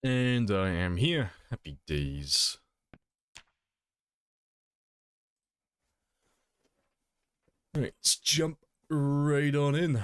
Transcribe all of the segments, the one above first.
And I am here. Happy days. Alright, let's jump right on in.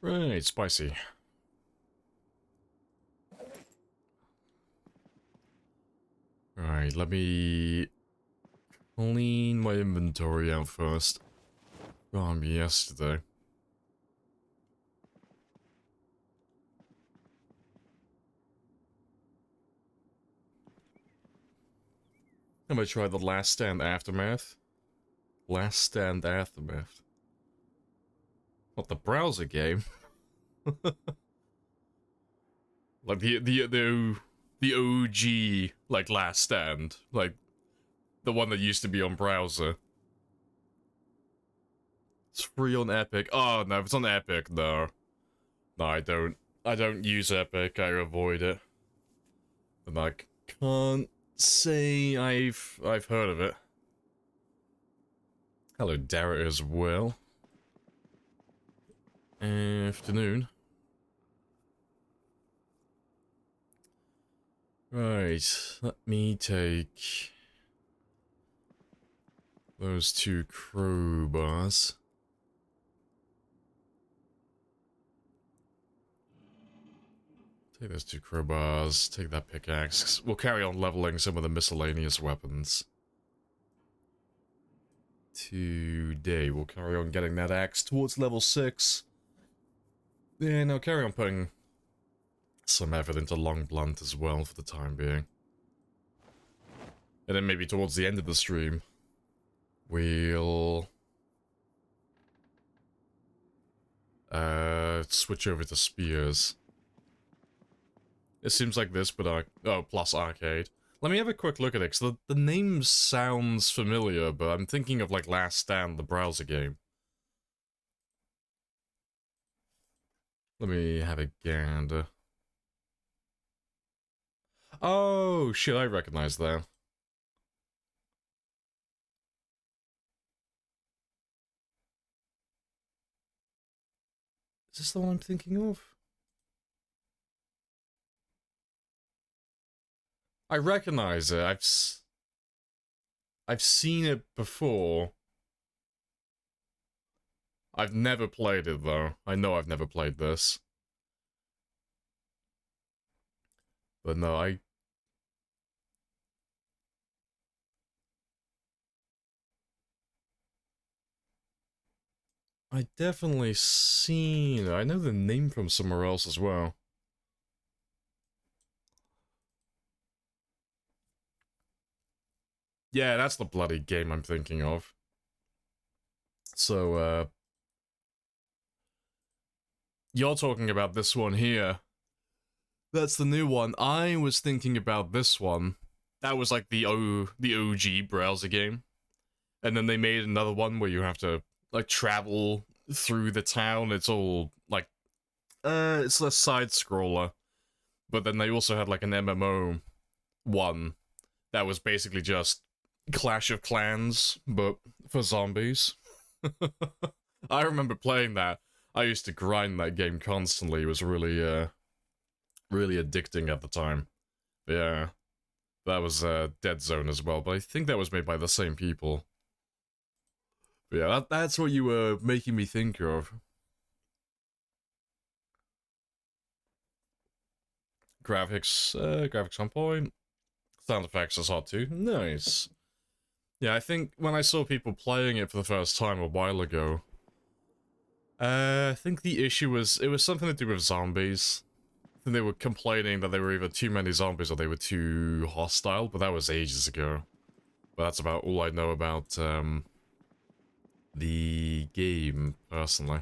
Right, spicy. Right, let me clean my inventory out first. From yesterday. I'm gonna try the Last Stand Aftermath. Last Stand Aftermath. What, the browser game? Like the OG, like, Last Stand. Like, the one that used to be on browser. It's free on Epic. Oh, no, if it's on Epic, no. No, I don't use Epic, I avoid it. And I can't say I've heard of it. Hello, Dara as well. Afternoon. Right, let me take those two crowbars. Take those two crowbars, take that pickaxe. We'll carry on leveling some of the miscellaneous weapons. Today, we'll carry on getting that axe towards level 6. Yeah, no, carry on putting some effort into long blunt as well for the time being. And then maybe towards the end of the stream, we'll switch over to spears. It seems like this, but oh, plus arcade. Let me have a quick look at it, because the name sounds familiar, but I'm thinking of, like, Last Stand, the browser game. Let me have a gander. Oh, shit, I recognize that. Is this the one I'm thinking of? I recognize it. I've seen it before. I've never played it, though. I know I've never played this. But no, I definitely seen it. I know the name from somewhere else as well. Yeah, that's the bloody game I'm thinking of. So, you're talking about this one here. That's the new one. I was thinking about this one. That was like the OG browser game. And then they made another one where you have to, like, travel through the town. It's all, like, it's a side-scroller. But then they also had, like, an MMO one that was basically just Clash of Clans, but for zombies. I remember playing that. I used to grind that game constantly. It was really, really addicting at the time. Yeah. That was Dead Zone as well, but I think that was made by the same people. But yeah, that's what you were making me think of. Graphics on point. Sound effects is hot too. Nice. Yeah, I think when I saw people playing it for the first time a while ago, I think the issue was, it was something to do with zombies. I think they were complaining that there were either too many zombies or they were too hostile, but that was ages ago. But that's about all I know about, the game, personally.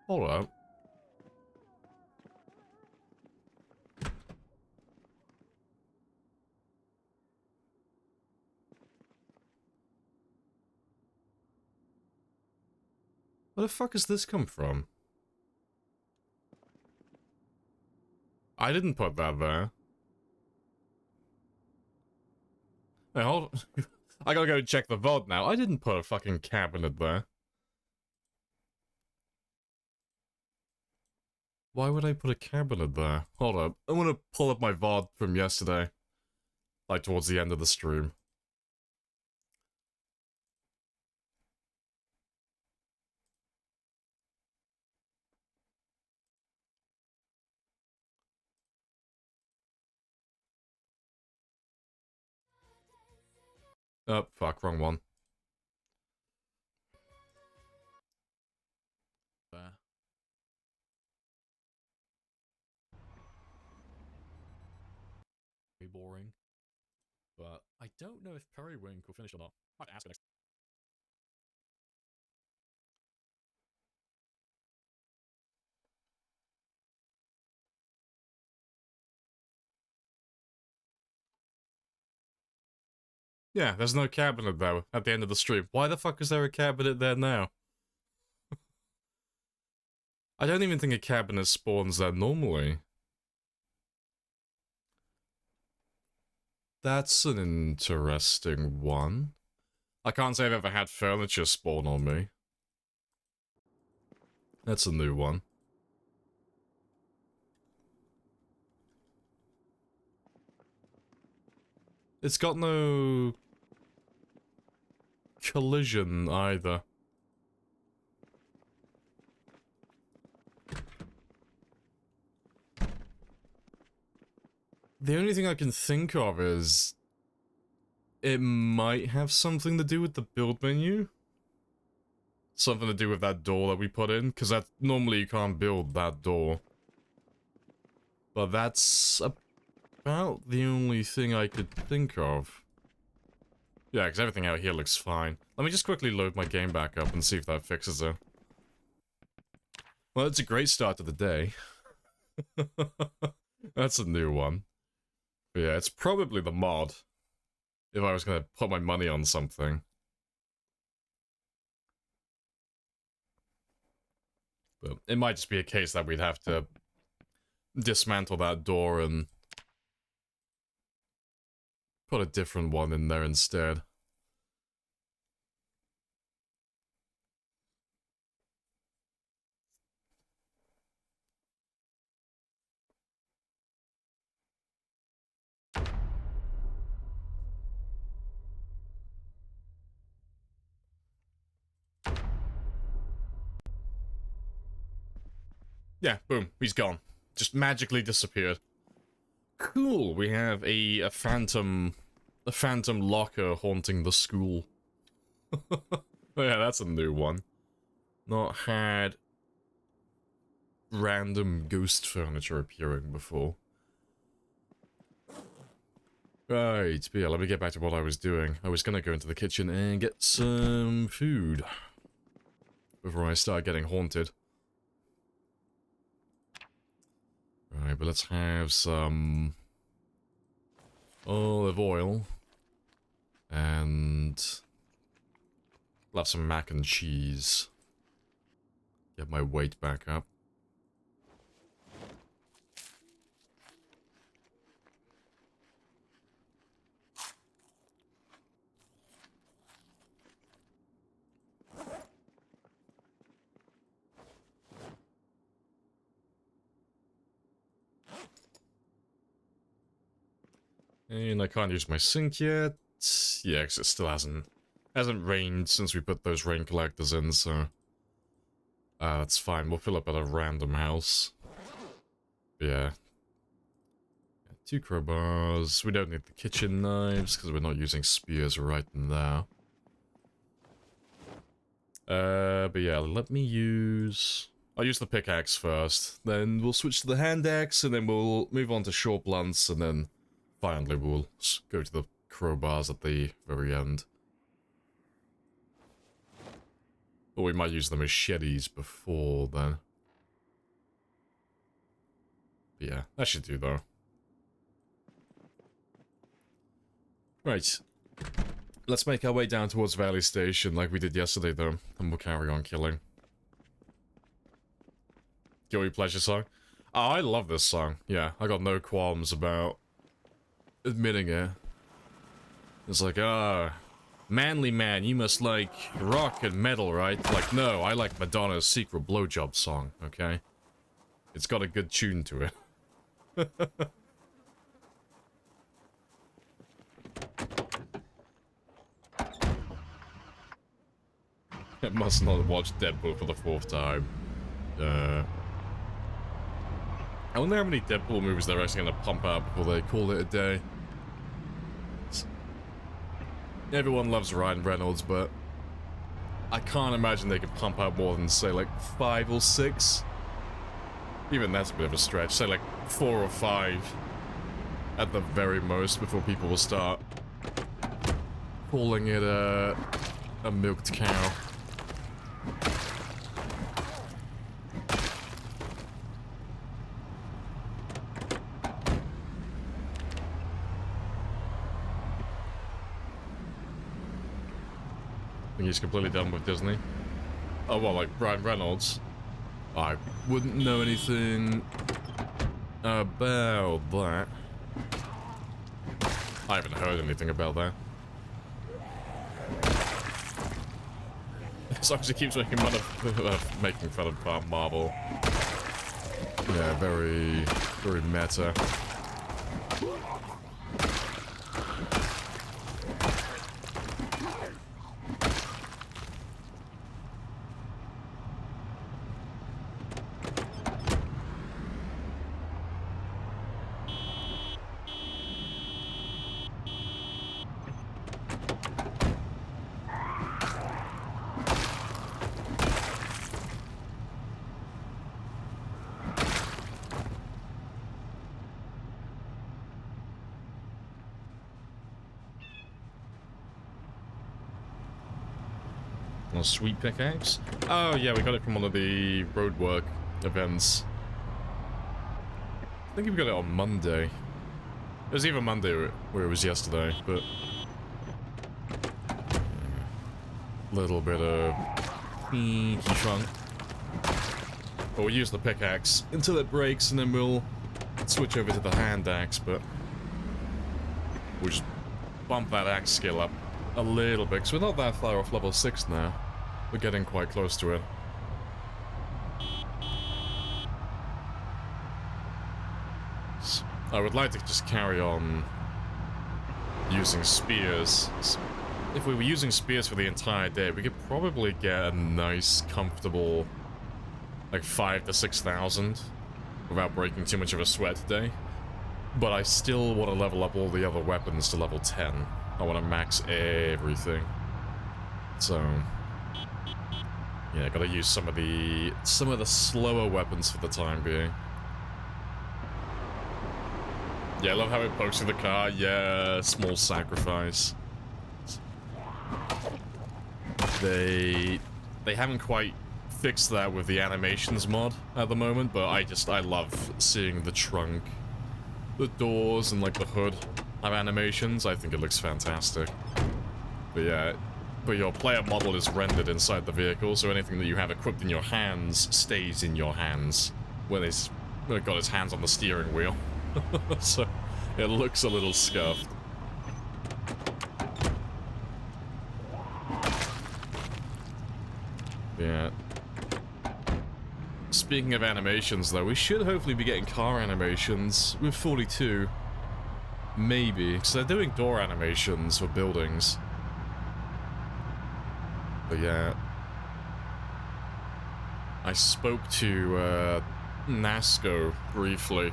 Hold up. Where the fuck has this come from? I didn't put that there. Hey, hold I gotta go check the vault now. I didn't put a fucking cabinet there. Why would I put a cabinet there? Hold up. I'm gonna pull up my VOD from yesterday. Like, towards the end of the stream. Oh, fuck, wrong one. There. Very boring. But I don't know if Periwinkle will finish or not. I have to ask her next. Yeah, there's no cabinet though at the end of the stream. Why the fuck is there a cabinet there now? I don't even think a cabinet spawns there normally. That's an interesting one. I can't say I've ever had furniture spawn on me. That's a new one. It's got no collision either. The only thing I can think of is it might have something to do with the build menu. Something to do with that door that we put in, because that normally you can't build that door. But that's about the only thing I could think of. Yeah, because everything out here looks fine. Let me just quickly load my game back up and see if that fixes it. Well, it's a great start to the day. That's a new one. But yeah, it's probably the mod. If I was gonna put my money on something. But it might just be a case that we'd have to dismantle that door and put a different one in there instead. Yeah, boom, he's gone. Just magically disappeared. Cool, we have a phantom locker haunting the school. Yeah, that's a new one. Not had random ghost furniture appearing before. Right, but yeah, let me get back to what I was doing. I was gonna go into the kitchen and get some food before I start getting haunted. Right, but let's have some olive oil and we'll have some mac and cheese. Get my weight back up. And I can't use my sink yet. Yeah, because it still hasn't rained since we put those rain collectors in, so... that's fine. We'll fill up at a random house. Yeah. 2 crowbars. We don't need the kitchen knives, because we're not using spears right now. But yeah, let me use... I'll use the pickaxe first, then we'll switch to the hand axe, and then we'll move on to short blunts, and then finally we'll go to the crowbars at the very end. Or we might use the machetes before then. But yeah, that should do though. Right. Let's make our way down towards Valley Station like we did yesterday though, and we'll carry on killing. Guilty Pleasure song? Oh, I love this song. Yeah, I got no qualms about admitting it. It's like, manly man, you must like rock and metal, right? Like, no, I like Madonna's Secret Blowjob song, okay? It's got a good tune to it. I must not watch Deadpool for the 4th time. I wonder how many Deadpool movies they're actually gonna pump out before they call it a day. Everyone loves Ryan Reynolds, but I can't imagine they could pump out more than, say, like 5 or 6. Even that's a bit of a stretch. Say, like 4 or 5 at the very most before people will start calling it a milked cow. He's completely done with Disney. Oh, well, like Ryan Reynolds. I wouldn't know anything about that. I haven't heard anything about that. As long as he keeps making fun of Marvel. Yeah, very, very meta. Sweet pickaxe? Oh yeah, we got it from one of the roadwork events. I think we got it on Monday. It was either Monday or it was yesterday, but... little bit of... pinky trunk. But we'll use the pickaxe until it breaks, and then we'll switch over to the hand axe, but... we'll just bump that axe skill up a little bit, because we're not that far off level 6 now. We're getting quite close to it. So I would like to just carry on using spears. If we were using spears for the entire day, we could probably get a nice, comfortable, like 5,000 to 6,000 without breaking too much of a sweat today. But I still want to level up all the other weapons to level 10. I want to max everything. So... yeah, gotta use some of the slower weapons for the time being. Yeah, I love how it pokes through the car. Yeah, small sacrifice. They haven't quite fixed that with the animations mod at the moment, but I love seeing the trunk, the doors, and like the hood have animations. I think it looks fantastic. But yeah. But your player model is rendered inside the vehicle, so anything that you have equipped in your hands stays in your hands when he's got his hands on the steering wheel. So it looks a little scuffed. Yeah. Speaking of animations, though, we should hopefully be getting car animations with 42. Maybe, because they're doing door animations for buildings. But yeah. I spoke to Nasco briefly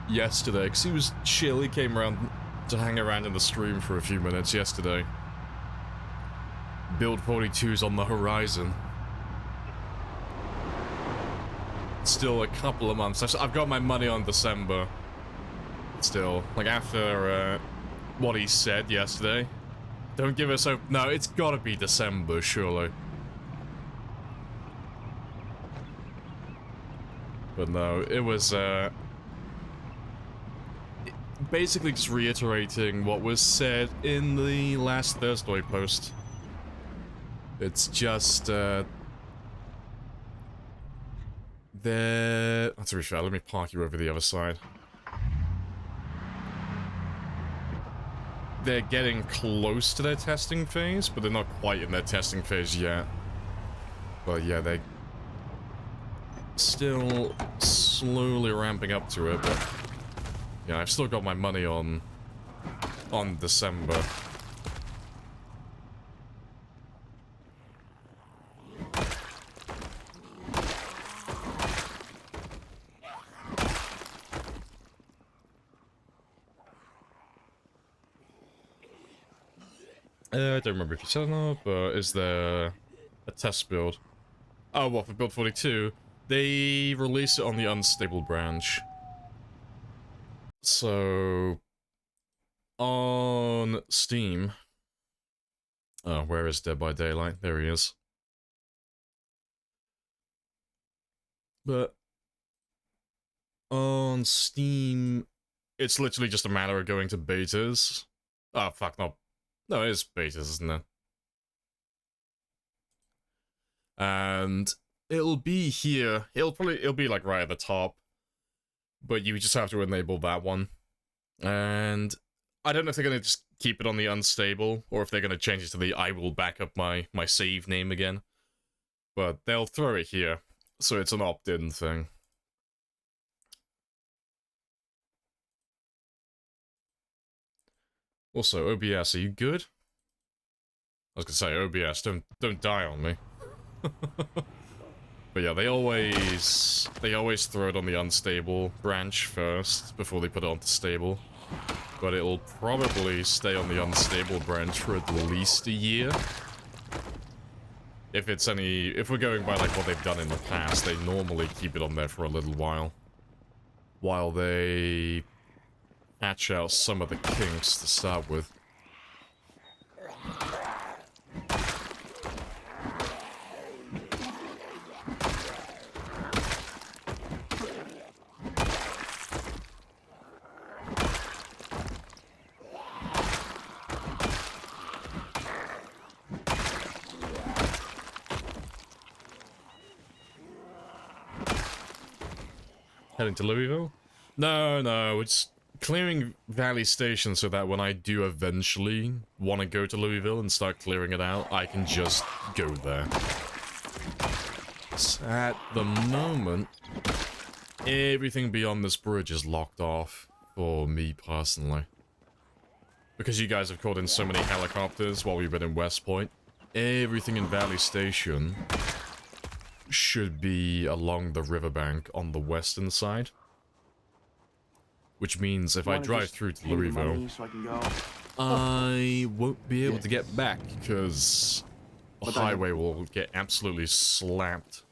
yesterday, because he was chill. He came around to hang around in the stream for a few minutes yesterday. Build 42's on the horizon. Still a couple of months. I've got my money on December. Still, like after what he said yesterday. Don't give us hope. No, it's gotta be December, surely. But no, it was basically just reiterating what was said in the last Thursday post. It's just to be fair, let me park you over the other side. They're getting close to their testing phase, but they're not quite in their testing phase yet. But yeah, they're still slowly ramping up to it, but yeah, I've still got my money on December. I don't remember if you said or not, but is there a test build? Oh, what, for build 42? They released it on the unstable branch. So, on Steam... Oh, where is Dead by Daylight? There he is. But on Steam, it's literally just a matter of going to betas. Oh, fuck, no. No, it is betas, isn't it? And it'll be here. It'll be like right at the top. But you just have to enable that one. And I don't know if they're gonna just keep it on the unstable, or if they're gonna change it to the I will back up my save name again. But they'll throw it here. So it's an opt-in thing. Also, OBS, are you good? I was gonna say, OBS, don't die on me. But yeah, they always throw it on the unstable branch first, before they put it onto stable. But it'll probably stay on the unstable branch for at least a year. If we're going by like what they've done in the past, they normally keep it on there for a little while they hatch out some of the kinks to start with. Heading to Louisville? No, it's clearing Valley Station so that when I do eventually want to go to Louisville and start clearing it out, I can just go there. So at the moment, everything beyond this bridge is locked off for me personally. Because you guys have called in so many helicopters while we've been in West Point, everything in Valley Station should be along the riverbank on the western side. Which means if I drive through to Louisville, I won't be able to get back because the highway will get absolutely slapped.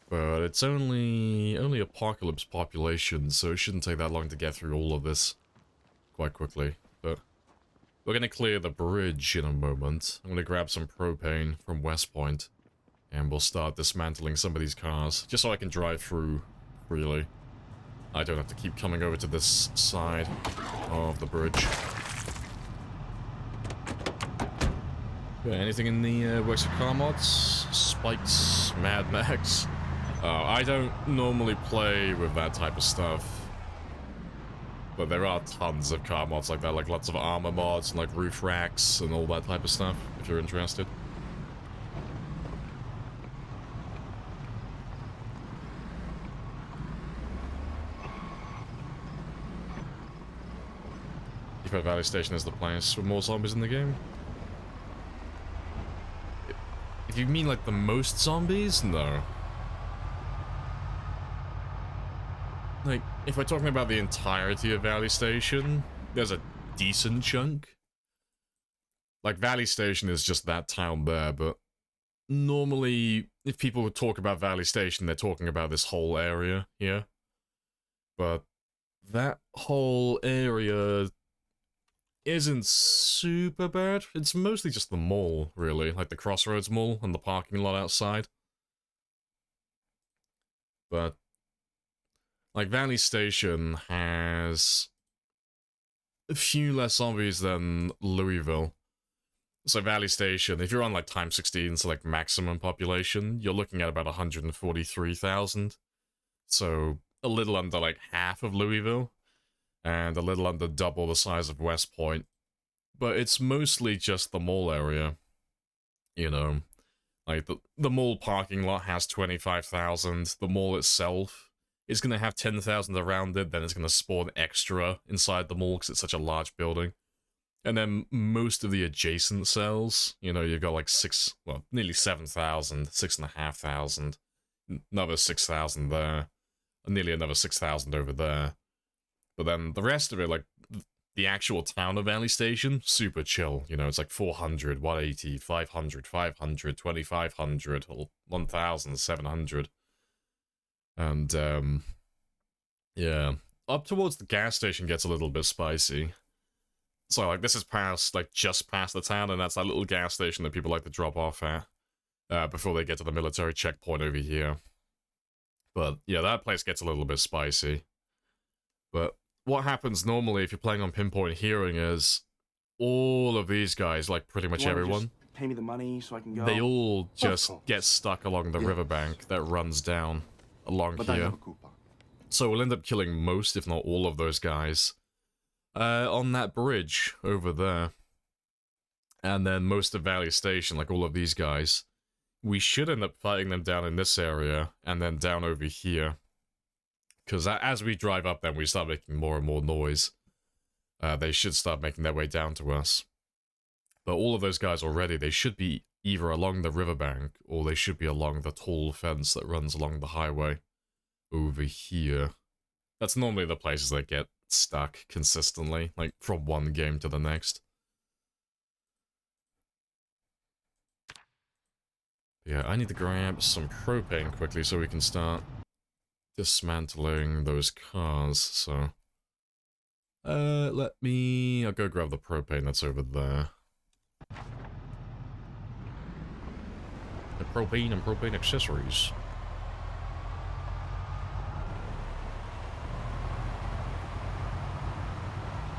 But it's only Apocalypse population, so it shouldn't take that long to get through all of this quite quickly. But we're gonna clear the bridge in a moment. I'm gonna grab some propane from West Point, and we'll start dismantling some of these cars, just so I can drive through freely. I don't have to keep coming over to this side of the bridge. Yeah, anything in the works of car mods? Spikes, Mad Max. I don't normally play with that type of stuff. But there are tons of car mods like that, like lots of armor mods and like roof racks and all that type of stuff, if you're interested. Deep Valley Station is the place with more zombies in the game. If you mean like the most zombies, no. Like, if we're talking about the entirety of Valley Station, there's a decent chunk. Like, Valley Station is just that town there, but normally, if people talk about Valley Station, they're talking about this whole area here. But that whole area isn't super bad. It's mostly just the mall, really, like the Crossroads Mall and the parking lot outside. But like, Valley Station has a few less zombies than Louisville. So Valley Station, if you're on like times 16, so like maximum population, you're looking at about 143,000. So a little under like half of Louisville, and a little under double the size of West Point. But it's mostly just the mall area. You know, like the mall parking lot has 25,000. The mall itself is going to have 10,000 around it, then it's going to spawn extra inside the mall because it's such a large building. And then most of the adjacent cells, you know, you've got like nearly 7,000, 6,500, another 6,000 there, and nearly another 6,000 over there. But then the rest of it, like the actual town of Valley Station, super chill. You know, it's like 400, 180, 500, 500, 2,500, 1,700. And, yeah, up towards the gas station gets a little bit spicy. So, like, this is just past the town, and that's that little gas station that people like to drop off at, before they get to the military checkpoint over here. But, yeah, that place gets a little bit spicy. But what happens normally if you're playing on Pinpoint Hearing is all of these guys, like pretty much everyone, pay me the money so I can go. They all just get stuck along the riverbank that runs down along here. So we'll end up killing most, if not all of those guys, on that bridge over there. And then most of Valley Station, like all of these guys, we should end up fighting them down in this area, and then down over here. Because as we drive up them, we start making more and more noise. They should start making their way down to us. But all of those guys already, they should be either along the riverbank, or they should be along the tall fence that runs along the highway over here. That's normally the places that get stuck consistently, like from one game to the next. Yeah, I need to grab some propane quickly so we can start dismantling those cars, so... I'll go grab the propane that's over there. The propane and propane accessories.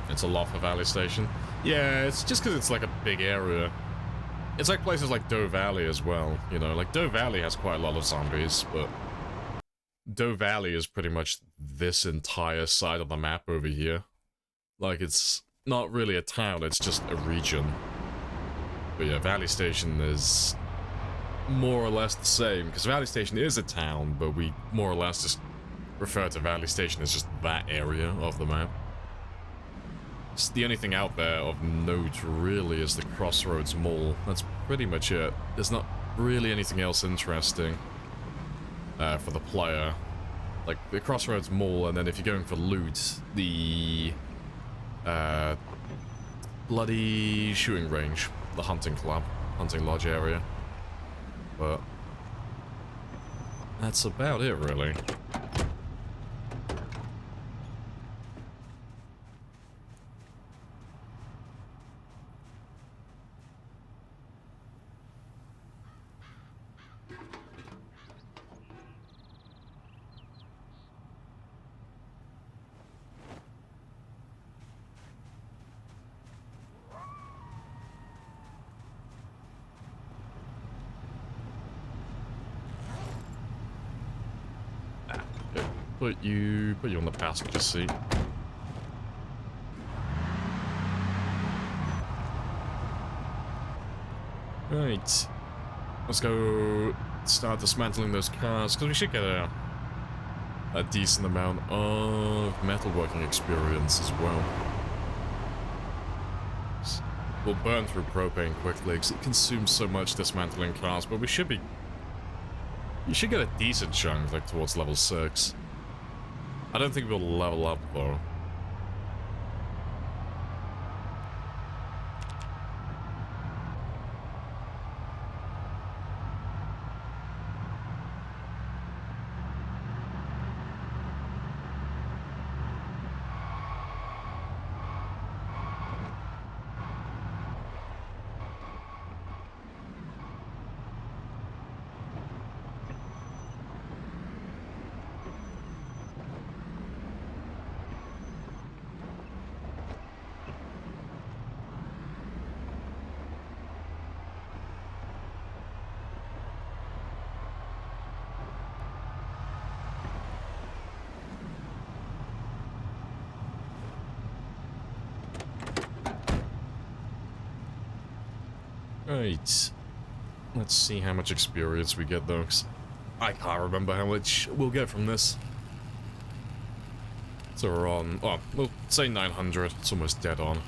It's a lot for Valley Station. Yeah, it's just because it's like a big area. It's like places like Doe Valley as well, you know, like Doe Valley has quite a lot of zombies, but Doe Valley is pretty much this entire side of the map over here. Like, it's not really a town, it's just a region. But yeah, Valley Station is more or less the same, because Valley Station is a town, but we more or less just refer to Valley Station as just that area of the map. It's the only thing out there of note, really, is the Crossroads Mall. That's pretty much it. There's not really anything else interesting for the player. Like, the Crossroads Mall, and then if you're going for loot, the bloody shooting range, the hunting club, hunting lodge area. But that's about it, really. Put you on the passenger seat. Right. Let's go start dismantling those cars, because we should get a decent amount of metalworking experience as well. we'll burn through propane quickly because it consumes so much dismantling cars, but we should be... You should get a decent chunk, like, towards level 6. I don't think we'll level up, though. Right. Let's see how much experience we get, though, 'cause I can't remember how much we'll get from this. So we're on... Oh, we'll say 900. It's almost dead on.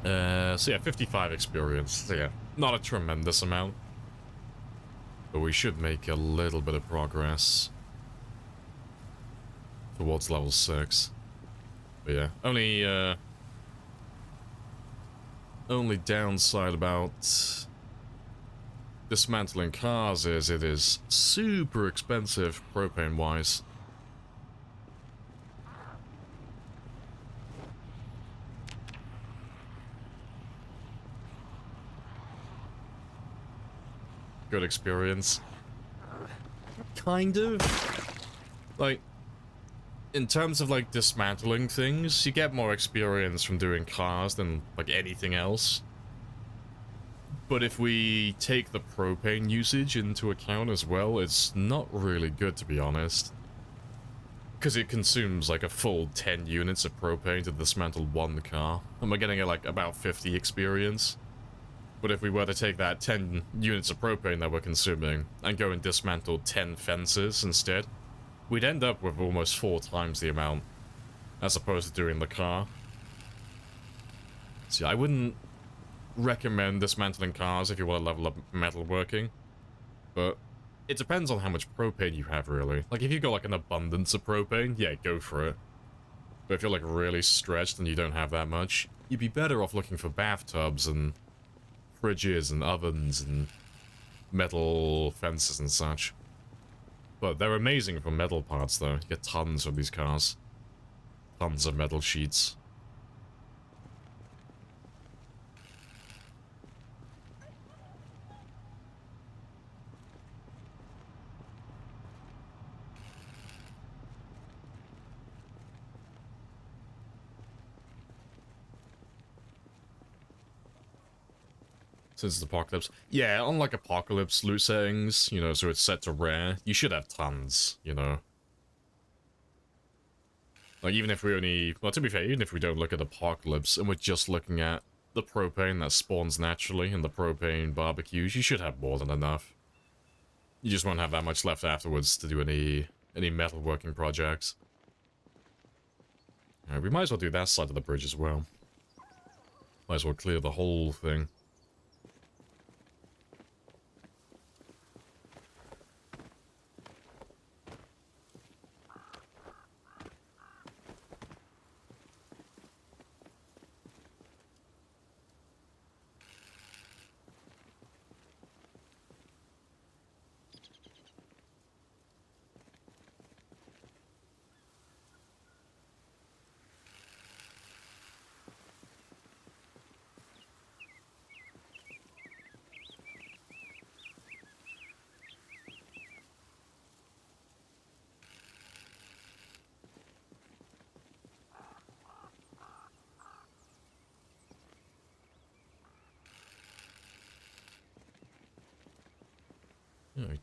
So yeah, 55 experience. So yeah, not a tremendous amount. But we should make a little bit of progress towards level 6. But yeah, only downside about dismantling cars is it is super expensive propane-wise. Good experience. Kind of. Like, in terms of, like, dismantling things, you get more experience from doing cars than, like, anything else. But if we take the propane usage into account as well, it's not really good, to be honest. Because it consumes, like, a full 10 units of propane to dismantle one car. And we're getting, like, about 50 experience. But if we were to take that 10 units of propane that we're consuming and go and dismantle 10 fences instead, we'd end up with almost 4 times the amount as opposed to doing the car. See, I wouldn't recommend dismantling cars if you want to level up metalworking, but it depends on how much propane you have, really. Like, if you've got, like, an abundance of propane, yeah, go for it. But if you're, like, really stretched and you don't have that much, you'd be better off looking for bathtubs and fridges and ovens and metal fences and such. But they're amazing for metal parts, though. You get tons of these cars. Tons of metal sheets. Since it's Apocalypse. Yeah, unlike Apocalypse loot settings, you know, so it's set to rare, you should have tons, you know. Like, even if we only... Well, to be fair, even if we don't look at Apocalypse and we're just looking at the propane that spawns naturally in the propane barbecues, you should have more than enough. You just won't have that much left afterwards to do any metalworking projects. We might as well do that side of the bridge as well. Might as well clear the whole thing.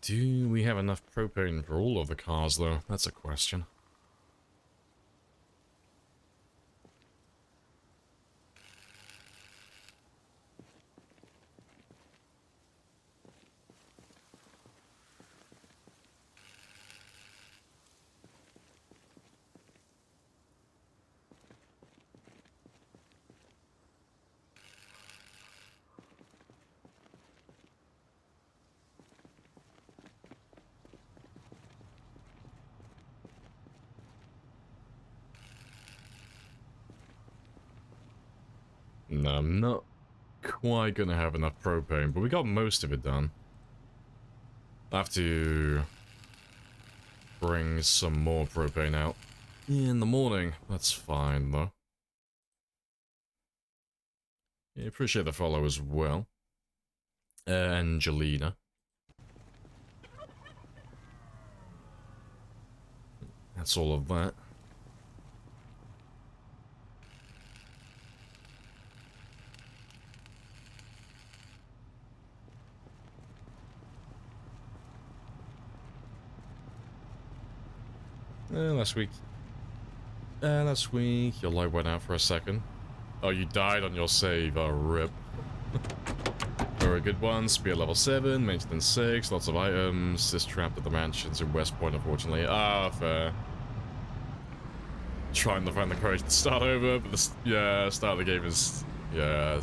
Do we have enough propane for all of the cars, though? That's a question. No, I'm not quite gonna have enough propane, but we got most of it done. I have to bring some more propane out in the morning. That's fine, though. Yeah, appreciate the follow as well. Angelina. That's all of that. Last week, your light went out for a second. Oh, you died on your save. Oh, rip. Very good one. Spear level 7, maintenance 6, lots of items. Just trapped at the mansions in West Point, unfortunately. Ah, fair. Trying to find the courage to start over, but the start of the game is... yeah.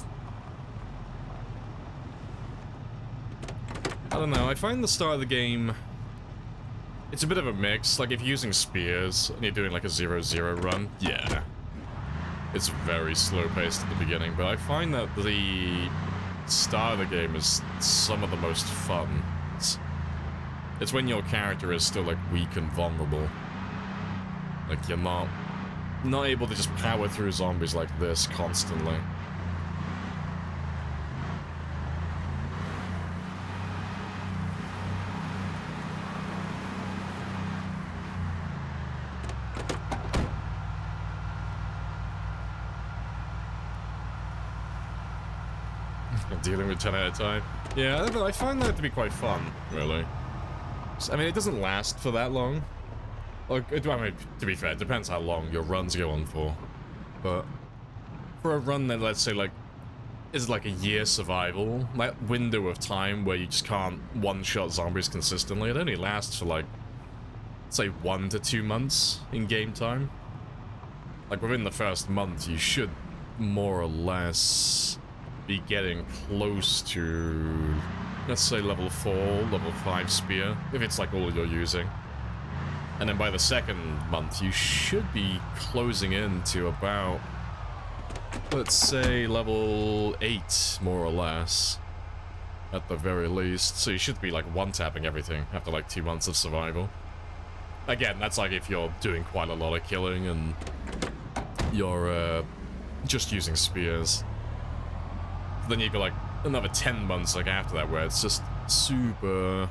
I don't know, I find the start of the game... it's a bit of a mix. Like, if you're using spears and you're doing like a 0-0 run, yeah. It's very slow-paced at the beginning, but I find that the start of the game is some of the most fun. It's when your character is still, like, weak and vulnerable. Like, you're not able to just power through zombies like this constantly. Dealing with 10 at a time. Yeah, I find that to be quite fun, really. I mean, it doesn't last for that long. Like, I mean, to be fair, it depends how long your runs go on for. But for a run that, let's say, like, is like a year survival, that window of time where you just can't one-shot zombies consistently, it only lasts for, like, say 1 to 2 months in game time. Like, within the first month, you should more or less be getting close to, let's say, level 4, level 5 spear, if it's like all you're using. And then by the second month, you should be closing in to about, let's say, level 8, more or less, at the very least. So you should be like one-tapping everything after like 2 months of survival. Again, that's like if you're doing quite a lot of killing and you're just using spears. Then you go like another 10 months like after that where it's just super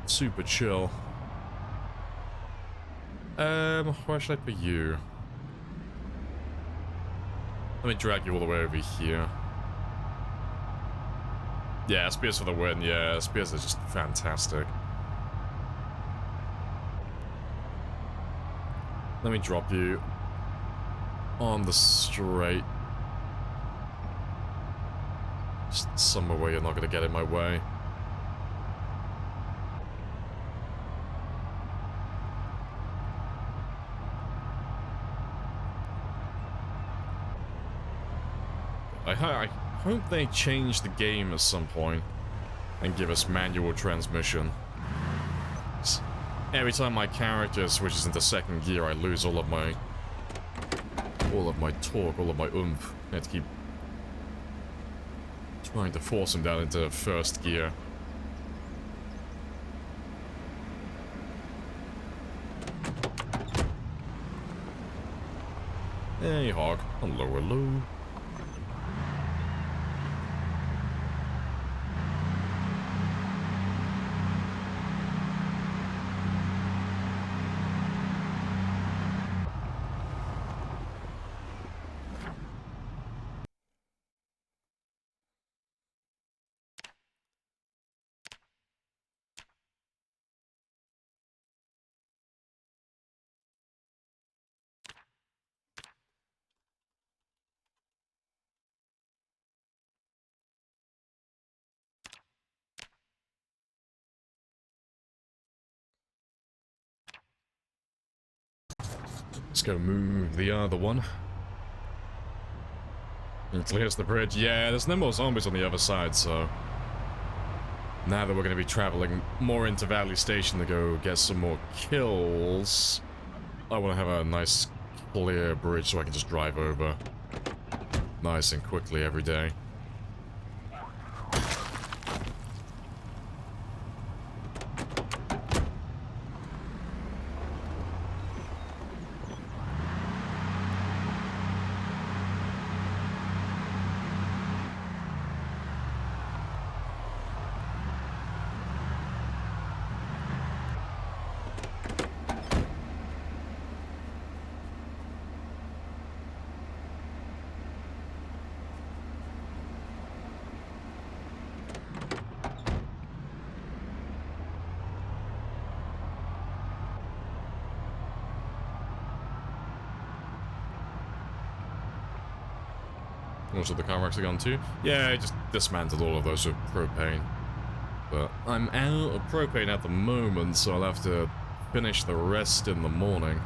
chill. Where should I put you? Let me drag you all the way over here. Yeah, spears for the win. Yeah, spears are just fantastic. Let me drop you on the straight. Just somewhere where you're not going to get in my way. I hope they change the game at some point and give us manual transmission. Every time my character switches into second gear, I lose all of my torque, all of my oomph. I have to keep trying to force him down into first gear. Hey, Hog. Hello, hello. Let's go move the other one. It clears the bridge. Yeah, there's no more zombies on the other side, so... now that we're going to be traveling more into Valley Station to go get some more kills, I want to have a nice clear bridge so I can just drive over. nice and quickly every day. Also, the car actually gone too? Yeah, I just dismantled all of those with propane. But I'm out of propane at the moment, so I'll have to finish the rest in the morning.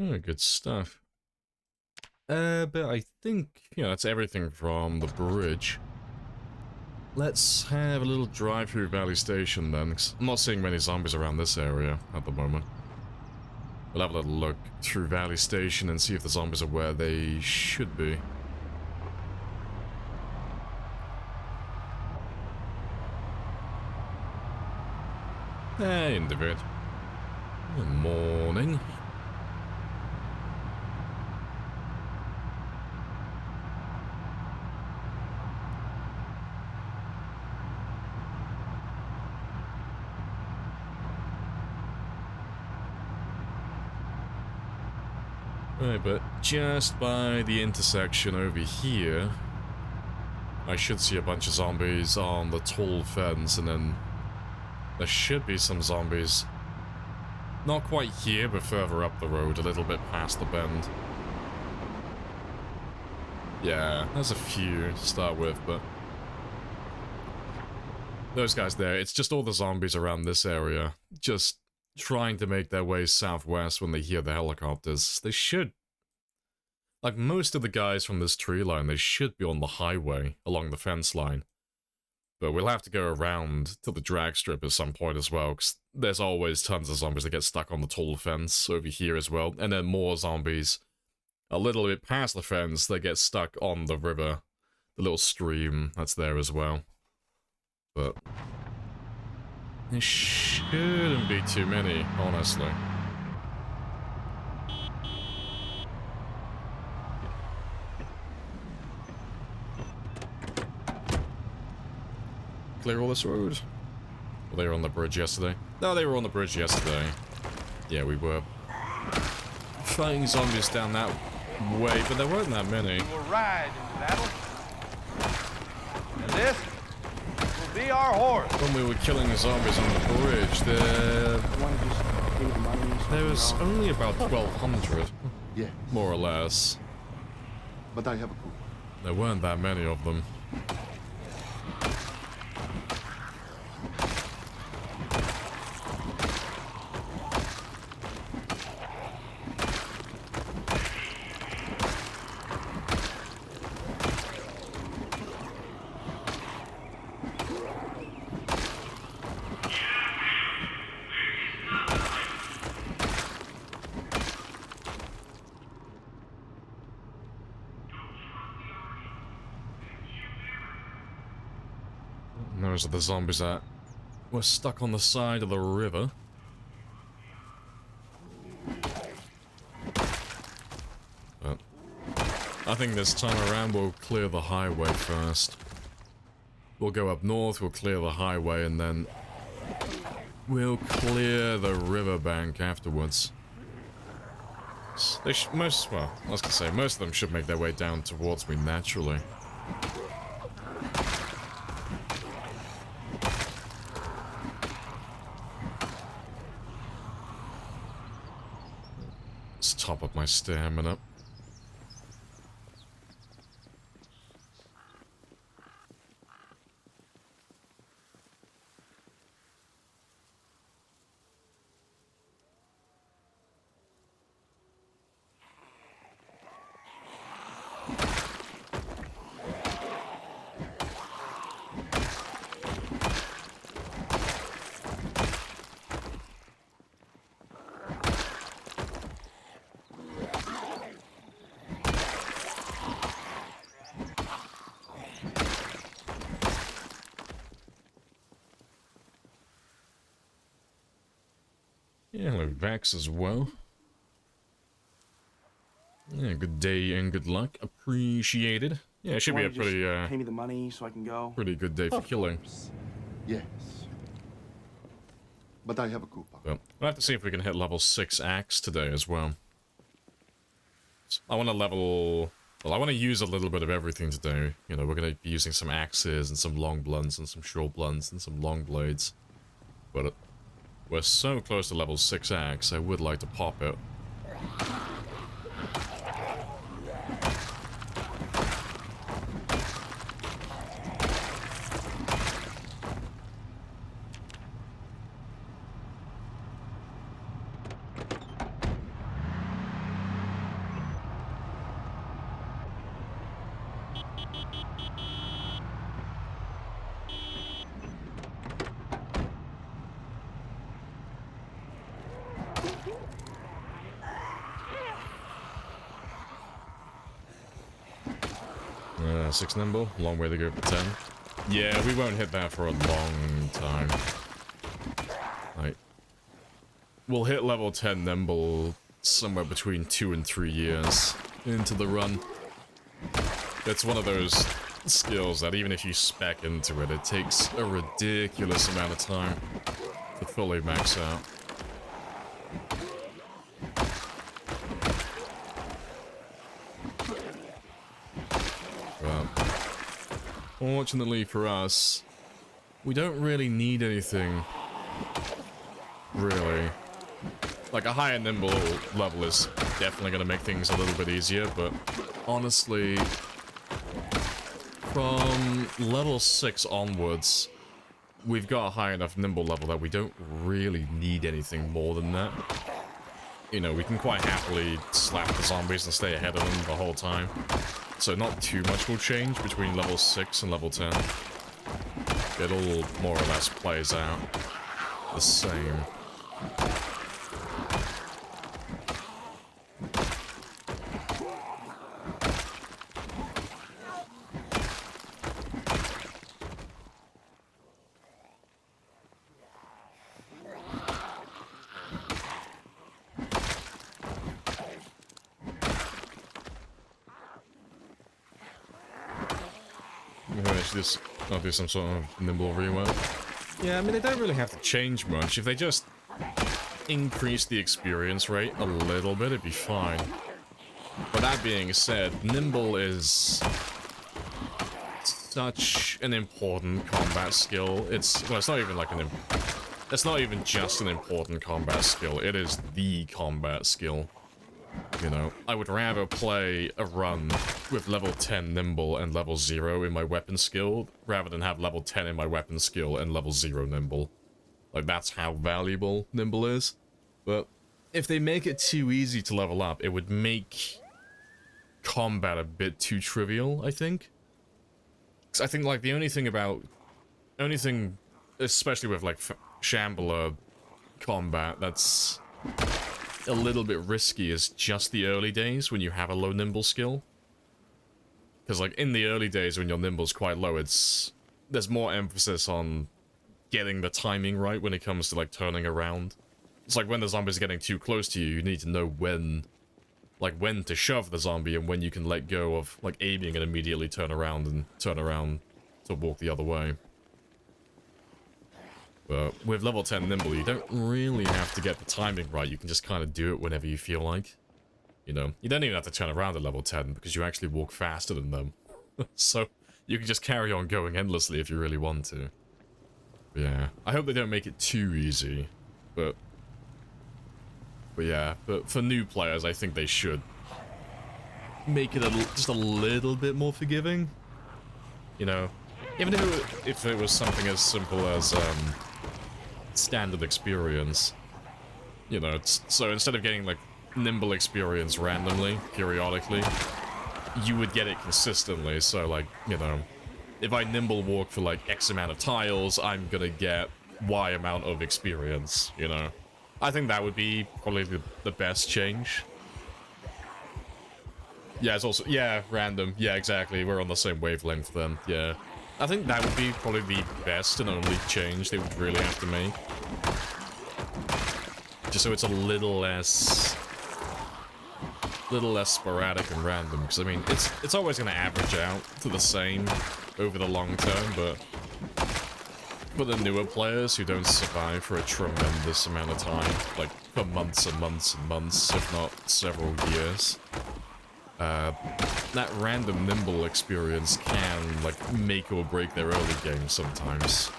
Oh, good stuff. But I think, yeah, that's everything from the bridge. Let's have a little drive through Valley Station then, 'cause I'm not seeing many zombies around this area at the moment. We'll have a little look through Valley Station and see if the zombies are where they should be. Hey, Individ. Good morning. Right, but just by the intersection over here, I should see a bunch of zombies on the tall fence, and then there should be some zombies. Not quite here, but further up the road, a little bit past the bend. Yeah, there's a few to start with, but those guys there, it's just all the zombies around this area, just trying to make their way southwest when they hear the helicopters. They should, like most of the guys from this tree line, they should be on the highway along the fence line. But we'll have to go around to the drag strip at some point as well, because there's always tons of zombies that get stuck on the tall fence over here as well, and then more zombies a little bit past the fence that get stuck on the river, the little stream that's there as well. But there shouldn't be too many, honestly. Clear all this road. Well, they were on the bridge yesterday. No, they were on the bridge yesterday. Yeah, we were fighting zombies down that way, but there weren't that many. We will ride into battle. And this will be our horse. When we were killing the zombies on the bridge, there was only about 1,200. Yeah, More or less. but I have a clue. There weren't that many of them. those are the zombies that were stuck on the side of the river. But I think this time around we'll clear the highway first. We'll go up north, we'll clear the highway, and then we'll clear the riverbank afterwards. They well, I was gonna say, most of them should make their way down towards me naturally. Let's top up my stamina. Yeah, hello Vax as well. Yeah, good day and good luck. Appreciated. Yeah, it should be a pretty, pay me the money so I can go. pretty good day for killing. Yes. But I have a coupon. Well, we'll have to see if we can hit level 6 axe today as well. I want to level... Well, I want to use a little bit of everything today. You know, we're going to be using some axes and some long blunts and some short blunts and some long blades. But we're so close to level 6 axe, I would like to pop it. Six nimble, long way to go for 10. Yeah, we won't hit that for a long time. Like, we'll hit level 10 nimble somewhere between 2 and 3 years into the run. It's one of those skills that even if you spec into it, it takes a ridiculous amount of time to fully max out. Fortunately for us, we don't really need anything, really. Like, a higher nimble level is definitely going to make things a little bit easier, but honestly, from level 6 onwards, we've got a high enough nimble level that we don't really need anything more than that. You know, we can quite happily slap the zombies and stay ahead of them the whole time. So not too much will change between level 6 and level 10. It all more or less plays out the same. I'll do some sort of nimble rework. Yeah, I mean, they don't really have to change much. If they just increase the experience rate a little bit, it'd be fine. But that being said, nimble is such an important combat skill. It's not even like it's not even just an important combat skill. It is the combat skill. You know, I would rather play a run with level 10 nimble and level 0 in my weapon skill, rather than have level 10 in my weapon skill and level 0 nimble. Like, that's how valuable nimble is. But if they make it too easy to level up, it would make combat a bit too trivial, I think. Because I think, like, the only thing, especially with, like, Shambler combat, that's a little bit risky is just the early days when you have a low nimble skill. Because, like, in the early days when your nimble's quite low, it's there's more emphasis on getting the timing right when it comes to, like, turning around. It's like when the zombie's getting too close to you, you need to know when, like, when to shove the zombie and when you can let go of, like, aiming and immediately turn around to walk the other way. But with level 10 Nimble, you don't really have to get the timing right, you can just kind of do it whenever you feel like. You know, you don't even have to turn around at level 10 because you actually walk faster than them. So, you can just carry on going endlessly if you really want to. But yeah, I hope they don't make it too easy, but yeah, but for new players, I think they should make it just a little bit more forgiving. You know, even if it was something as simple as standard experience. You know, so instead of getting like nimble experience randomly, periodically, you would get it consistently. So like, you know, if I nimble walk for like X amount of tiles, I'm gonna get Y amount of experience, you know. I think that would be probably the best change. Yeah, it's also, yeah, random. Yeah, exactly. We're on the same wavelength then, yeah. I think that would be probably the best and only change they would really have to make. Just so it's a little less sporadic and random, because I mean, it's always going to average out to the same over the long term, but for the newer players who don't survive for a tremendous amount of time, like for months and months and months, if not several years, that random nimble experience can, like, make or break their early game sometimes.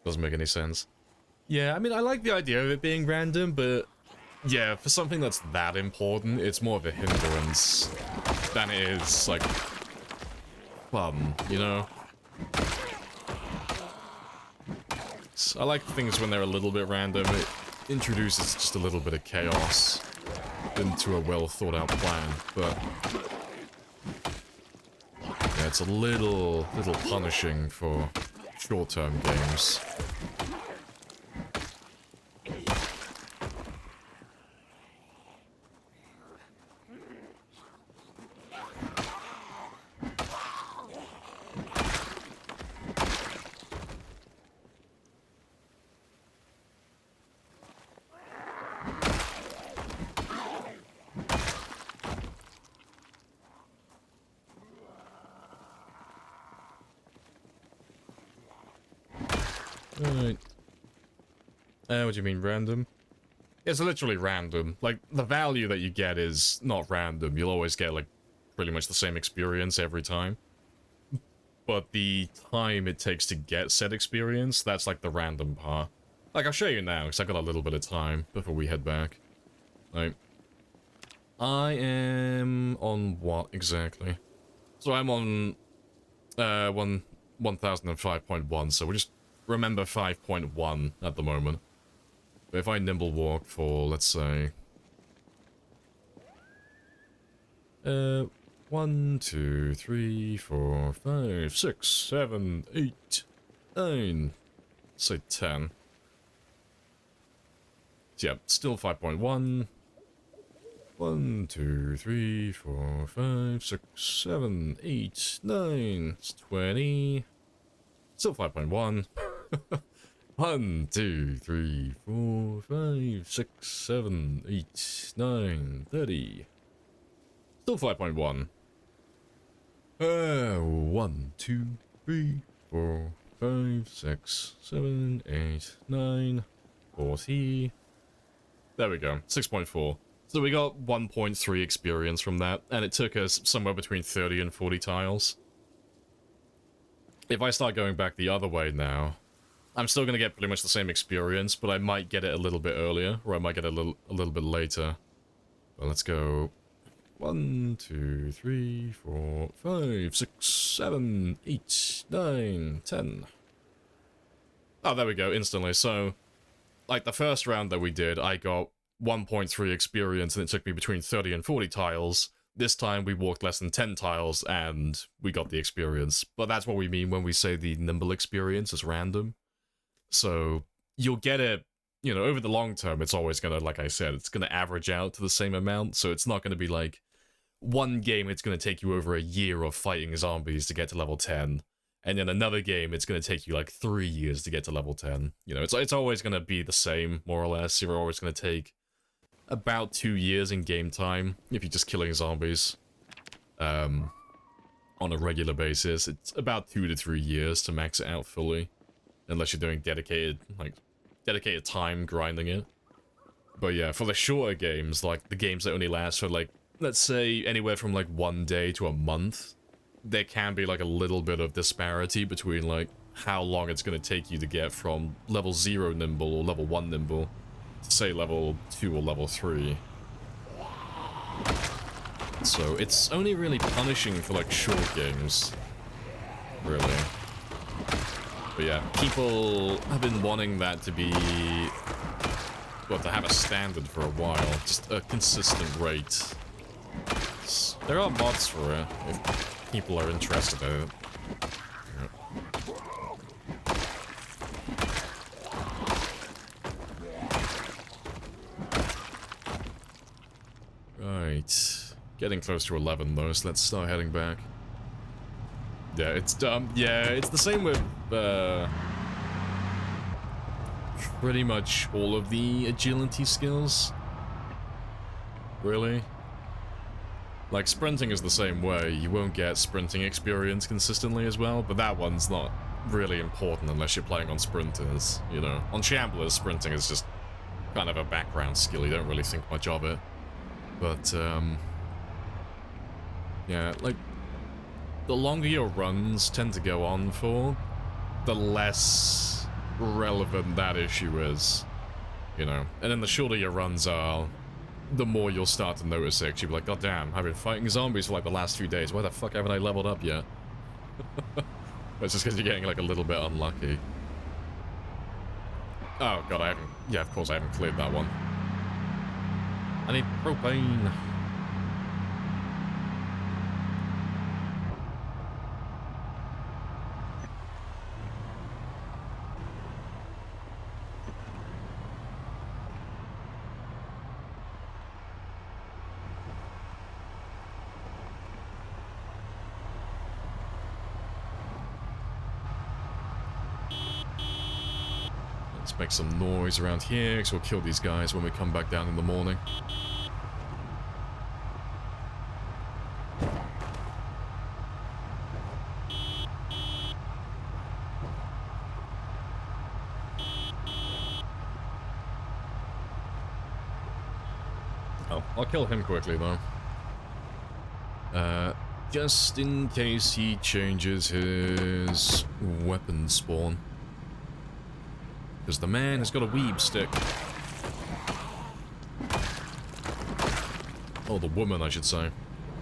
Doesn't make any sense. Yeah, I mean, I like the idea of it being random, but yeah, for something that's that important, it's more of a hindrance than it is, like, fun, you know? So I like things when they're a little bit random. It introduces just a little bit of chaos into a well-thought-out plan, but yeah, it's a little punishing for short-term games. Right. What do you mean, random? It's literally random. Like, the value that you get is not random. You'll always get, like, pretty much the same experience every time. But the time it takes to get said experience, that's, like, the random part. Like, I'll show you now, because I got a little bit of time before we head back. Like, I am on what, exactly? So I'm on, 1005.1, so we'll just remember 5.1 at the moment. But if I nimble walk for, let's say, 1, 2, 3, 4, 5, 6, 7, 8, 9, say 10. So yeah, still 5.1. 1, 2, 3, 4, 5, 6, 7, 8, 9. It's 20. Still 5.1. 1, 2, 3, 4, 5, 6, 7, 8, 9, 30. Still 5.1. 1, 2, 3, 4, 5, 6, 7, 8, 9, 40. There we go, 6.4. So we got 1.3 experience from that, and it took us somewhere between 30 and 40 tiles. If I start going back the other way now, I'm still going to get pretty much the same experience, but I might get it a little bit earlier, or I might get it a little bit later. Well, let's go 1, 2, 3, 4, 5, 6, 7, 8, 9, 10. Oh, there we go, instantly. So, like the first round that we did, I got 1.3 experience, and it took me between 30 and 40 tiles. This time we walked less than 10 tiles and we got the experience. But that's what we mean when we say the nimble experience is random. So you'll get it, you know, over the long term, it's always gonna, like I said, it's gonna average out to the same amount. So it's not gonna be like one game it's gonna take you over a year of fighting zombies to get to level 10. And then another game, it's going to take you like 3 years to get to level 10. You know, it's always going to be the same, more or less. You're always going to take about 2 years in game time if you're just killing zombies. On a regular basis, it's about 2 to 3 years to max it out fully. Unless you're doing dedicated time grinding it. But yeah, for the shorter games, like the games that only last for like, let's say anywhere from like 1 day to a month, there can be like a little bit of disparity between like how long it's going to take you to get from level 0 nimble or level 1 nimble to say level 2 or level 3. So it's only really punishing for like short games, really. But yeah, people have been wanting that to be, well, to have a standard for a while, just a consistent rate. There are mods for it if people are interested in it. Right. Getting close to 11 though, so let's start heading back. Yeah, it's dumb. Yeah, it's the same with pretty much all of the agility skills. Really? Like, sprinting is the same way. You won't get sprinting experience consistently as well, but that one's not really important unless you're playing on sprinters, you know. On shamblers, sprinting is just kind of a background skill. You don't really think much of it. But, yeah, like, the longer your runs tend to go on for, the less relevant that issue is, you know. And then the shorter your runs are, the more you'll start to notice it. You'll be like, God damn, I've been fighting zombies for like the last few days. Why the fuck haven't I leveled up yet? It's just because you're getting like a little bit unlucky. Oh god, I haven't... Yeah, of course I haven't cleared that one. I need propane. Let's make some noise around here, because we'll kill these guys when we come back down in the morning. Oh, I'll kill him quickly, though. Just in case he changes his weapon spawn. Because the man has got a weeb stick. Oh, the woman, I should say.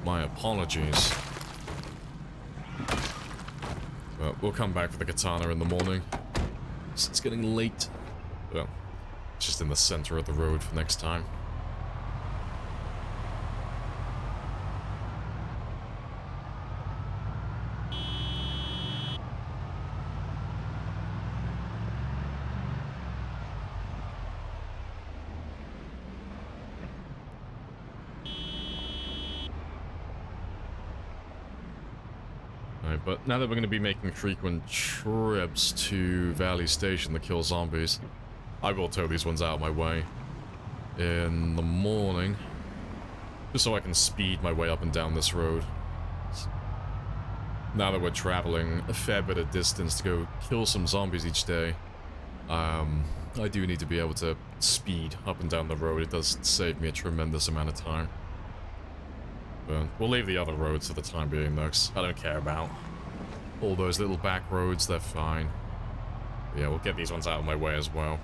My apologies. But we'll come back for the katana in the morning. It's getting late. Well, it's just in the center of the road for next time. But now that we're going to be making frequent trips to Valley Station to kill zombies, I will tow these ones out of my way in the morning, just so I can speed my way up and down this road. Now that we're traveling a fair bit of distance to go kill some zombies each day, I do need to be able to speed up and down the road. It does save me a tremendous amount of time. But we'll leave the other roads for the time being, though, 'cause I don't care about all those little back roads. They're fine. But yeah, we'll get these ones out of my way as well.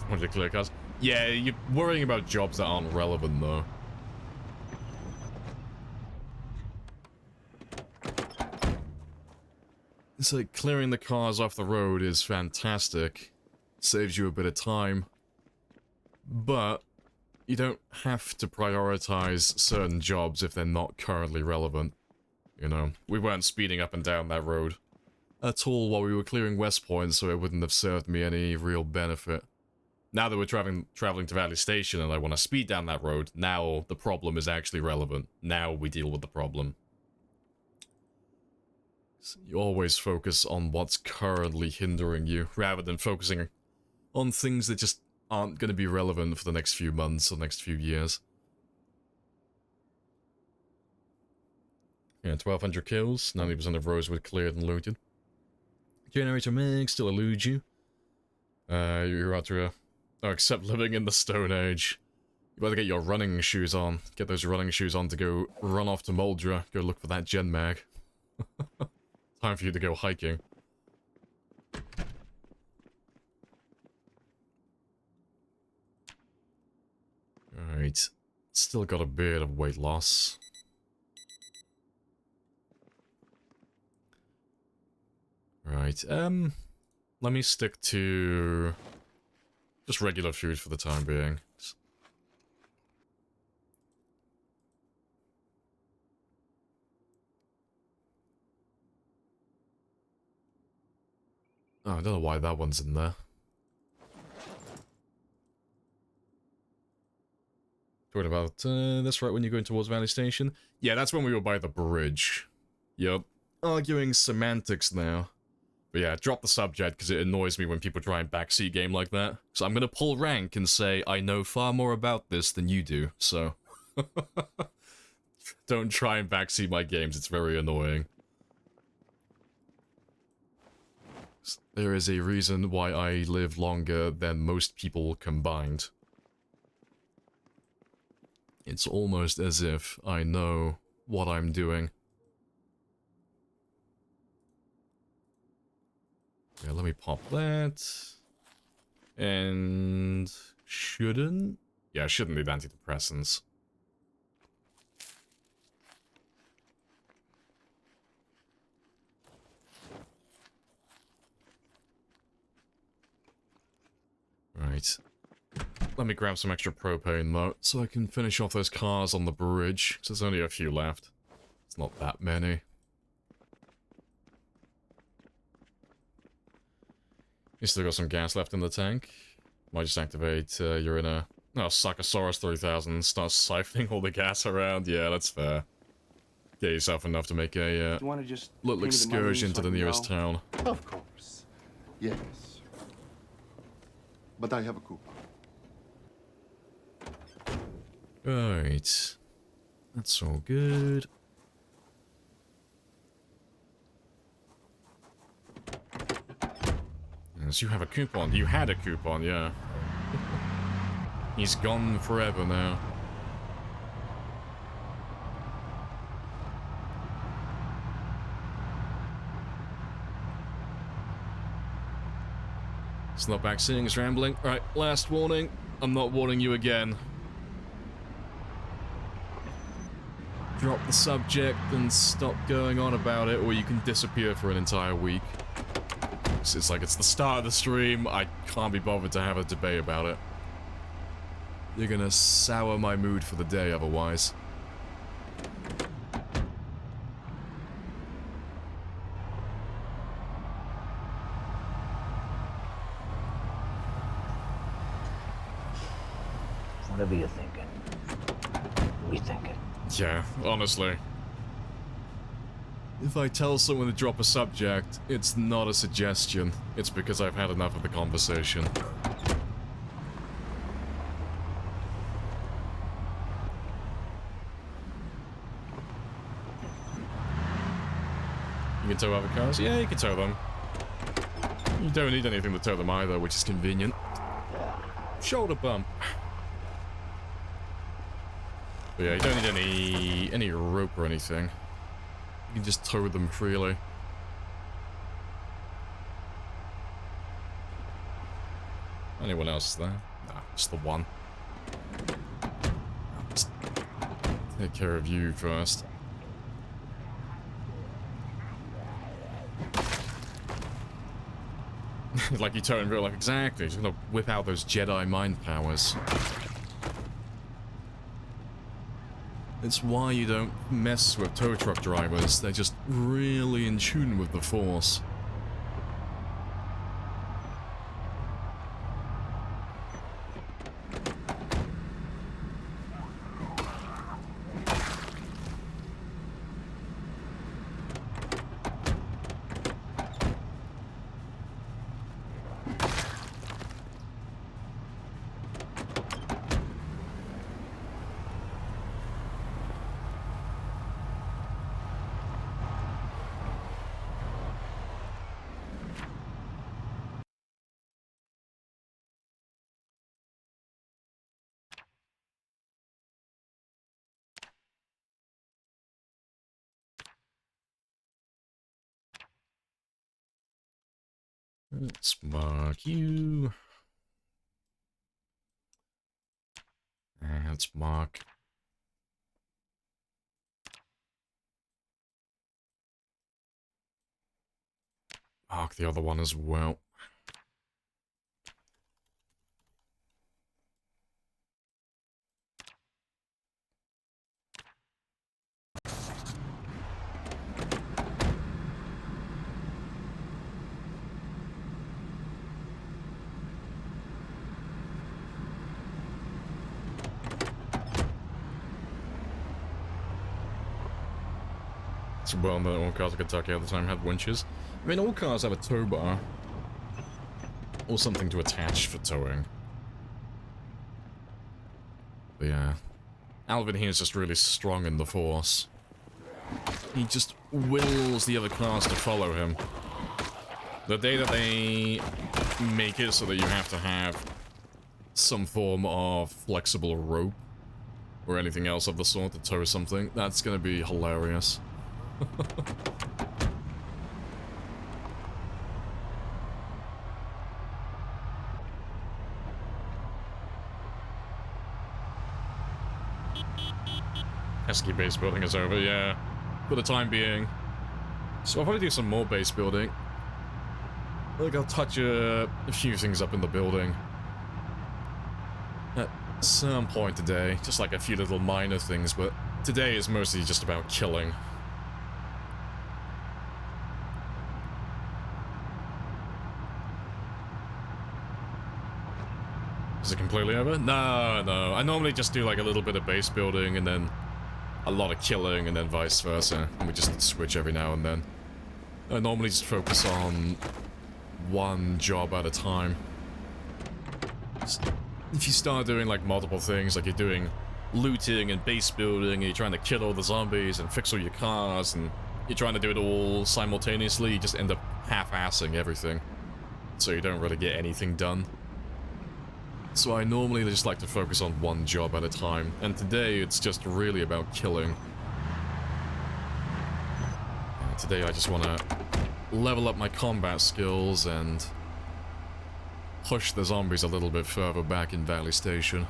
What did you clear cars? Yeah, you're worrying about jobs that aren't relevant, though. It's like clearing the cars off the road is fantastic saves you a bit of time, but you don't have to prioritize certain jobs if they're not currently relevant. You know, we weren't speeding up and down that road at all while we were clearing West Point, so it wouldn't have served me any real benefit. Now that we're traveling to Valley Station and I want to speed down that road, now the problem is actually relevant. Now we deal with the problem. So you always focus on what's currently hindering you, rather than focusing on things that just aren't going to be relevant for the next few months or next few years. Yeah, 1,200 kills, 90% of Rosewood cleared and looted. Generator Meg still eludes you. You're out to except living in the Stone Age. You better get your running shoes on. Get those running shoes on to go run off to Muldra. Go look for that gen mag. Time for you to go hiking. Alright. Still got a bit of weight loss. Right, let me stick to just regular food for the time being. Oh, I don't know why that one's in there. What about this right when you're going towards Valley Station? Yeah, that's when we were by the bridge. Yep. Arguing semantics now. But yeah, drop the subject because it annoys me when people try and backseat game like that. So I'm gonna pull rank and say I know far more about this than you do, so... Don't try and backseat my games, it's very annoying. There is a reason why I live longer than most people combined. It's almost as if I know what I'm doing. Yeah, let me pop that. And... shouldn't? Yeah, I shouldn't need antidepressants. Right. Let me grab some extra propane, though, so I can finish off those cars on the bridge, because there's only a few left. It's not that many. You still got some gas left in the tank. Might just activate you're in a... Oh, Sarcosaurus 3000 and start siphoning all the gas around. Yeah, that's fair. Get yourself enough to make a You want to just little excursion to the nearest town. Of course. Yes. But I have a coupon. Right. That's all good. Yes, you have a coupon. You had a coupon, yeah. He's gone forever now. It's not back seeing, it's rambling. Right, last warning. I'm not warning you again. Drop the subject and stop going on about it, or you can disappear for an entire week. It's like it's the start of the stream, I can't be bothered to have a debate about it. You're gonna sour my mood for the day otherwise. Whatever you're thinking, we think it. Yeah, honestly. If I tell someone to drop a subject, it's not a suggestion. It's because I've had enough of the conversation. You can tow other cars? Yeah, you can tow them. You don't need anything to tow them either, which is convenient. Shoulder bump. But yeah, you don't need any rope or anything. You can just tow them freely. Anyone else there? Nah, just the one. Just take care of you first. Like you turn real life, exactly. He's gonna whip out those Jedi mind powers. It's why you don't mess with tow truck drivers. They're just really in tune with the Force. Let's mark you. And let's mark. Mark the other one as well. It's well known that all cars in Kentucky at the time had winches. I mean, all cars have a tow bar. Or something to attach for towing. But yeah. Alvin here is just really strong in the Force. He just wills the other cars to follow him. The day that they make it so that you have to have some form of flexible rope or anything else of the sort to tow something, that's gonna be hilarious. Pesky base building is over, yeah. For the time being. So I'll probably do some more base building. Like, I'll touch a few things up in the building. At some point today. Just like a few little minor things, but today is mostly just about killing. Is it completely over? No, no. I normally just do like a little bit of base building and then a lot of killing and then vice versa. And we just switch every now and then. I normally just focus on one job at a time. If you start doing like multiple things, like you're doing looting and base building and you're trying to kill all the zombies and fix all your cars and you're trying to do it all simultaneously, you just end up half-assing everything. So you don't really get anything done. So I normally just like to focus on one job at a time, and today it's just really about killing. Today I just want to level up my combat skills and push the zombies a little bit further back in Valley Station.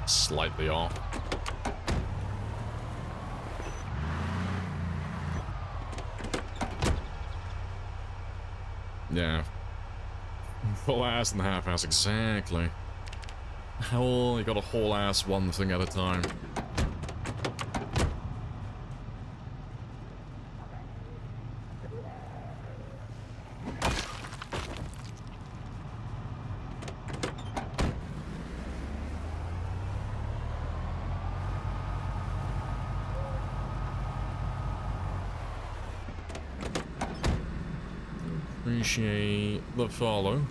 Slightly off. Yeah. Full ass and half ass, exactly. Hell, you gotta whole ass one thing at a time. Appreciate the follow.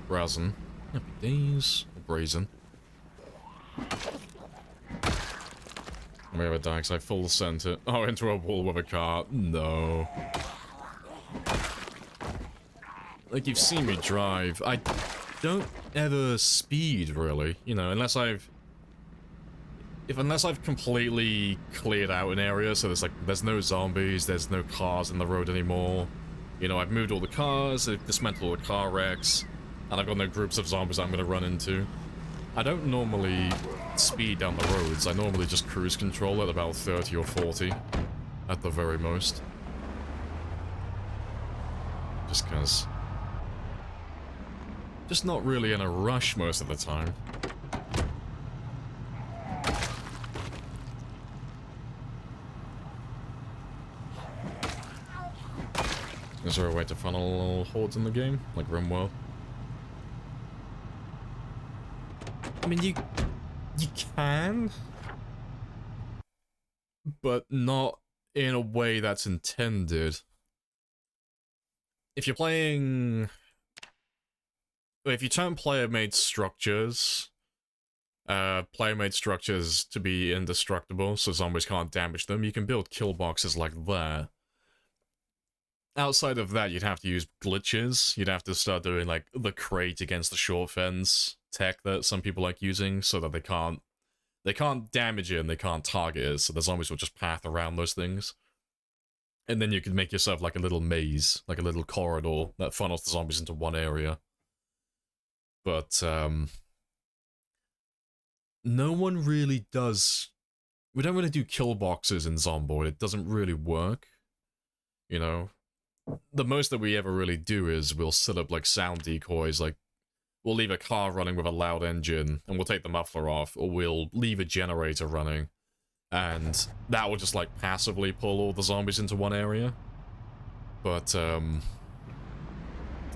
Brazen. Happy days. Brazen. I'm gonna die because I full sent it. Oh, into a wall with a car. No. Like, you've seen me drive. I don't ever speed, really. You know, unless I've completely cleared out an area, so there's no zombies, there's no cars in the road anymore. You know, I've moved all the cars, I've dismantled all the car wrecks, and I've got no groups of zombies I'm gonna run into. I don't normally speed down the roads, I normally just cruise control at about 30 or 40, at the very most. Just cause... just not really in a rush most of the time. Is there a way to funnel hordes in the game? Like RimWorld? I mean, you can, but not in a way that's intended. If you're playing... if you turn player-made structures to be indestructible, so zombies can't damage them, you can build kill boxes like that. Outside of that, you'd have to use glitches. You'd have to start doing, like, the crate against the short fence tech that some people like using, so that they can't damage it and they can't target it, so the zombies will just path around those things. And then you could make yourself, like, a little maze, like a little corridor that funnels the zombies into one area. But, no one really does... we don't really do kill boxes in Zomboid. It doesn't really work. You know? The most that we ever really do is we'll set up, like, sound decoys, like, we'll leave a car running with a loud engine, and we'll take the muffler off, or we'll leave a generator running, and that will just, like, passively pull all the zombies into one area. But,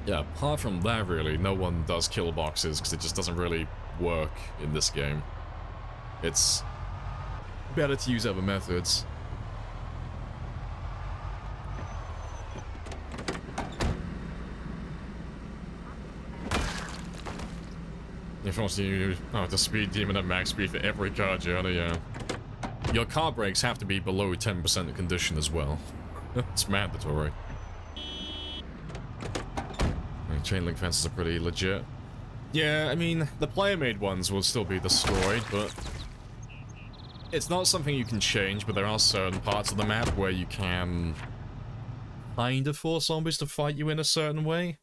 yeah, apart from that, really, no one does kill boxes, because it just doesn't really work in this game. It's better to use other methods. If you want to use the speed demon at max speed for every car journey, yeah. Your car brakes have to be below 10% condition as well. It's mandatory. Chain link fences are pretty legit. Yeah, I mean, the player-made ones will still be destroyed, but it's not something you can change, but there are certain parts of the map where you can kind of force zombies to fight you in a certain way.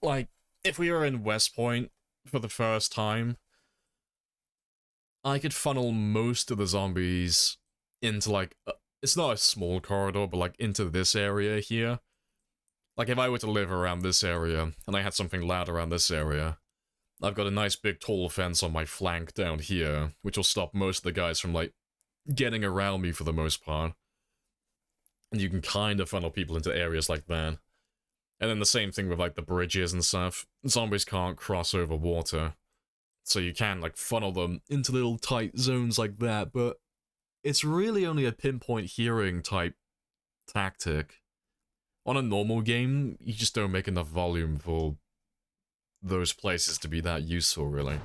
Like, if we were in West Point for the first time, I could funnel most of the zombies into, like, it's not a small corridor, but, like, into this area here. Like, if I were to live around this area, and I had something loud around this area, I've got a nice big tall fence on my flank down here, which will stop most of the guys from, like, getting around me for the most part. And you can kind of funnel people into areas like that. And then the same thing with, like, the bridges and stuff. Zombies can't cross over water. So you can, like, funnel them into little tight zones like that, but it's really only a pinpoint hearing type tactic. On a normal game, you just don't make enough volume for those places to be that useful, really.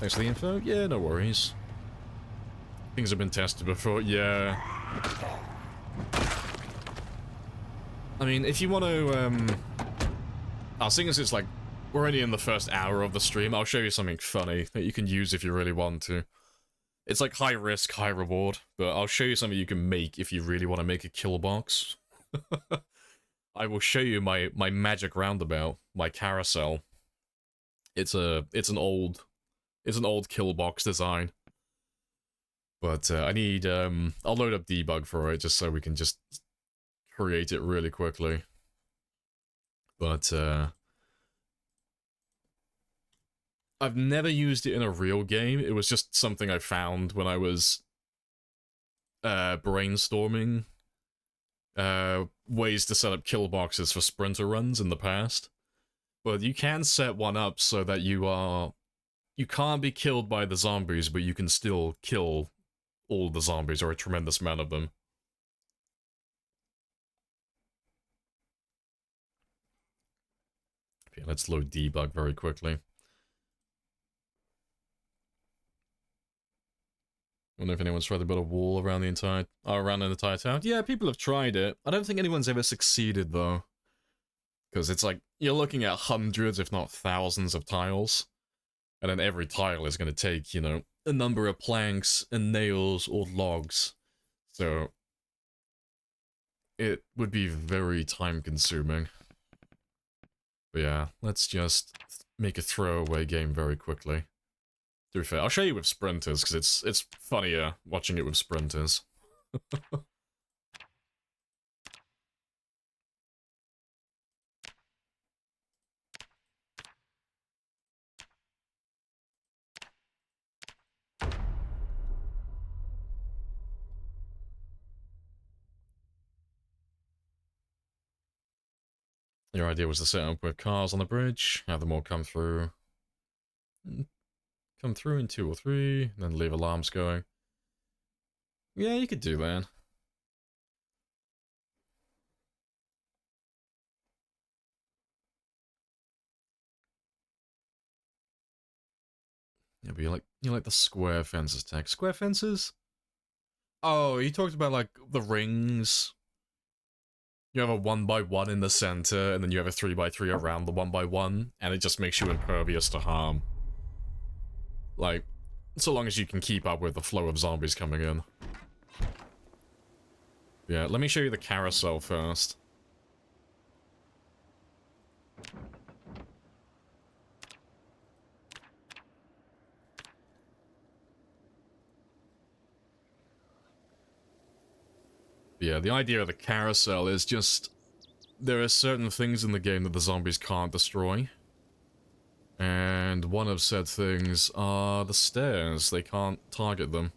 Thanks for the info. Yeah, no worries. Things have been tested before. Yeah. I mean, if you want to, seeing as it's like, we're only in the first hour of the stream, I'll show you something funny that you can use if you really want to. It's like high risk, high reward, but I'll show you something you can make if you really want to make a kill box. I will show you my magic roundabout, my carousel. It's an old kill box design. But I need, I'll load up debug for it just so we can just create it really quickly. But, I've never used it in a real game. It was just something I found when I was, brainstorming, ways to set up kill boxes for sprinter runs in the past. But you can set one up so that you are you can't be killed by the zombies, but you can still kill all the zombies, or a tremendous amount of them. Okay, let's load debug very quickly. Wonder if anyone's tried to build a wall around the entire town. Yeah, people have tried it. I don't think anyone's ever succeeded though, because it's like you're looking at hundreds, if not thousands, of tiles, and then every tile is going to take, you know, a number of planks and nails or logs. So it would be very time consuming. But yeah, let's just make a throwaway game very quickly. To be fair, I'll show you with sprinters, because it's funnier watching it with sprinters. Your idea was to set up with cars on the bridge, have them all come through in 2 or 3, and then leave alarms going. Yeah, you could do that. Yeah, but you like the square fences tech. Square fences? Oh, you talked about like the rings. You have a 1x1 in the center, and then you have a 3x3 around the 1x1, and it just makes you impervious to harm. Like, so long as you can keep up with the flow of zombies coming in. Yeah, let me show you the carousel first. Yeah, the idea of the carousel is just, there are certain things in the game that the zombies can't destroy. And one of said things are the stairs. They can't target them.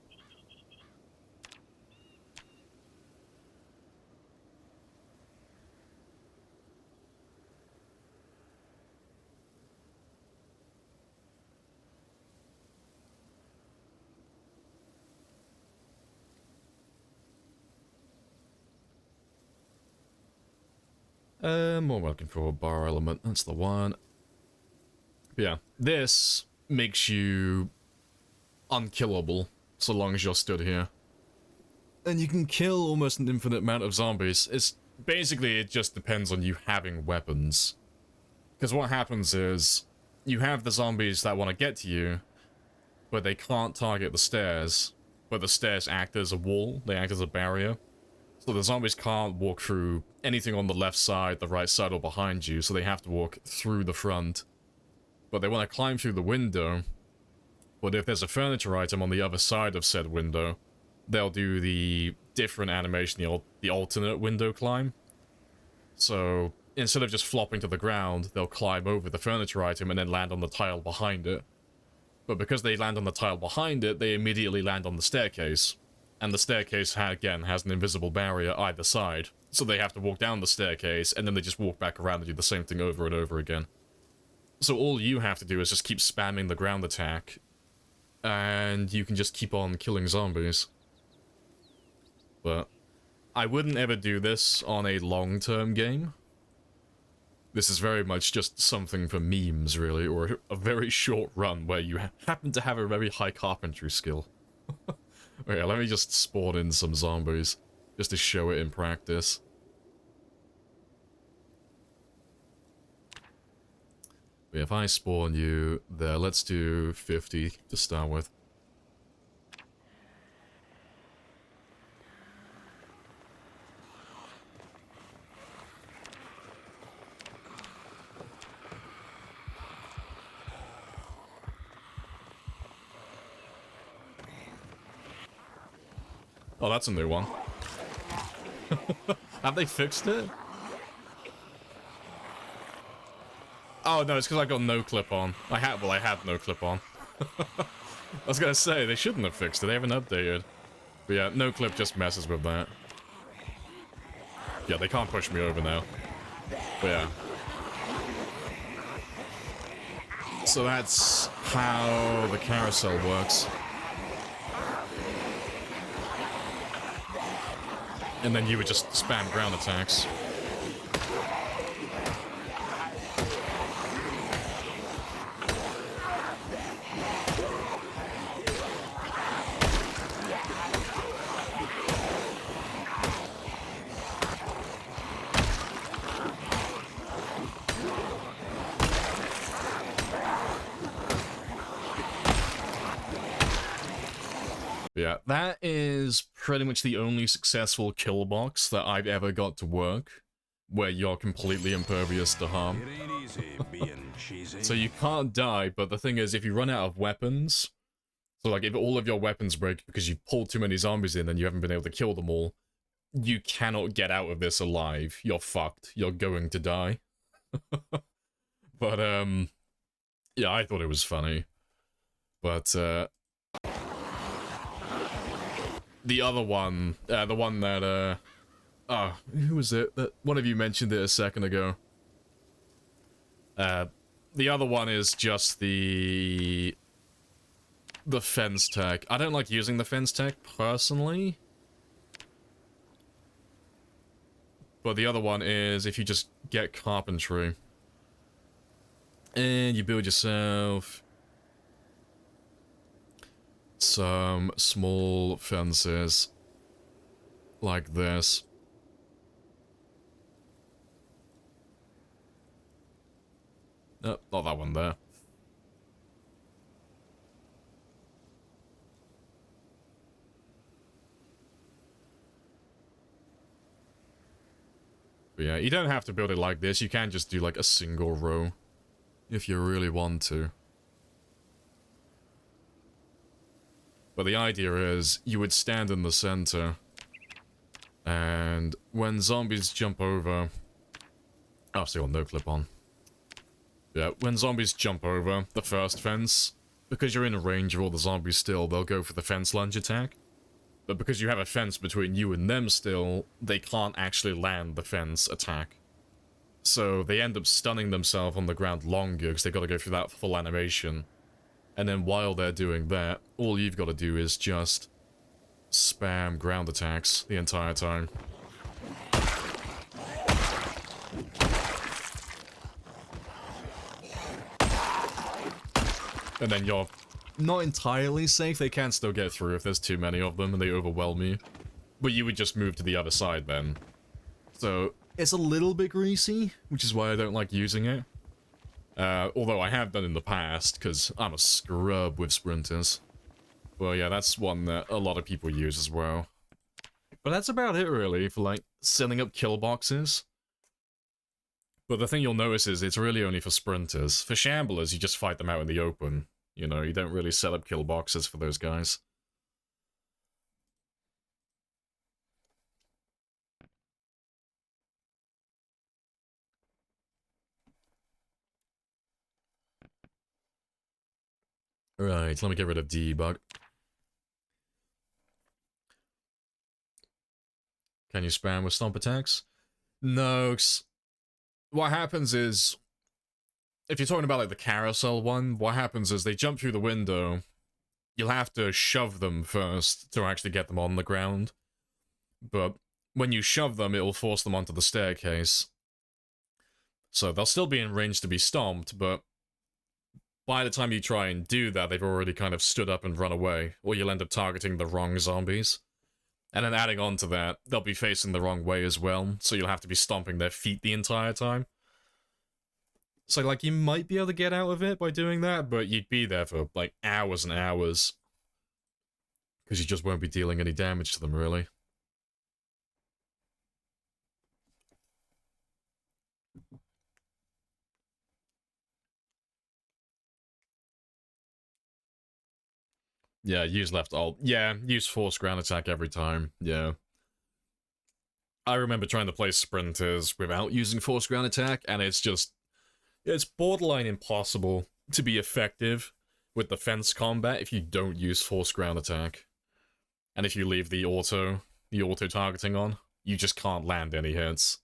More looking for a bar element. That's the one. But yeah, this makes you unkillable so long as you're stood here. And you can kill almost an infinite amount of zombies. It's basically, it just depends on you having weapons. Because what happens is, you have the zombies that want to get to you, but they can't target the stairs. But the stairs act as a wall, they act as a barrier. So the zombies can't walk through anything on the left side, the right side, or behind you, so they have to walk through the front. But they want to climb through the window, but if there's a furniture item on the other side of said window, they'll do the different animation, the alternate window climb. So instead of just flopping to the ground, they'll climb over the furniture item and then land on the tile behind it. But because they land on the tile behind it, they immediately land on the staircase. And the staircase, again, has an invisible barrier either side. So they have to walk down the staircase, and then they just walk back around and do the same thing over and over again. So all you have to do is just keep spamming the ground attack, and you can just keep on killing zombies. But I wouldn't ever do this on a long-term game. This is very much just something for memes, really, or a very short run where you happen to have a very high carpentry skill. Okay, let me just spawn in some zombies, just to show it in practice. But if I spawn you there, let's do 50 to start with. Oh, that's a new one. Have they fixed it? Oh, no, it's because I got no clip on. I had no clip on. I was gonna say, they shouldn't have fixed it. They haven't updated. But yeah, no clip just messes with that. Yeah, they can't push me over now. But yeah. So that's how the carousel works. And then you would just spam ground attacks. Yeah, that is pretty much the only successful kill box that I've ever got to work, where you're completely impervious to harm. It ain't easy being cheesy. So you can't die, but the thing is, if you run out of weapons, so like if all of your weapons break because you pulled too many zombies in and you haven't been able to kill them all, you cannot get out of this alive. You're fucked. You're going to die. But, yeah, I thought it was funny. But, the other one, the one that, who was it? That one of you mentioned it a second ago. The other one is just the fence tech. I don't like using the fence tech personally. But the other one is if you just get carpentry. And you build yourself some small fences like this. Nope, not that one there. But yeah, you don't have to build it like this. You can just do like a single row if you really want to. But the idea is you would stand in the center, and when zombies jump over... Oh, still no clip on. Yeah, when zombies jump over the first fence, because you're in range of all the zombies still, they'll go for the fence lunge attack. But because you have a fence between you and them still, they can't actually land the fence attack. So they end up stunning themselves on the ground longer because they got to go through that full animation. And then while they're doing that, all you've got to do is just spam ground attacks the entire time. And then you're not entirely safe. They can still get through if there's too many of them and they overwhelm you. But you would just move to the other side then. So it's a little bit greasy, which is why I don't like using it. Although I have done in the past, because I'm a scrub with sprinters. Well, yeah, that's one that a lot of people use as well. But that's about it, really, for, like, setting up kill boxes. But the thing you'll notice is it's really only for sprinters. For shamblers, you just fight them out in the open. You know, you don't really set up kill boxes for those guys. Right, let me get rid of debug. Can you spam with stomp attacks? No, what happens is, if you're talking about like the carousel one, what happens is they jump through the window, you'll have to shove them first to actually get them on the ground. But when you shove them, it will force them onto the staircase. So they'll still be in range to be stomped, but by the time you try and do that, they've already kind of stood up and run away, or you'll end up targeting the wrong zombies. And then adding on to that, they'll be facing the wrong way as well, so you'll have to be stomping their feet the entire time. So, like, you might be able to get out of it by doing that, but you'd be there for, like, hours and hours. Because you just won't be dealing any damage to them, really. Yeah, use left alt. Yeah, use force ground attack every time. Yeah. I remember trying to play sprinters without using force ground attack, and it's just... It's borderline impossible to be effective with the fence combat if you don't use force ground attack. And if you leave the auto targeting on, you just can't land any hits.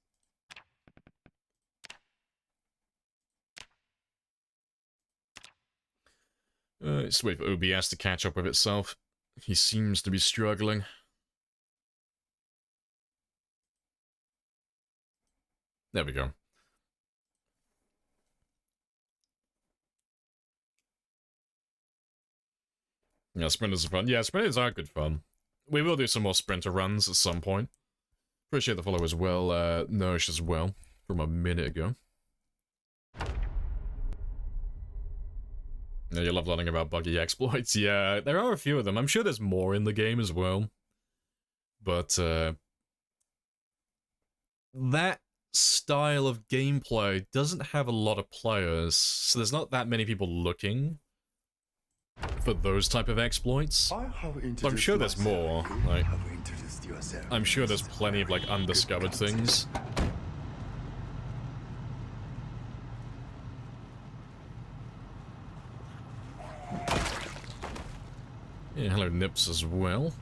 Just wait for OBS to catch up with itself. He seems to be struggling. There we go. Yeah, sprinters are fun. Yeah, sprinters are good fun. We will do some more sprinter runs at some point. Appreciate the follow as well, Nourish as well, from a minute ago. Yeah, you love learning about buggy exploits. Yeah, there are a few of them. I'm sure there's more in the game as well. But, that style of gameplay doesn't have a lot of players, so there's not that many people looking for those type of exploits. I'm sure there's more, like, I'm sure there's plenty of, like, undiscovered things. Yeah, hello Nips as well.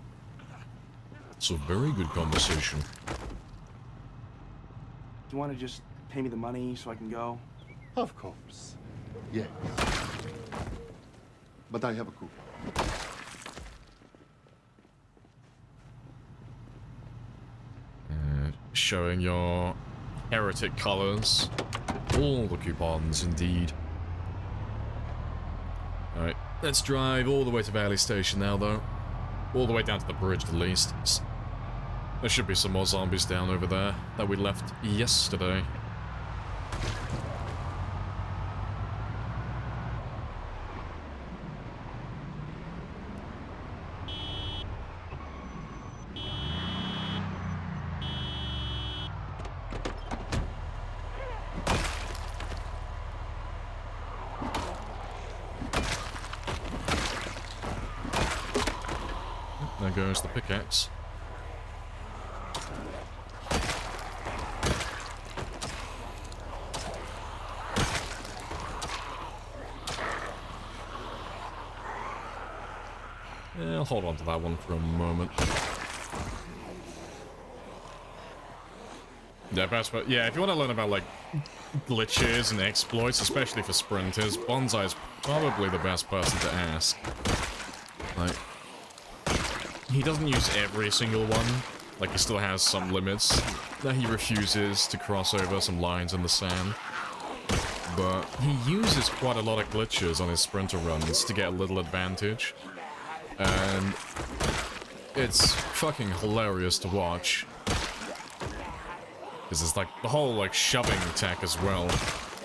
It's a very good conversation. Do you want to just pay me the money so I can go? Of course. Yes. But I have a coup. Showing your heretic colors. All the coupons, indeed. Alright, let's drive all the way to Valley Station now, though. All the way down to the bridge, at least. There should be some more zombies down over there that we left yesterday. There goes the pickaxe. Yeah, I'll hold on to that one for a moment. Yeah, yeah, if you want to learn about, like, glitches and exploits, especially for sprinters, Bonsai is probably the best person to ask. Like, he doesn't use every single one. Like, he still has some limits that he refuses to cross over, some lines in the sand. But he uses quite a lot of glitches on his sprinter runs to get a little advantage. And it's fucking hilarious to watch. Because it's like the whole, like, shoving tech as well.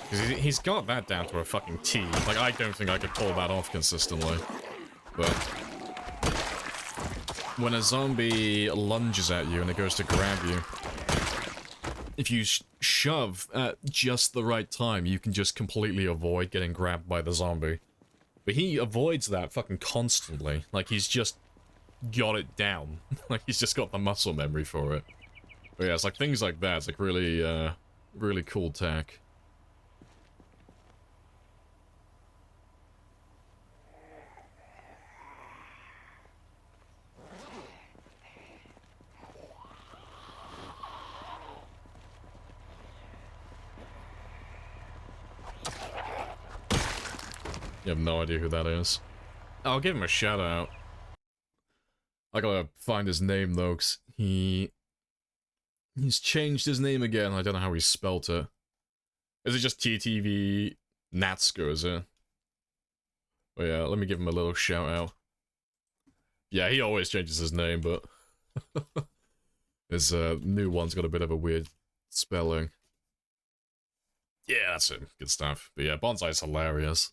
Because he's got that down to a fucking T. Like, I don't think I could pull that off consistently. But when a zombie lunges at you and it goes to grab you, if you shove at just the right time, you can just completely avoid getting grabbed by the zombie. But he avoids that fucking constantly. Like, he's just got it down. Like, he's just got the muscle memory for it. But yeah, it's like things like that. It's like really, really cool tech. You have no idea who that is. I'll give him a shout out. I gotta find his name though, 'cause he's changed his name again. I don't know how he spelt it. Is it just TTV Natsko, is it? Oh yeah, let me give him a little shout out. Yeah, he always changes his name, but his new one's got a bit of a weird spelling. Yeah, that's it. Good stuff. But yeah, Bonsai's hilarious.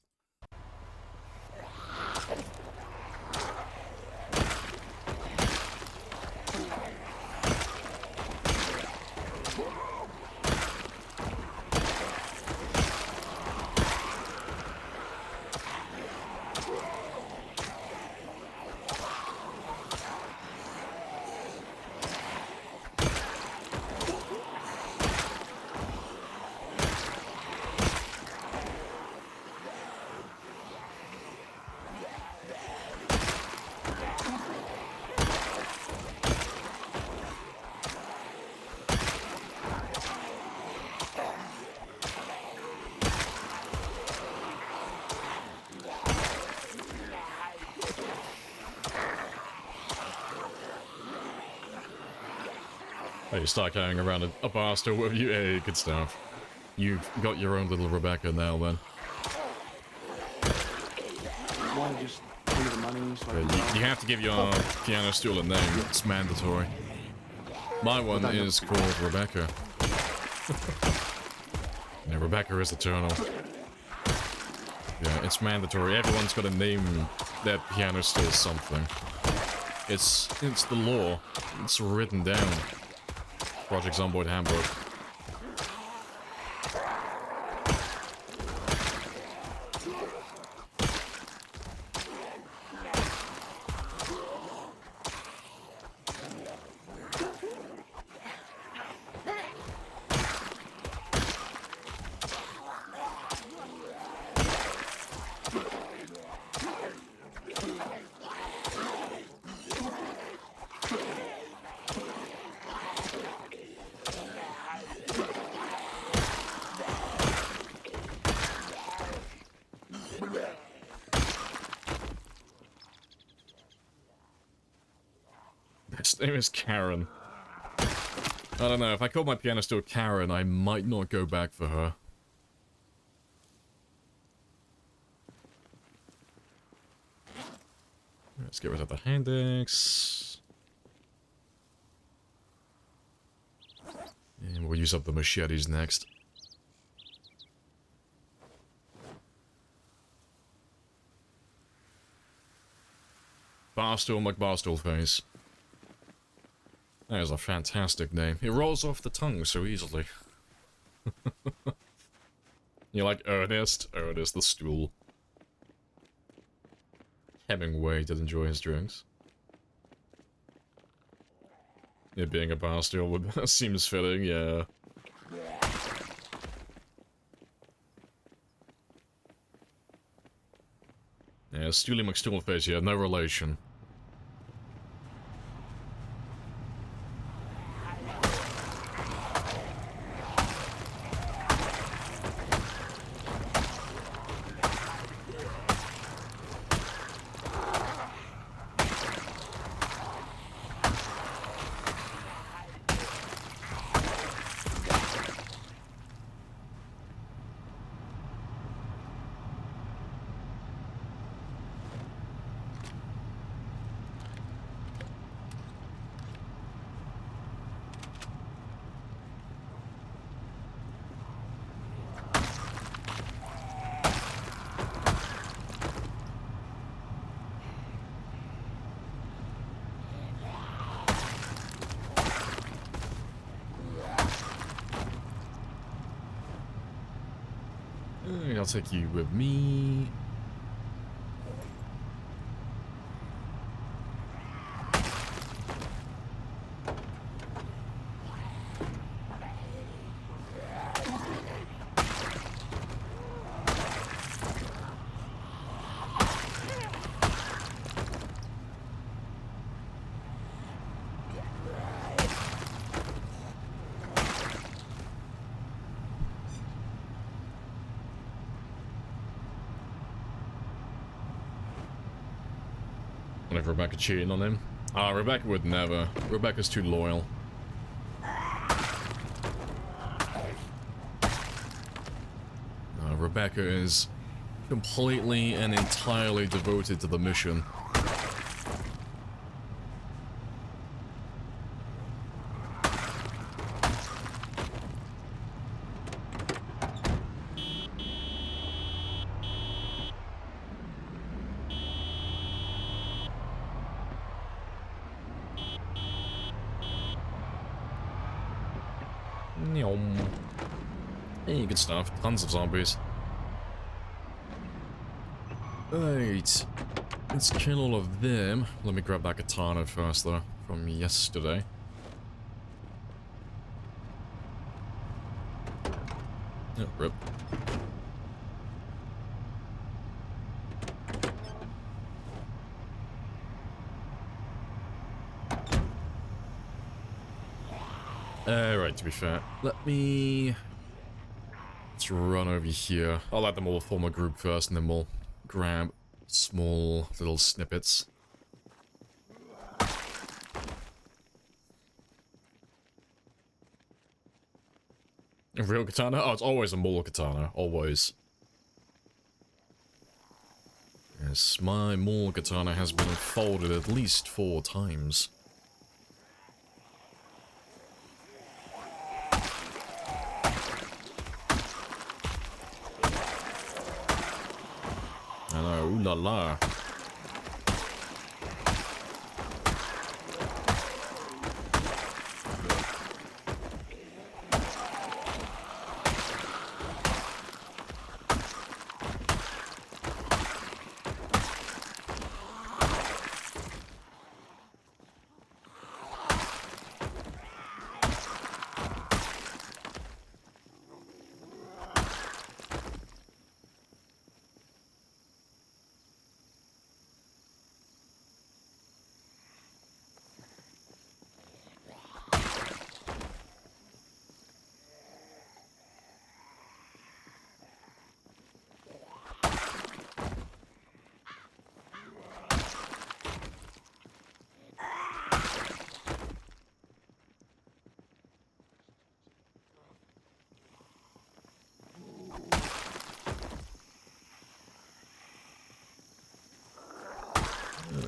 Oh, you start carrying around a bar stool with you. Hey, good stuff. You've got your own little Rebecca now, then. Want to just pay me the money so I can You go? have to give your piano stool a name. It's mandatory. My one is called Rebecca. Yeah, Rebecca is eternal. Yeah, it's mandatory. Everyone's got to name their piano stool something. It's the law. It's written down. Project Zomboid Handbook. His name is Karen. I don't know, if I called my piano stool Karen, I might not go back for her. Let's get rid of the hand axe. And we'll use up the machetes next. Barstool McBarstool face. That is a fantastic name. It rolls off the tongue so easily. You like Ernest? Ernest the stool. Hemingway did enjoy his drinks. It being a barstool would seems fitting, yeah. Yeah, Stoolie McStoolface, yeah, no relation. I'll take you with me. If Rebecca cheating on him. Rebecca would never. Rebecca's too loyal. Rebecca is completely and entirely devoted to the mission. Hey, good stuff. Tons of zombies. Right. Let's kill all of them. Let me grab that katana first, though, from yesterday. Oh, rip. Right, to be fair. Let's run over here. I'll let them all form a group first, and then we'll grab small little snippets. A real katana? Oh, it's always a Mole katana. Always. Yes, my Mole katana has been folded at least 4 times. Hello, ooh la la.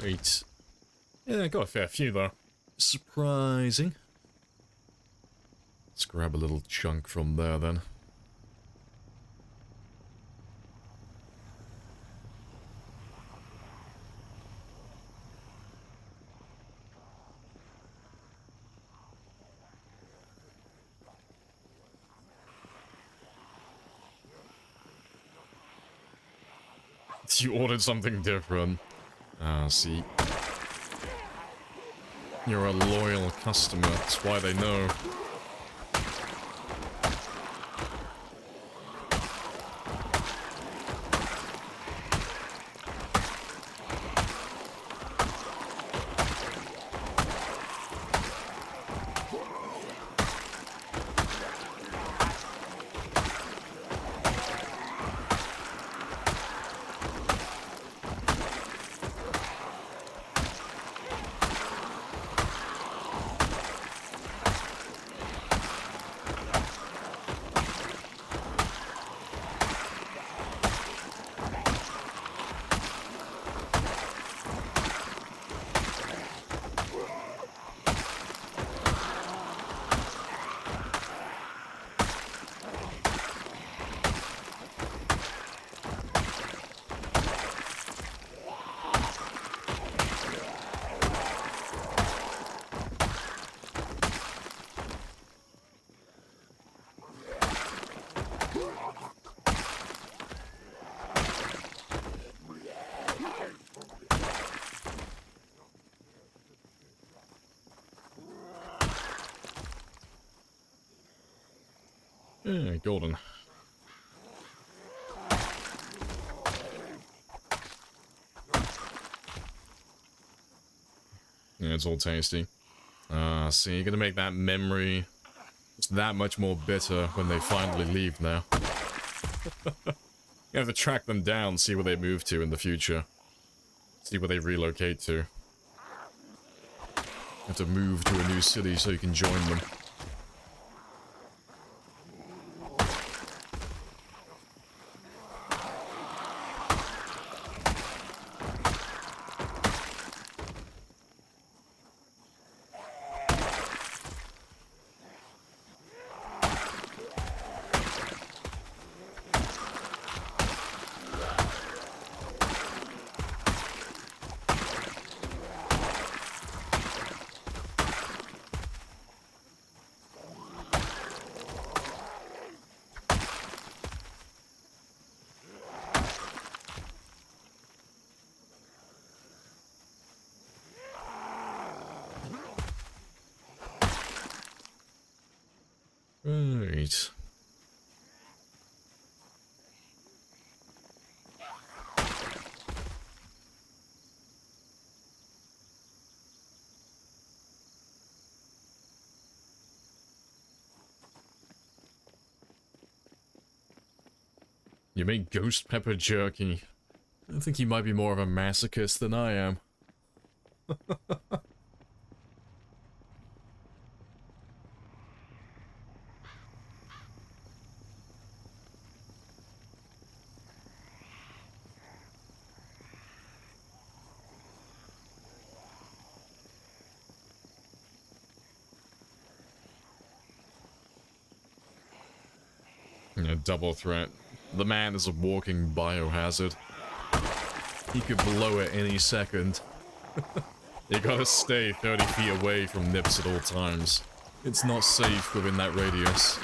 Right. Yeah, I got a fair few though. Surprising. Let's grab a little chunk from there then. You ordered something different. Ah, see. You're a loyal customer, that's why they know. Yeah, golden. Yeah, it's all tasty. See, you're gonna make that memory just that much more bitter when they finally leave now. You have to track them down, see where they move to in the future. See where they relocate to. You have to move to a new city so you can join them. Right. You make ghost pepper jerky. I think you might be more of a masochist than I am. double threat. The man is a walking biohazard. He could blow at any second. You gotta stay 30 feet away from nips at all times. It's not safe within that radius.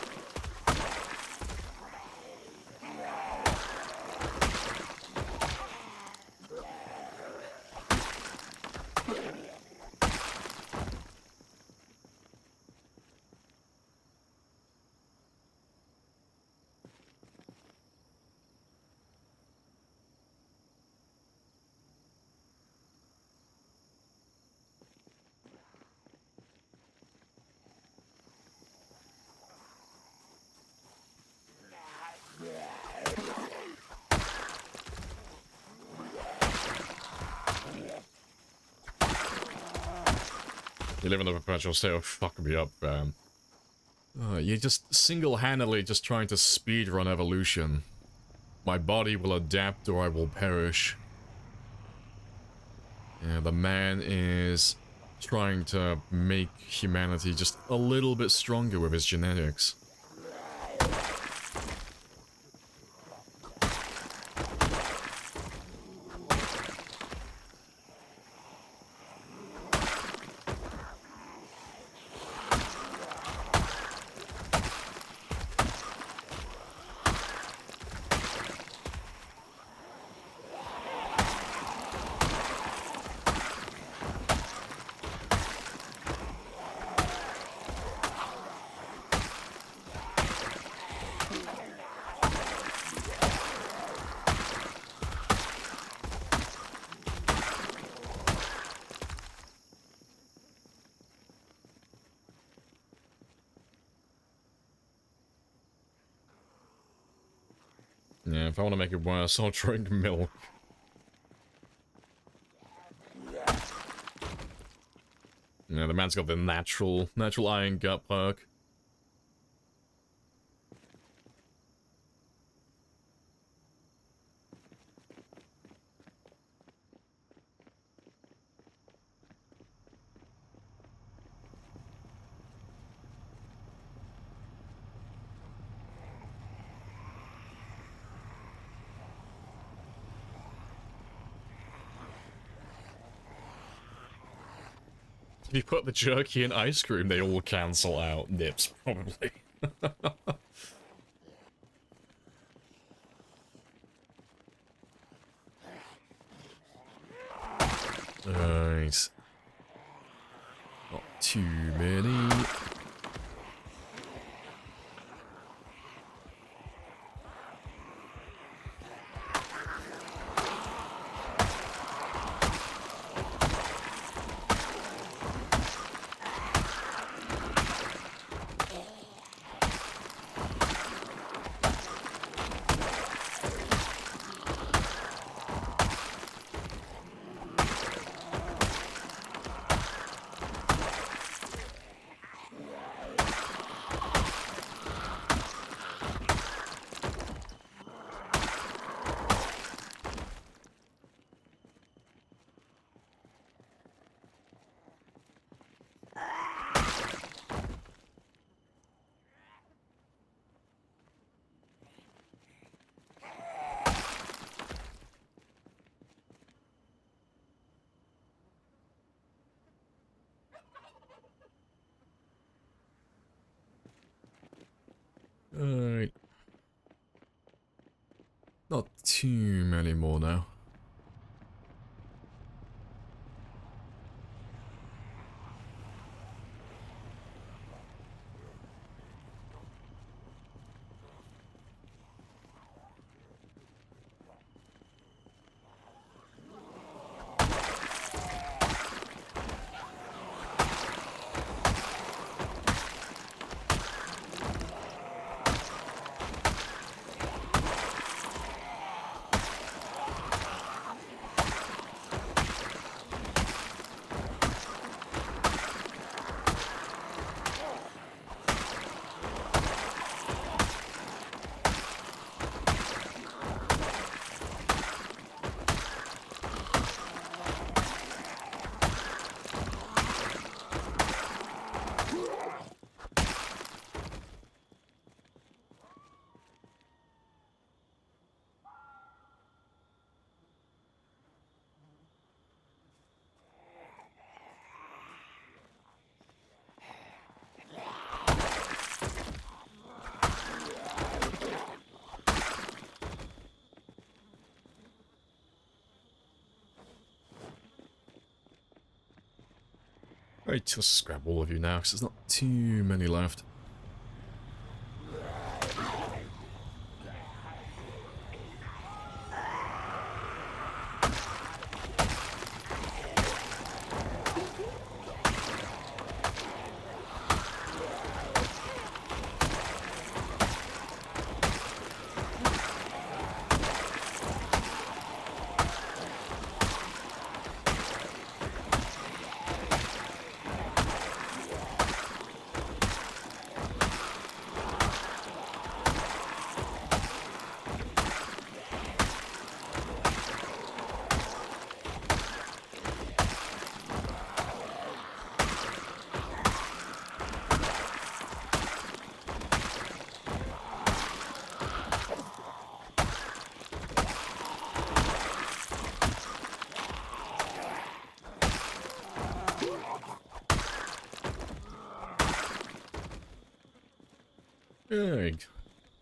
You live in a perpetual state of fuck me up, fam. You're just single-handedly just trying to speedrun evolution. My body will adapt or I will perish. Yeah, the man is trying to make humanity just a little bit stronger with his genetics. Yeah, if I want to make it worse, I'll drink milk. Yeah, the man's got the natural iron gut perk. If you put the jerky in ice cream, they all cancel out. Nips, probably. Right. Not too many. Alright. Not too many more now. Right, let's just grab all of you now, because there's not too many left.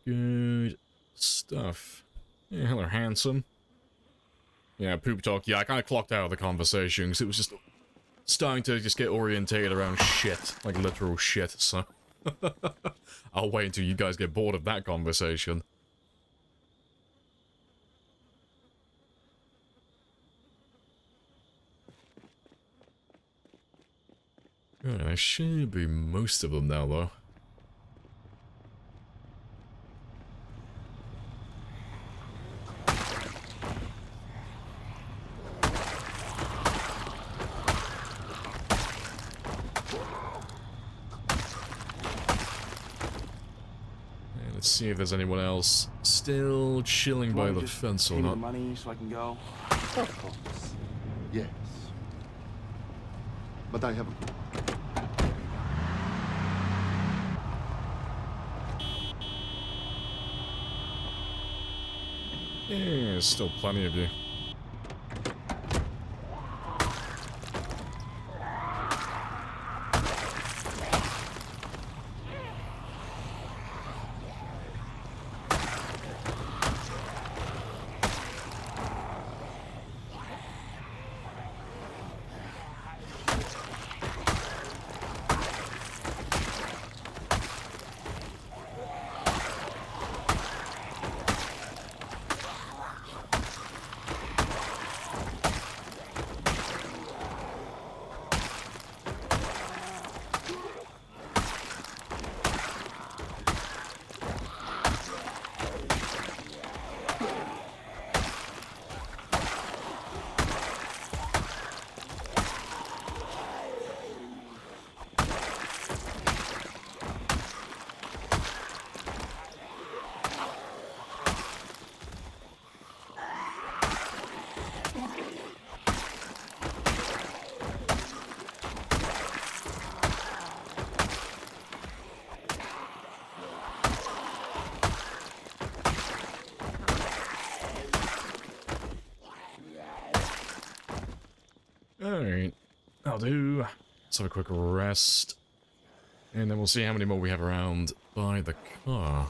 Good stuff. Yeah, hello, handsome. Yeah, poop talk. Yeah, I kind of clocked out of the conversation because it was just starting to just get orientated around shit, like literal shit, so I'll wait until you guys get bored of that conversation. Right, there should be most of them now, though. Let's see if there's anyone else still chilling by the fence or Pay me not. the money so I can go. Of course. Yes. But I have a clue. Yeah, there's still plenty of you. Alright, I'll do. Let's have a quick rest. And then we'll see how many more we have around by the car.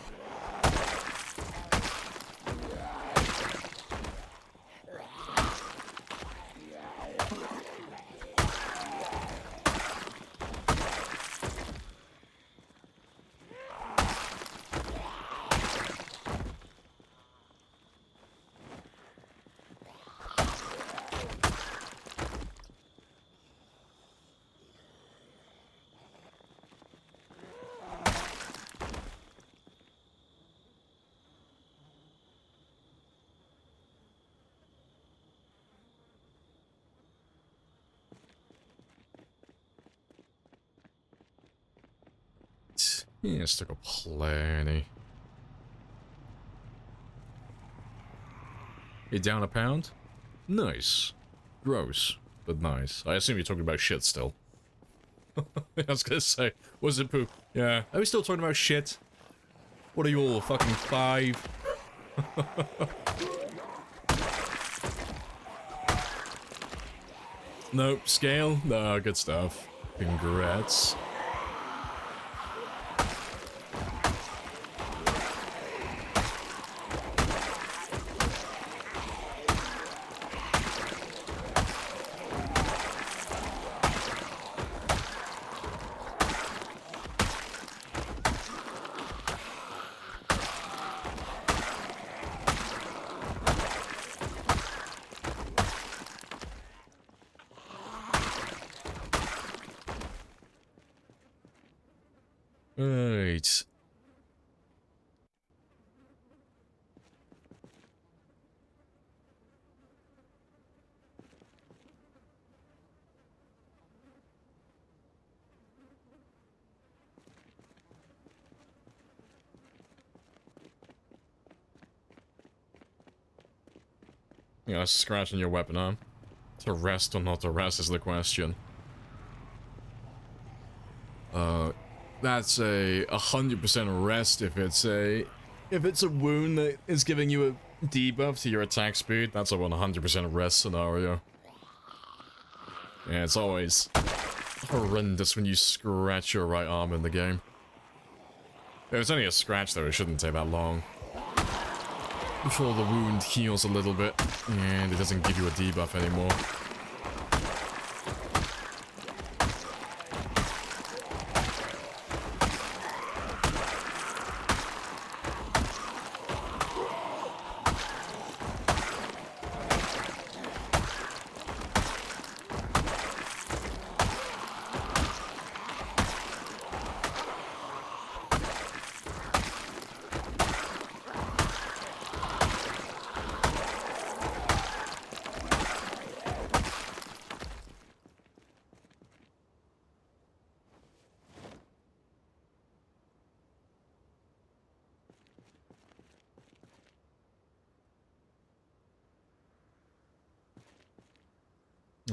Yeah, still got plenty. You down a pound? Nice. Gross, but nice. I assume you're talking about shit still. I was gonna say, was it poop? Yeah. Are we still talking about shit? What are you all, fucking 5? Nope, scale? No, good stuff. Congrats. Right. Yeah, scratching your weapon arm. To rest or not to rest is the question. That's a 100% rest if it's a wound that is giving you a debuff to your attack speed. That's a 100% rest scenario. Yeah, it's always horrendous when you scratch your right arm in the game. If it's only a scratch though, it shouldn't take that long before the wound heals a little bit and it doesn't give you a debuff anymore.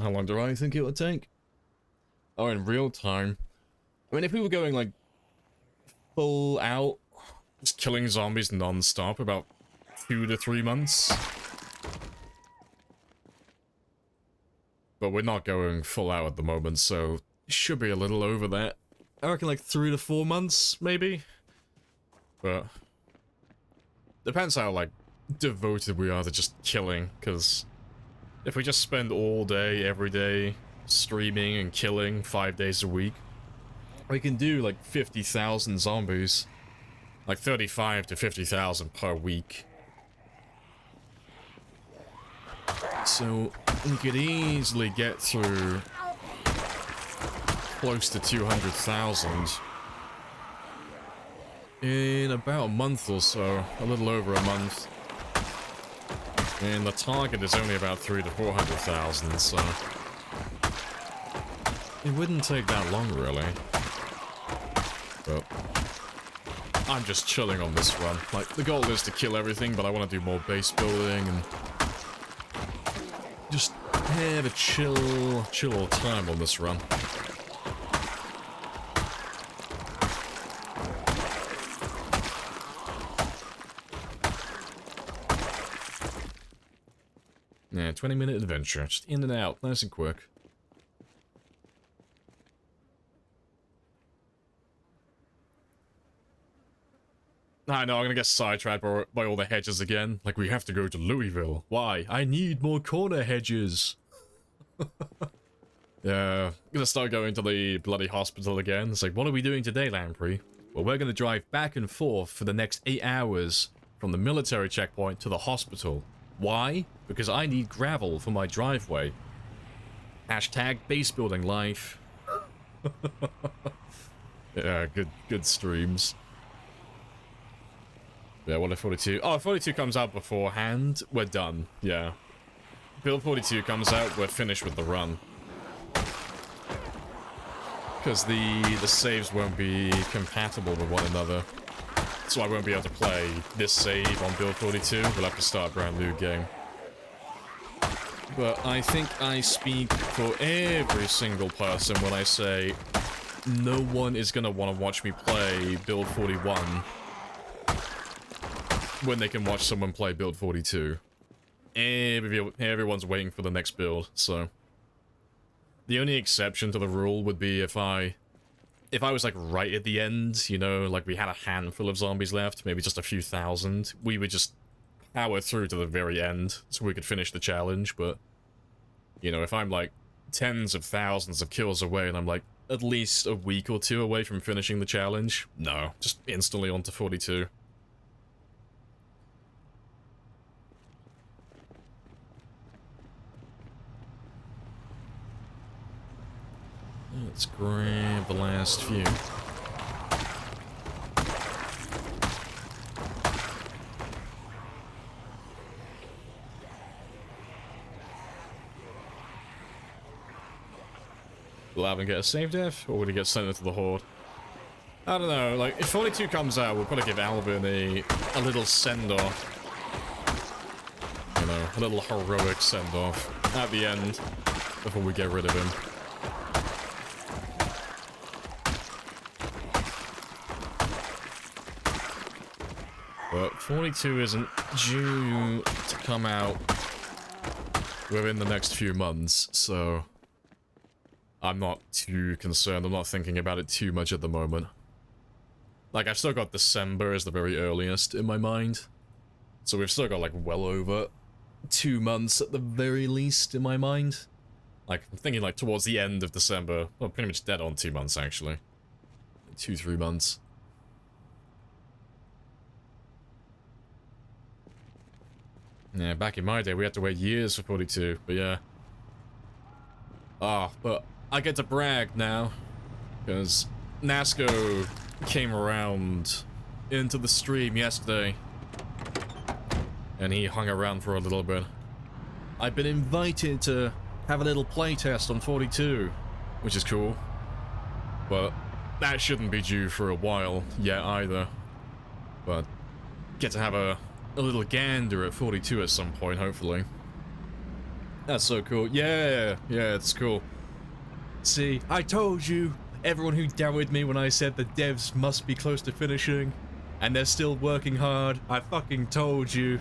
How long do I think it would take? Oh, in real time. I mean, if we were going, like, full out, just killing zombies non-stop, about 2 to 3 months. But we're not going full out at the moment, so it should be a little over that. I reckon, like, 3 to 4 months, maybe? But depends how, like, devoted we are to just killing, because if we just spend all day, every day, streaming and killing 5 days a week, we can do like 50,000 zombies. Like 35 to 50,000 per week. So we could easily get through close to 200,000 in about a month or so, a little over a month. And the target is only about 300,000 to 400,000, so it wouldn't take that long, really. But I'm just chilling on this run. Like, the goal is to kill everything, but I want to do more base building and just have a chill time on this run. Yeah, 20-minute adventure. Just in and out, nice and quick. I know, I'm gonna get sidetracked by all the hedges again. Like, we have to go to Louisville. Why? I need more corner hedges. Yeah, I'm gonna start going to the bloody hospital again. It's like, what are we doing today, Lamprey? Well, we're gonna drive back and forth for the next 8 hours from the military checkpoint to the hospital. Why? Because I need gravel for my driveway. Hashtag base building life. Yeah, good streams. Yeah, what if 42? Oh, if 42 comes out beforehand, we're done. Yeah. Build 42 comes out, we're finished with the run. Because the saves won't be compatible with one another. So I won't be able to play this save on build 42. We'll have to start a brand new game. But I think I speak for every single person when I say no one is going to want to watch me play build 41 when they can watch someone play build 42. Everyone's waiting for the next build, so the only exception to the rule would be if I was like right at the end, you know, like we had a handful of zombies left, maybe just a few thousand, we would just power through to the very end so we could finish the challenge. But you know, if I'm like tens of thousands of kills away and I'm like at least a week or two away from finishing the challenge, no, just instantly onto 42. Let's grab the last few. Will Alvin get a save death, or would he get sent into the Horde? I don't know, like, if 42 comes out, we'll probably give Alvin a little send-off. You know, a little heroic send-off at the end, before we get rid of him. But 42 isn't due to come out within the next few months, so I'm not too concerned. I'm not thinking about it too much at the moment. Like, I've still got December as the very earliest in my mind. So we've still got, like, well over 2 months at the very least in my mind. Like, I'm thinking, like, towards the end of December. Well, pretty much dead on 2 months, actually. 2-3 months. Yeah, back in my day, we had to wait years for 42, but yeah. Ah, but I get to brag now, because Nasco came around into the stream yesterday, and he hung around for a little bit. I've been invited to have a little playtest on 42, which is cool, but that shouldn't be due for a while yet either. But get to have a little gander at 42 at some point, hopefully. That's so cool. Yeah, it's cool. See, I told you, everyone who doubted me when I said the devs must be close to finishing, and they're still working hard. I fucking told you.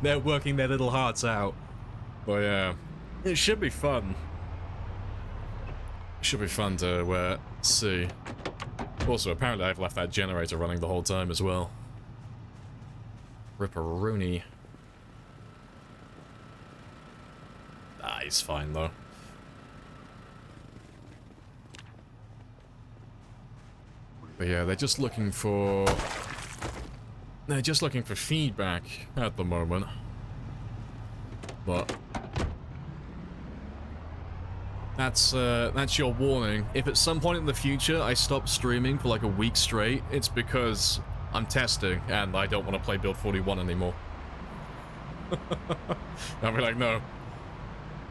They're working their little hearts out. But yeah, it should be fun. It should be fun to see. Also, apparently I've left that generator running the whole time as well. Ripperoni. Ah, he's fine though. But yeah, they're just looking for feedback at the moment. But that's your warning. If at some point in the future I stop streaming for like a week straight, it's because I'm testing and I don't want to play Build 41 anymore. I'll be like, no.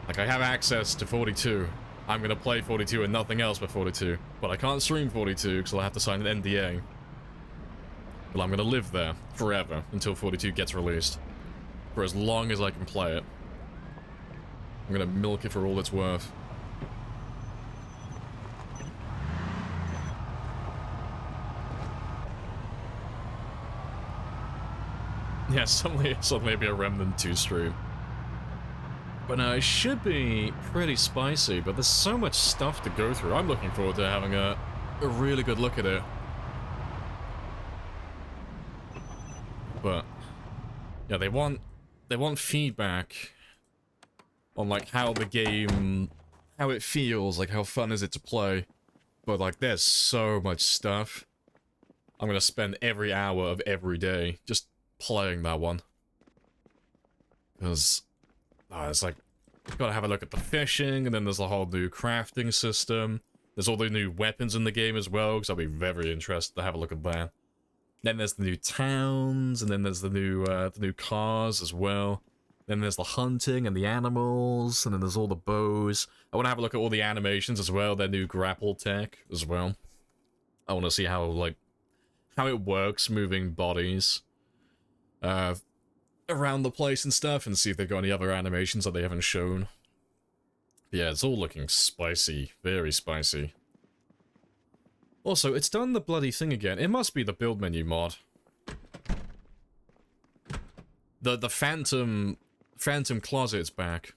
Like, I have access to 42. I'm gonna play 42 and nothing else but 42. But I can't stream 42 because I'll have to sign an NDA. But I'm gonna live there forever until 42 gets released. For as long as I can play it. I'm gonna milk it for all it's worth. Yeah, suddenly it'll be a Remnant 2 stream. But no, it should be pretty spicy, but there's so much stuff to go through. I'm looking forward to having a really good look at it. But yeah, they want feedback on like how the game, how it feels, like how fun is it to play. But like there's so much stuff. I'm gonna spend every hour of every day just playing that one. Because it's like, gotta have a look at the fishing, and then there's a whole new crafting system. There's all the new weapons in the game as well, because I'll be very interested to have a look at that. Then there's the new towns, and then there's the new cars as well. Then there's the hunting and the animals, and then there's all the bows. I want to have a look at all the animations as well, their new grapple tech as well. I want to see how it works moving bodies around the place and stuff, and see if they've got any other animations that they haven't shown. But yeah, it's all looking spicy, very spicy. Also, it's done the bloody thing again. It must be the build menu mod. The phantom closet's back.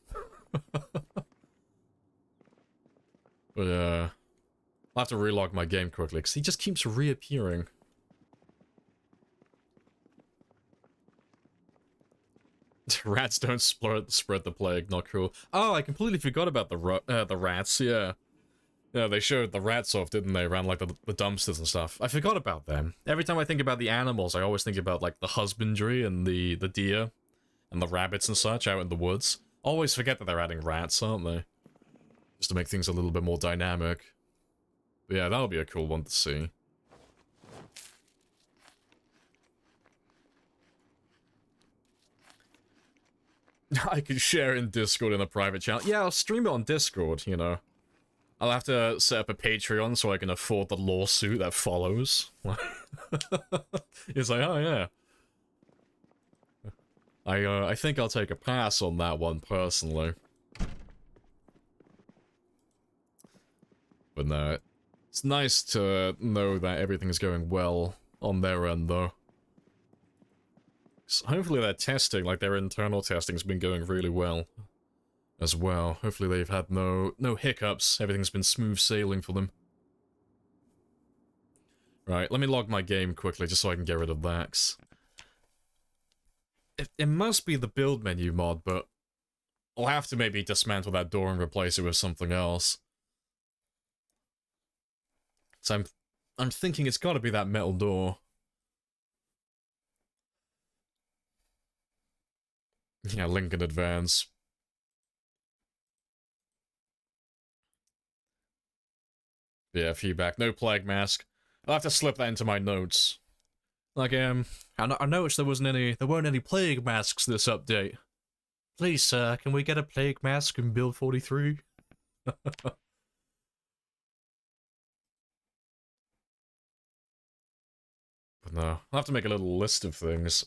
But I'll have to relog my game quickly, because he just keeps reappearing. Rats don't spread the plague, not cool. Oh, I completely forgot about the rats, yeah. Yeah, they showed the rats off, didn't they, around, like, the dumpsters and stuff. I forgot about them. Every time I think about the animals, I always think about, like, the husbandry and the deer and the rabbits and such out in the woods. Always forget that they're adding rats, aren't they? Just to make things a little bit more dynamic. But yeah, that'll be a cool one to see. I could share in Discord in a private channel. Yeah, I'll stream it on Discord, you know. I'll have to set up a Patreon so I can afford the lawsuit that follows. It's like, oh yeah. I think I'll take a pass on that one, personally. But no, it's nice to know that everything's going well on their end, though. So hopefully their testing, like their internal testing's been going really well as well. Hopefully they've had no hiccups. Everything's been smooth sailing for them. Right, let me log my game quickly just so I can get rid of that. 'Cause it must be the build menu mod, but I'll have to maybe dismantle that door and replace it with something else. So I'm thinking it's gotta be that metal door. Yeah, Lincoln Advance. Yeah, feedback. No plague mask. I'll have to slip that into my notes. Like, I noticed there weren't any plague masks this update. Please, sir, can we get a plague mask in build 43? But no, I'll have to make a little list of things.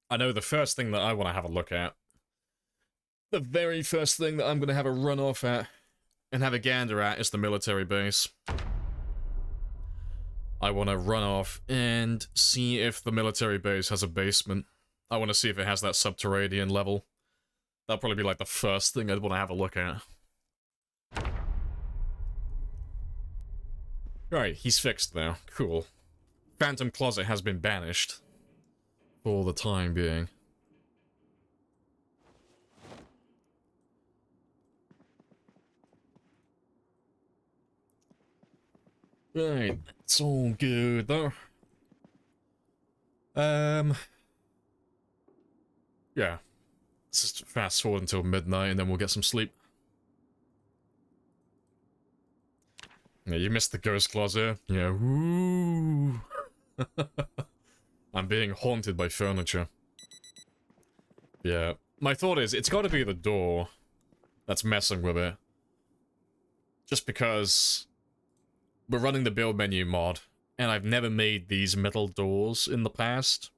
I know the first thing that I want to have a look at, the very first thing that I'm going to have a run off at and have a gander at is the military base. I want to run off and see if the military base has a basement. I want to see if it has that subterranean level. That'll probably be like the first thing I'd want to have a look at. Right, he's fixed now. Cool. Phantom Closet has been banished. For the time being. Right, it's all good though. Yeah. Let's just fast forward until midnight and then we'll get some sleep. Yeah, you missed the ghost closet. Yeah, woo. I'm being haunted by furniture. Yeah. My thought is, it's gotta be the door that's messing with it. Just because we're running the build menu mod, and I've never made these metal doors in the past.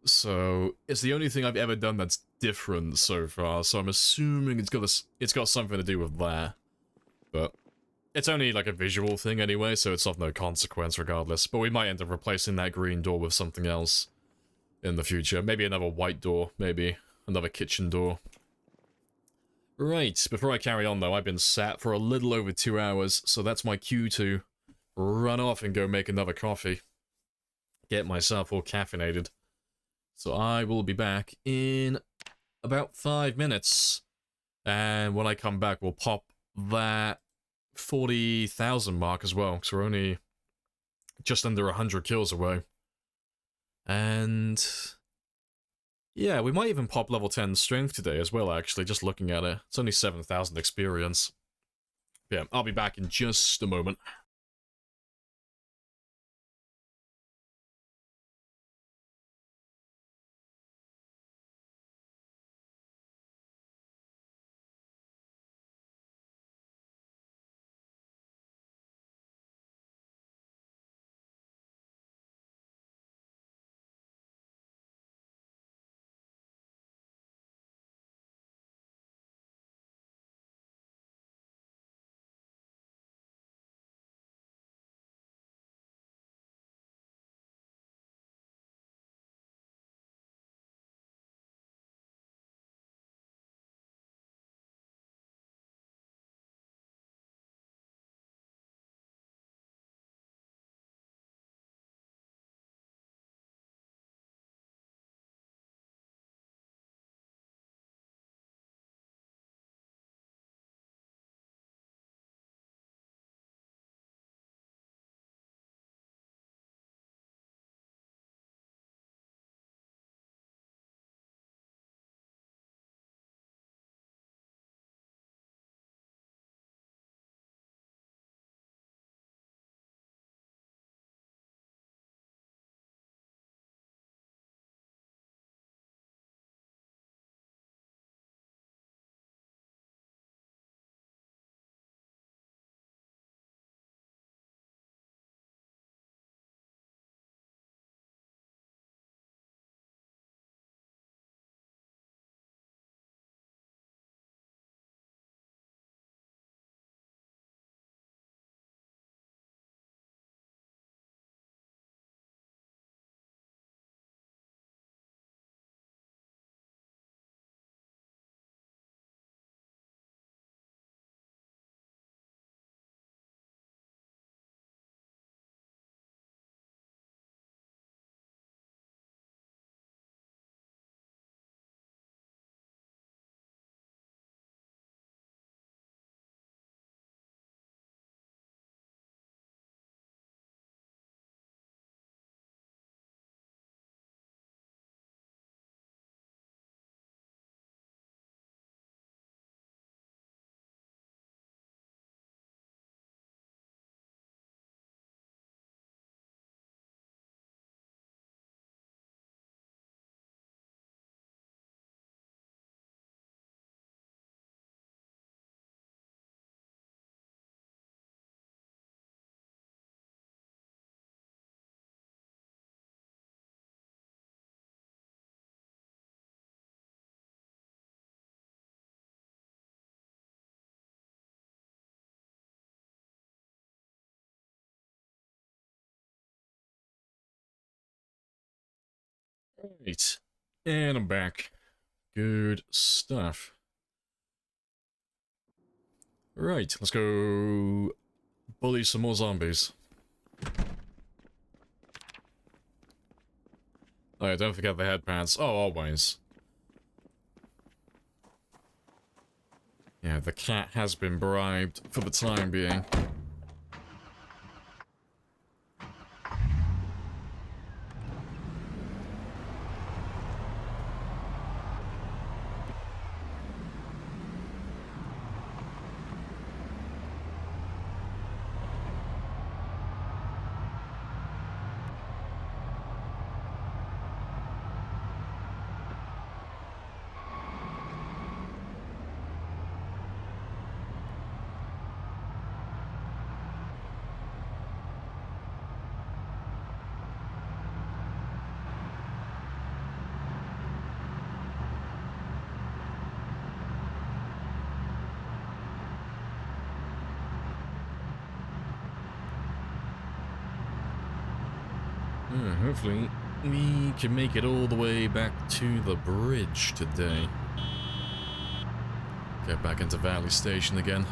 So, it's the only thing I've ever done that's different so far, so I'm assuming it's got something to do with that. But it's only like a visual thing anyway, so it's of no consequence regardless. But we might end up replacing that green door with something else in the future. Maybe another white door, maybe another kitchen door. Right, before I carry on though, I've been sat for a little over 2 hours, so that's my cue to run off and go make another coffee. Get myself all caffeinated. So I will be back in about 5 minutes. And when I come back, we'll pop that 40,000 mark as well, because we're only just under 100 kills away. And yeah, we might even pop level 10 strength today as well, actually, just looking at it. It's only 7,000 experience. Yeah, I'll be back in just a moment. Right. And I'm back. Good stuff. Right, let's go bully some more zombies. Oh yeah, don't forget the headpads. Oh, always. Yeah, the cat has been bribed for the time being. Hopefully, we can make it all the way back to the bridge today. Get back into Valley Station again.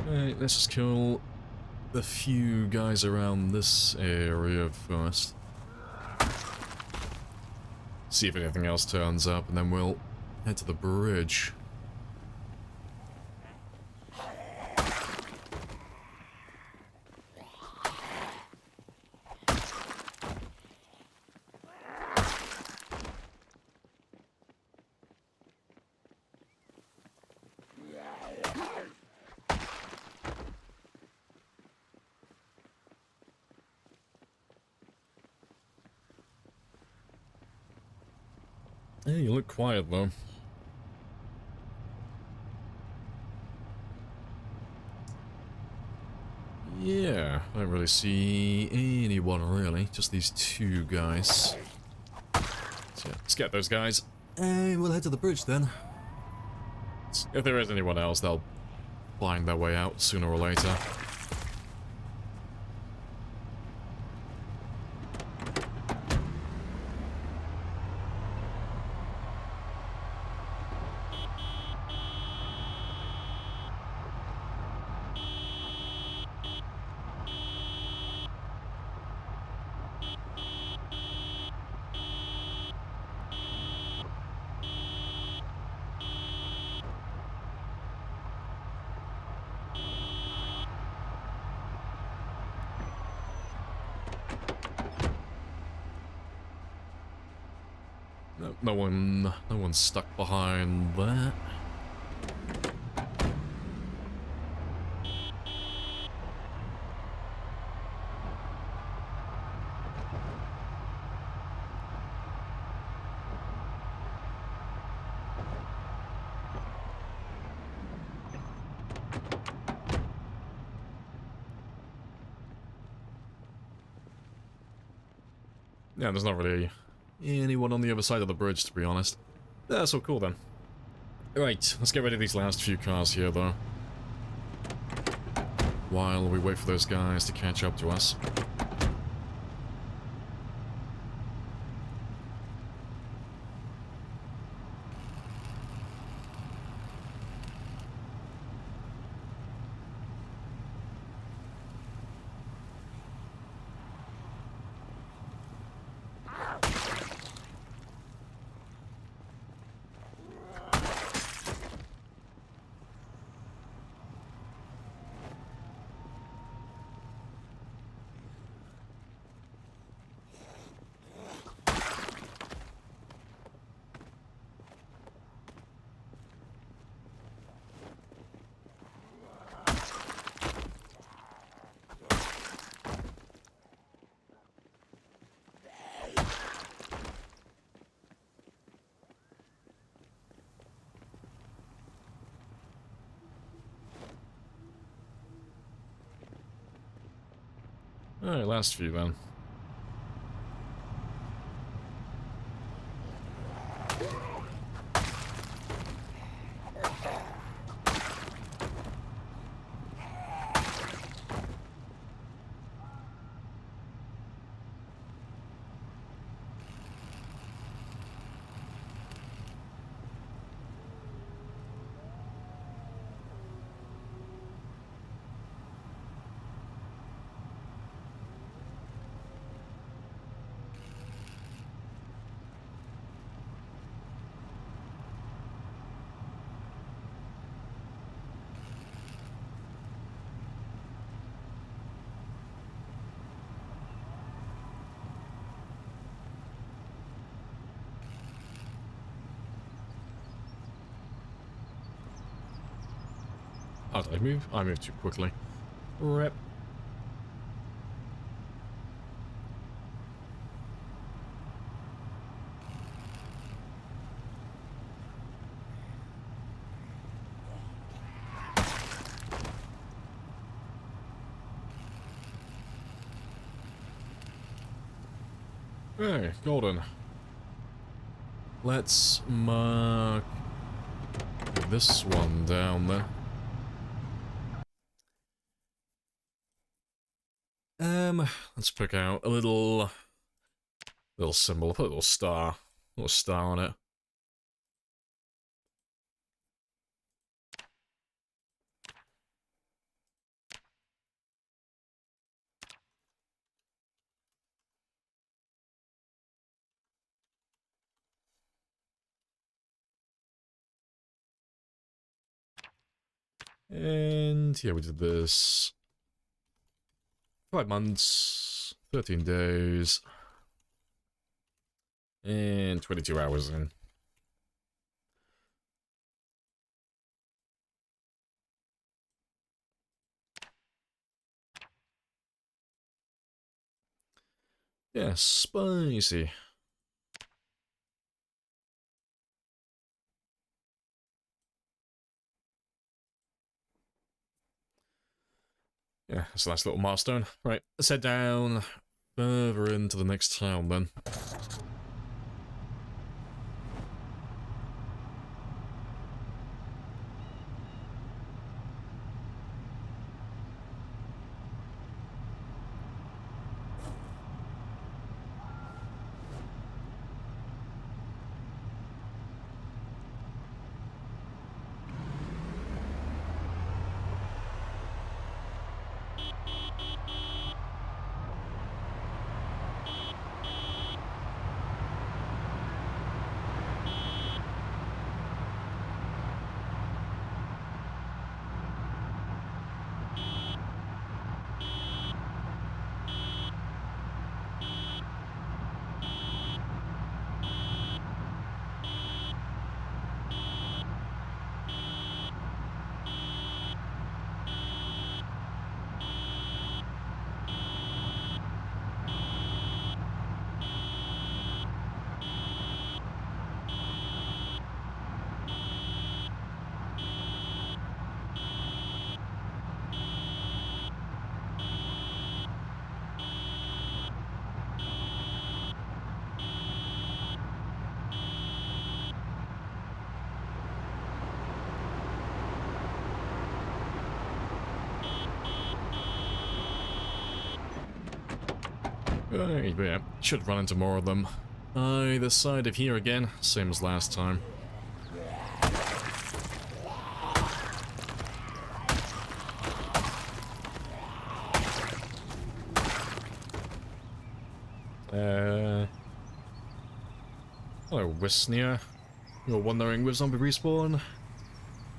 Alright, let's just kill the few guys around this area first. See if anything else turns up, and then we'll head to the bridge. Hey, you look quiet though. Yeah, I don't really see anyone really, just these two guys. So yeah, let's get those guys. And we'll head to the bridge then. If there is anyone else, they'll find their way out sooner or later. No one's stuck behind that. Yeah, there's not really anyone on the other side of the bridge, to be honest. That's so cool then. Right, let's get rid of these last few cars here, though. While we wait for those guys to catch up to us. Alright, last few then. Oh, did I move? I moved too quickly. Rip. Hey, golden. Let's mark this one down there. Let's pick out a little symbol. Put a little star on it. And yeah, we did this 5 months, 13 days, and 22 hours in. Yeah, spicy. Yeah, it's a nice little milestone. Right, let's head down further into the next town then. Yeah, should run into more of them. Either side of here again, same as last time. Hello, Wisnia. You're wondering with zombie respawn?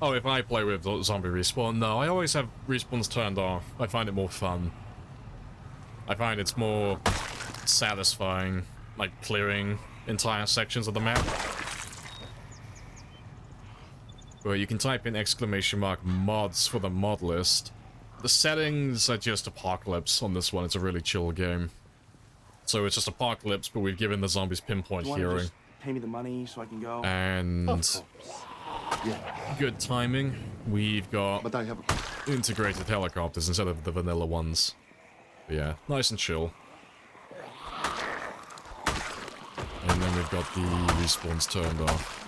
Oh, if I play with zombie respawn, no, I always have respawns turned off. I find it more fun. I find it's more satisfying, like clearing entire sections of the map. Where you can type in !mods for the mod list. The settings are just Apocalypse on this one, it's a really chill game. So it's just Apocalypse, but we've given the zombies pinpoint hearing. Pay me the money so I can go. And Yeah, good timing, we've got but I have a... integrated helicopters instead of the vanilla ones. But yeah, nice and chill. And then we've got the respawns turned off.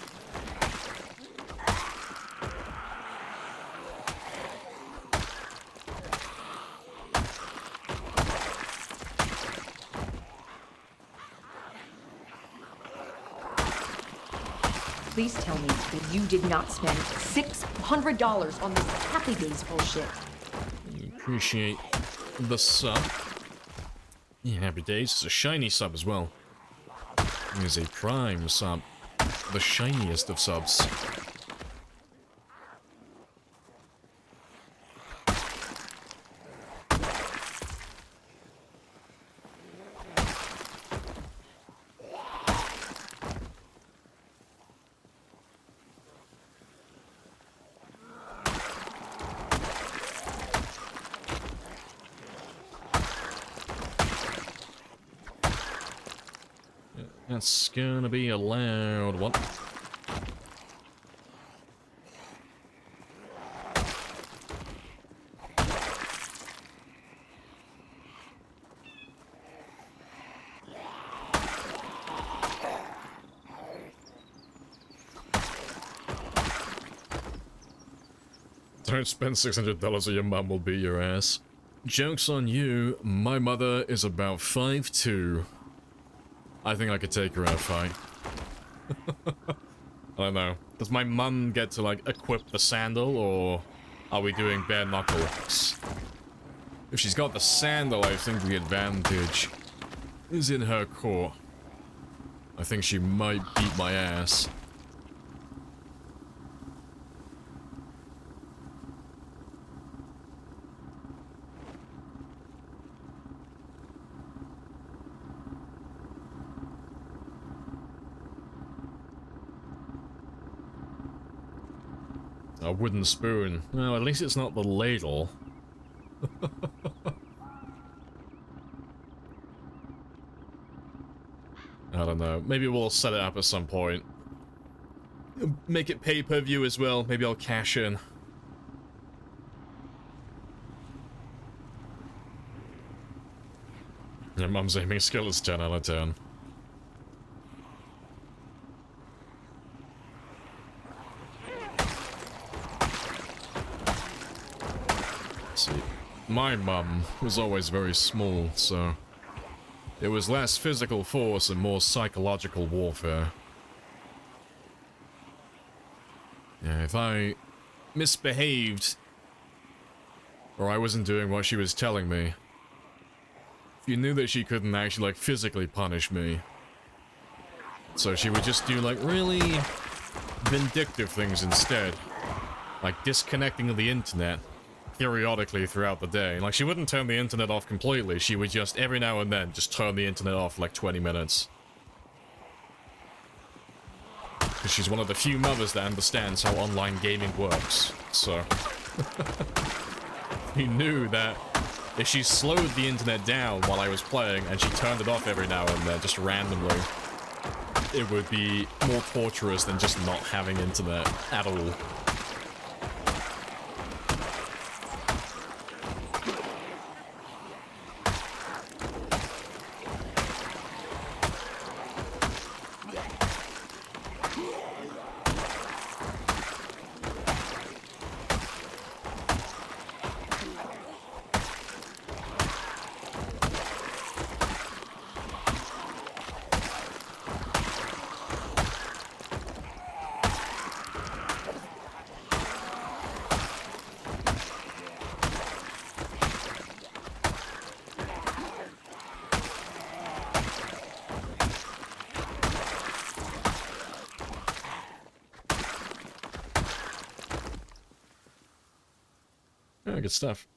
Please tell me that you did not spend $600 on this Happy Days bullshit. Appreciate the sub. Yeah, Happy Days is a shiny sub as well. It is a prime sub. The shiniest of subs. That's gonna be a loud one. Don't spend $600 or your mum will beat your ass. Joke's on you, my mother is about 5'2". I think I could take her in a fight. I don't know. Does my mum get to, like, equip the sandal, or are we doing bare knuckles? If she's got the sandal, I think the advantage is in her court. I think she might beat my ass. A wooden spoon. Well, at least it's not the ladle. I don't know. Maybe we'll set it up at some point. Make it pay-per-view as well. Maybe I'll cash in. Your mum's aiming skill is 10 out of 10. See, my mum was always very small, so it was less physical force and more psychological warfare. Yeah, if I misbehaved, or I wasn't doing what she was telling me, if you knew that she couldn't actually, like, physically punish me, so she would just do, like, really vindictive things instead, like disconnecting the internet periodically throughout the day. Like, she wouldn't turn the internet off completely, she would just, every now and then, just turn the internet off for like 20 minutes. Because she's one of the few mothers that understands how online gaming works, so... He knew that if she slowed the internet down while I was playing, and she turned it off every now and then, just randomly, it would be more torturous than just not having internet at all. Yeah, good stuff.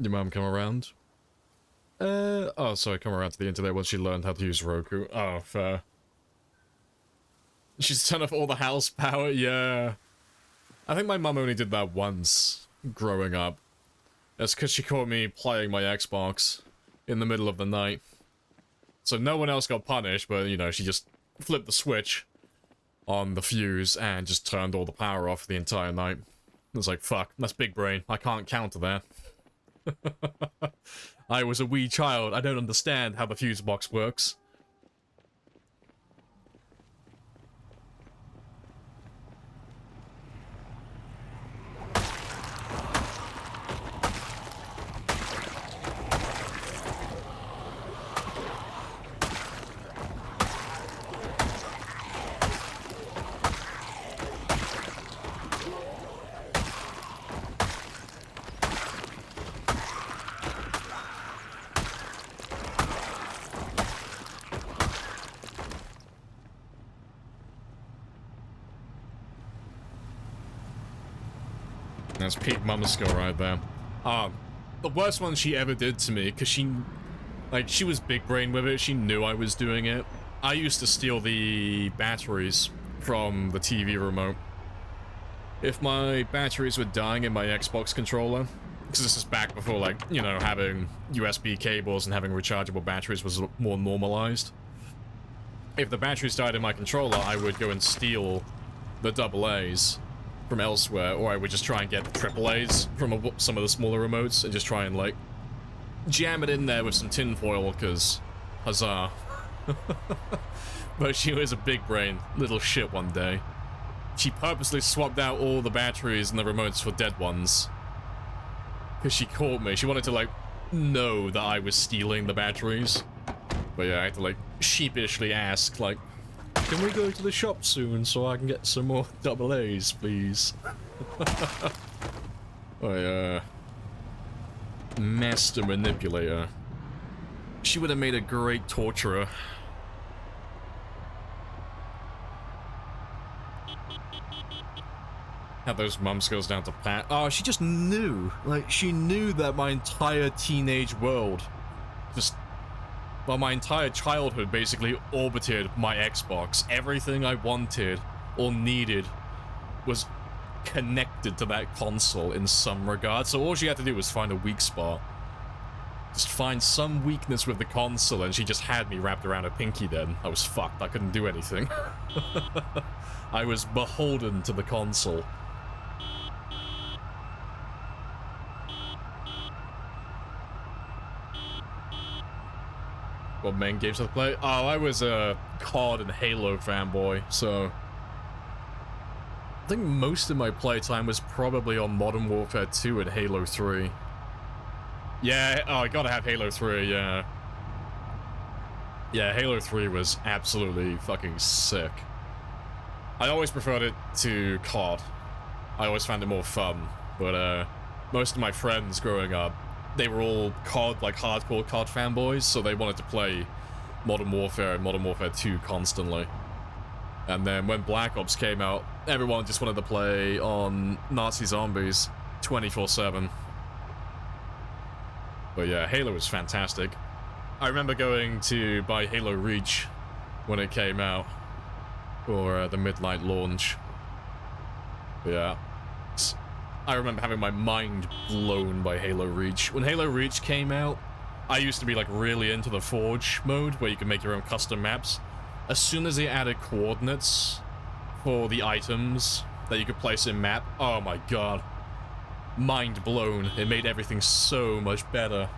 Your mom come around? Oh, sorry, come around to the internet once she learned how to use Roku. Oh, fair. She's turned off all the house power, yeah. I think my mum only did that once, growing up. That's because she caught me playing my Xbox in the middle of the night. So no one else got punished, but, you know, she just flipped the switch. on the fuse and just turned all the power off the entire night. I was like, fuck, that's big brain. I can't counter that. I was a wee child. I don't understand how the fuse box works. That's peak mamasko right there. The worst one she ever did to me, because she was big brain with it, she knew I was doing it. I used to steal the batteries from the TV remote. If my batteries were dying in my Xbox controller, because this is back before, like, you know, having USB cables and having rechargeable batteries was more normalized. If the batteries died in my controller, I would go and steal the AA's from elsewhere, or I would just try and get the AAA's from some of the smaller remotes and just try and, like, jam it in there with some tinfoil, because huzzah. But she was a big brain little shit one day. She purposely swapped out all the batteries and the remotes for dead ones. Because she caught me. She wanted to, like, know that I was stealing the batteries. But yeah, I had to, like, sheepishly ask, like, can we go to the shop soon so I can get some more AA's, please? Oh, master manipulator. She would have made a great torturer. Have those mums goes down to Pat. Oh, she just knew. Like, she knew that my entire teenage world just... Well, my entire childhood basically orbited my Xbox. Everything I wanted or needed was connected to that console in some regard. So all she had to do was find a weak spot. Just find some weakness with the console, and she just had me wrapped around her pinky then. I was fucked. I couldn't do anything. I was beholden to the console. What main games I play? Oh, I was a COD and Halo fanboy, so... I think most of my playtime was probably on Modern Warfare 2 and Halo 3. Yeah, oh, I gotta have Halo 3, yeah. Yeah, Halo 3 was absolutely fucking sick. I always preferred it to COD. I always found it more fun, but most of my friends growing up, they were all COD, like hardcore COD fanboys, so they wanted to play Modern Warfare and Modern Warfare 2 constantly. And then when Black Ops came out, everyone just wanted to play on Nazi zombies 24/7. But yeah, Halo was fantastic. I remember going to buy Halo Reach when it came out for the midnight launch. But yeah. I remember having my mind blown by Halo Reach. When Halo Reach came out, I used to be like really into the Forge mode, where you can make your own custom maps. As soon as they added coordinates for the items that you could place in map, oh my god. Mind blown. It made everything so much better.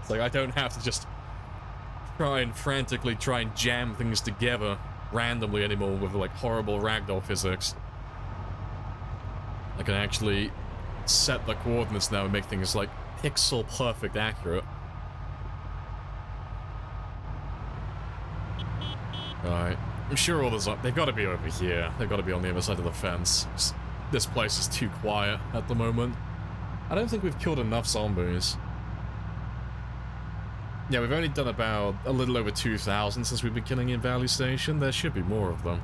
It's like I don't have to just try and jam things together randomly anymore with like horrible ragdoll physics. I can actually set the coordinates now and make things like pixel perfect accurate. Alright. I'm sure all the they've got to be over here. They've got to be on the other side of the fence. This place is too quiet at the moment. I don't think we've killed enough zombies. Yeah, we've only done about a little over 2,000 since we've been killing in Valley Station. There should be more of them.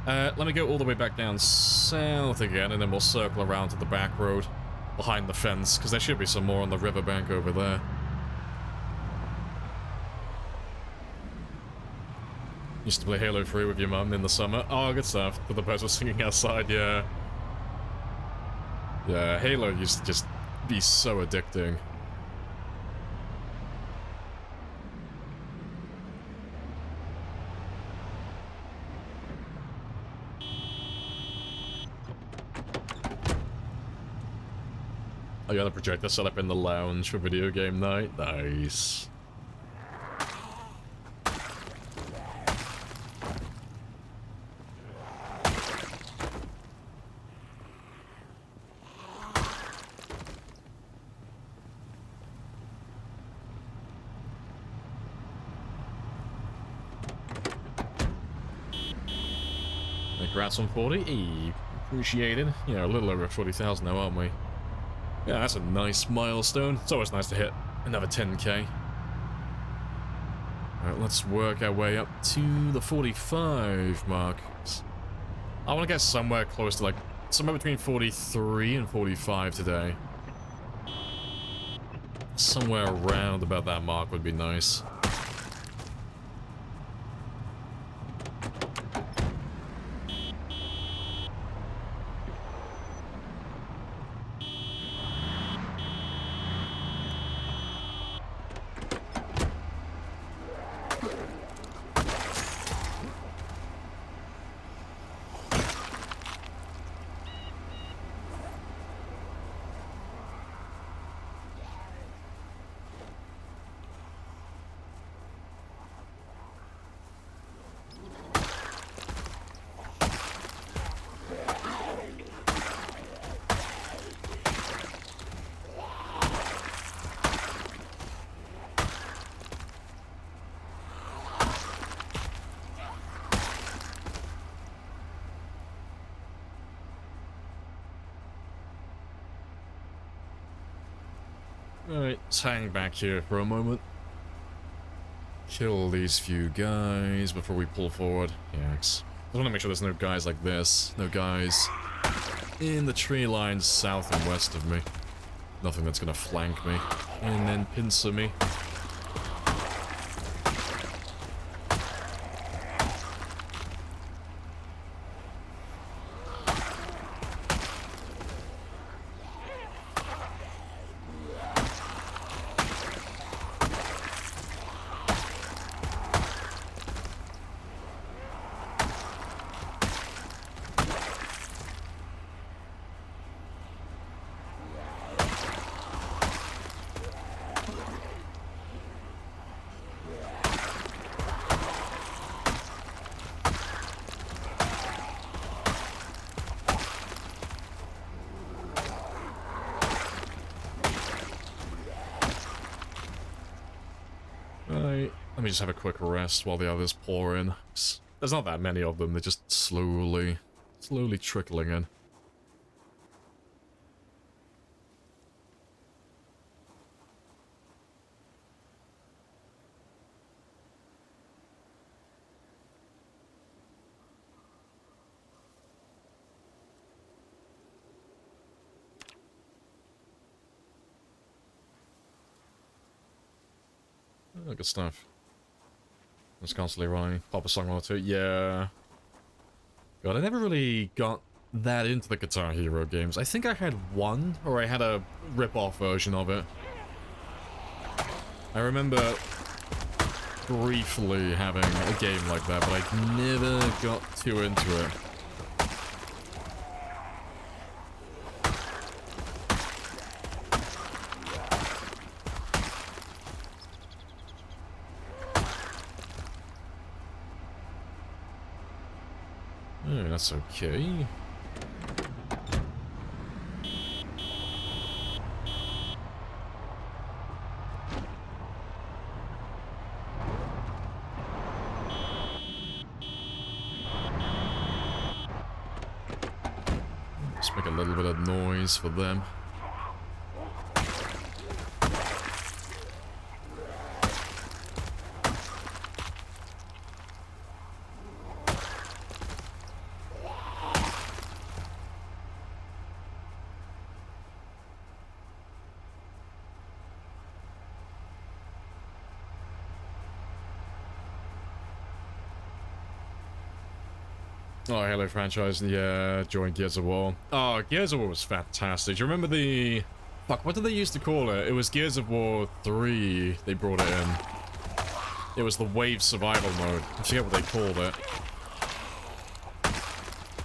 Let me go all the way back down south again, and then we'll circle around to the back road behind the fence, because there should be some more on the riverbank over there. Used to play Halo 3 with your mum in the summer. Oh, good stuff. With the birds were singing outside, yeah. Yeah, Halo used to just be so addicting. I got a projector set up in the lounge for video game night. Nice. Congrats on 40. Appreciated. Yeah, a little over 40,000 now, aren't we? Yeah, that's a nice milestone. It's always nice to hit another 10k. Alright, let's work our way up to the 45 mark. I want to get somewhere close to, like, somewhere between 43 and 45 today. Somewhere around about that mark would be nice. Alright, let's hang back here for a moment. Kill these few guys before we pull forward. Yeah, I just want to make sure there's no guys like this. No guys in the tree lines south and west of me. Nothing that's gonna flank me and then pincer me. Let me just have a quick rest while the others pour in. There's not that many of them, they're just slowly trickling in. Oh, good stuff. It's constantly running. Pop a song or two. Yeah. God, I never really got that into the Guitar Hero games. I think I had one, or I had a rip-off version of it. I remember briefly having a game like that, but I never got too into it. Oh, that's okay. Just make a little bit of noise for them. Oh, Halo franchise, yeah, joined Gears of War. Oh, Gears of War was fantastic. Do you remember the... Fuck, what did they used to call it? It was Gears of War 3 they brought it in. It was the Wave Survival mode. I forget what they called it.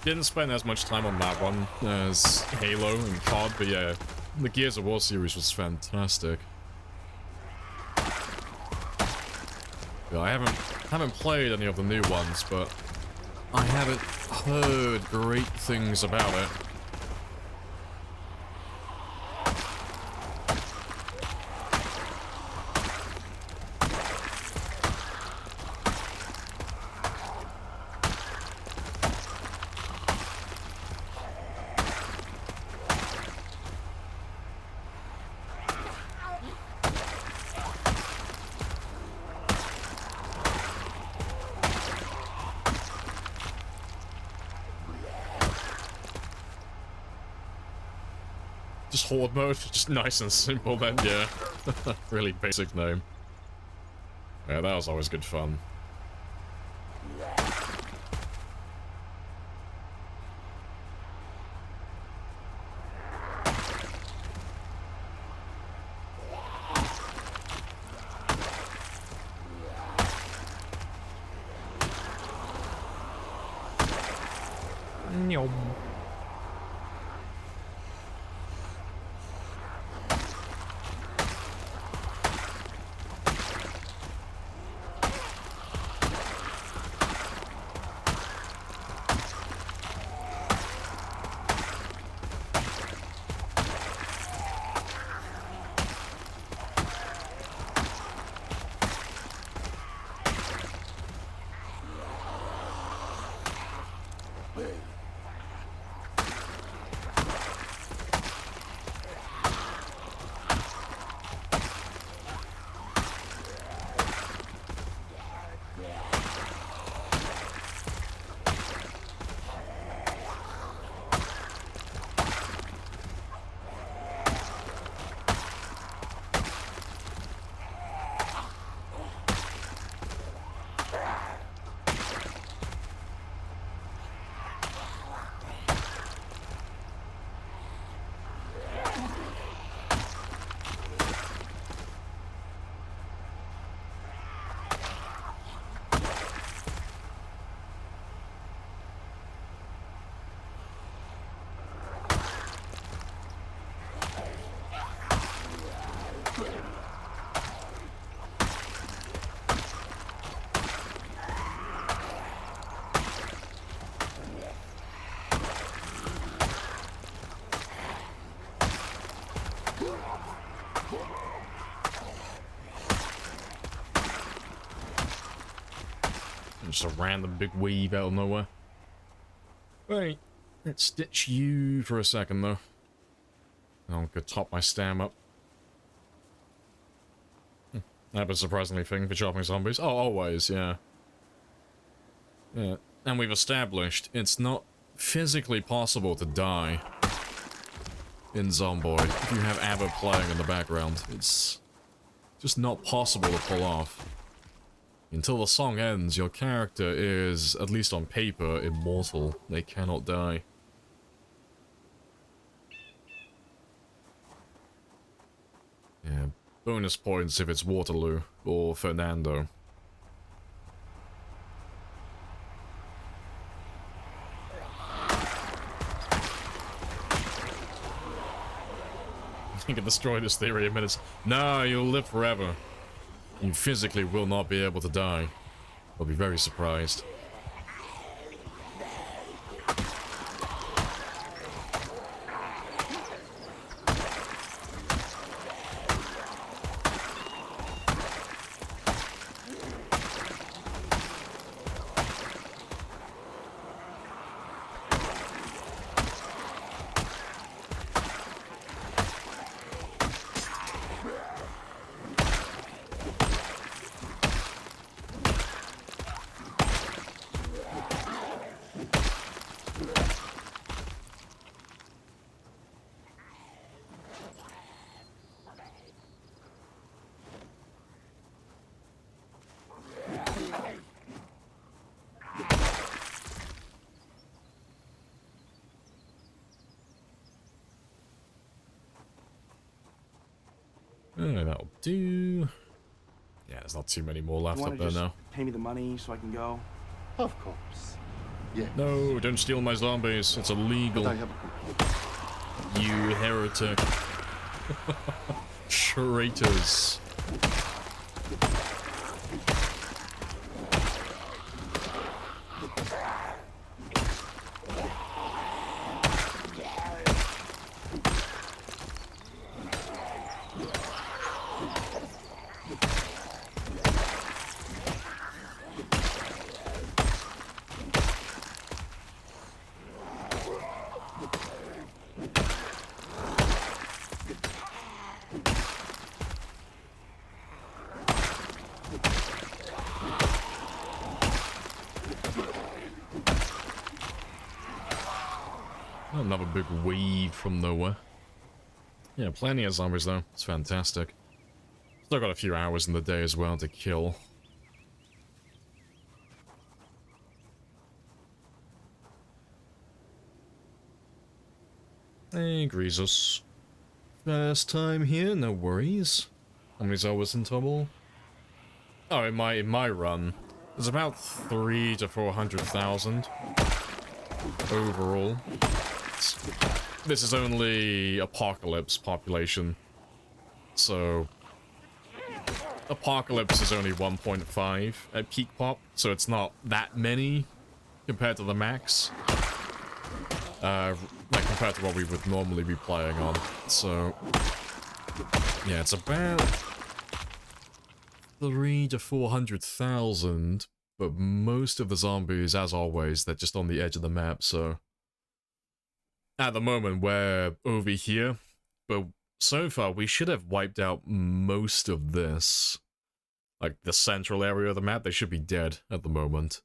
Didn't spend as much time on that one as Halo and COD, but yeah. The Gears of War series was fantastic. Yeah, I haven't played any of the new ones, but I haven't heard great things about it. Just horde mode, just nice and simple then, yeah. Really basic name. Yeah, that was always good fun. Just a random big weave out of nowhere. Right, let's ditch you for a second though. I'll go top my stam up. That was a surprisingly thing for chopping zombies. Oh, always, yeah. Yeah, and we've established it's not physically possible to die in Zomboid if you have ABBA playing in the background. It's just not possible to pull off. Until the song ends, your character is, at least on paper, immortal. They cannot die. Yeah, bonus points if it's Waterloo or Fernando. You can destroy this theory in minutes. No, you'll live forever. You physically will not be able to die. I'll be very surprised. That'll do. Yeah, there's not too many more left up there now. Pay me the money so I can go. Of course. Yeah. No, don't steal my zombies. It's illegal. But I have a You heretic. Traitors. Another big wave from nowhere. Yeah, plenty of zombies though. It's fantastic. Still got a few hours in the day as well to kill. Hey, Greasus. First time here, no worries. How many hours in total? Oh, in my run, there's about 300,000 to 400,000 overall. This is only Apocalypse population, so Apocalypse is only 1.5 at peak pop, so it's not that many compared to the max. Like compared to what we would normally be playing on. So yeah, it's about 300,000 to 400,000, but most of the zombies, as always, they're just on the edge of the map. So at the moment we're over here, but so far we should have wiped out most of this. Like the central area of the map, they should be dead at the moment.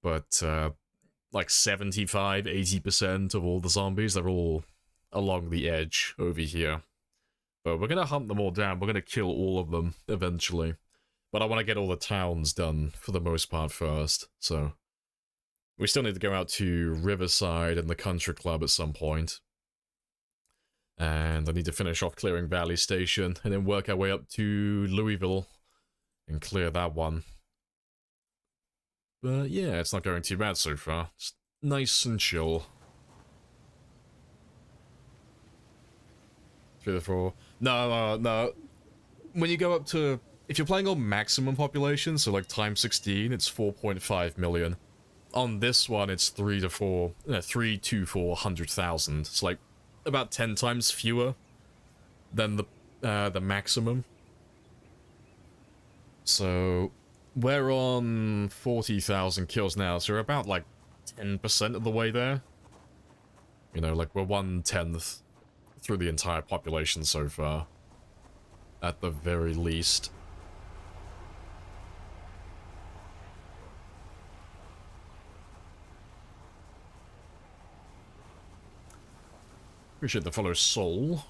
But like 75–80% of all the zombies, they're all along the edge over here. But we're gonna hunt them all down. We're gonna kill all of them eventually. But I want to get all the towns done for the most part first, so we still need to go out to Riverside and the Country Club at some point. And I need to finish off clearing Valley Station, and then work our way up to Louisville and clear that one. But yeah, it's not going too bad so far. It's nice and chill. 3 to 4. No. When you go up to... If you're playing on maximum population, so like times 16, it's 4.5 million. On this one, it's 3 to 400,000. It's like about 10 times fewer than the maximum. So we're on 40,000 kills now, so we're about like 10% of the way there. You know, like we're 1/10 through the entire population so far, at the very least. Appreciate the follow, Soul.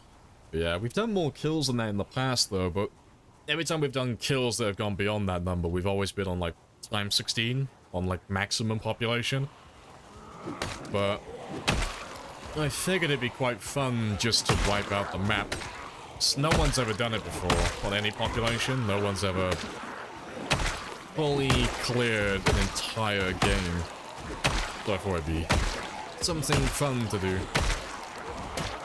But yeah, we've done more kills than that in the past though, but every time we've done kills that have gone beyond that number, we've always been on like times 16, on like maximum population. But I figured it'd be quite fun just to wipe out the map. No one's ever done it before on any population. No one's ever fully cleared an entire game. So I thought it'd be something fun to do.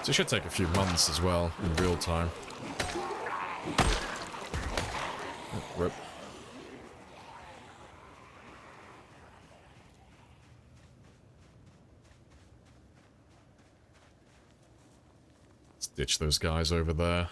So it should take a few months as well, in real time. Oh, rip. Let's ditch those guys over there.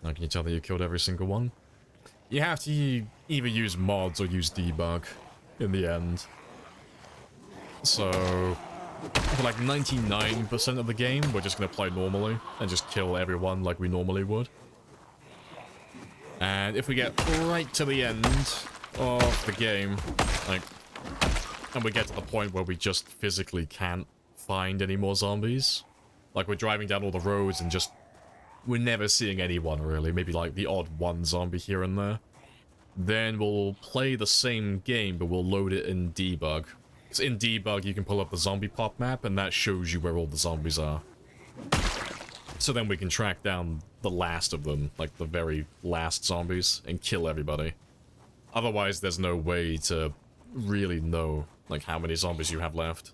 Now can you tell that you killed every single one? You have to either use mods or use debug in the end. So for like 99% of the game, we're just going to play normally and just kill everyone like we normally would. And if we get right to the end of the game, like, and we get to the point where we just physically can't find any more zombies, like we're driving down all the roads and just we're never seeing anyone really, maybe like the odd one zombie here and there, then we'll play the same game but we'll load it in debug So in debug, you can pull up the zombie pop map, and that shows you where all the zombies are. So then we can track down the last of them, like the very last zombies, and kill everybody. Otherwise, there's no way to really know, like, how many zombies you have left.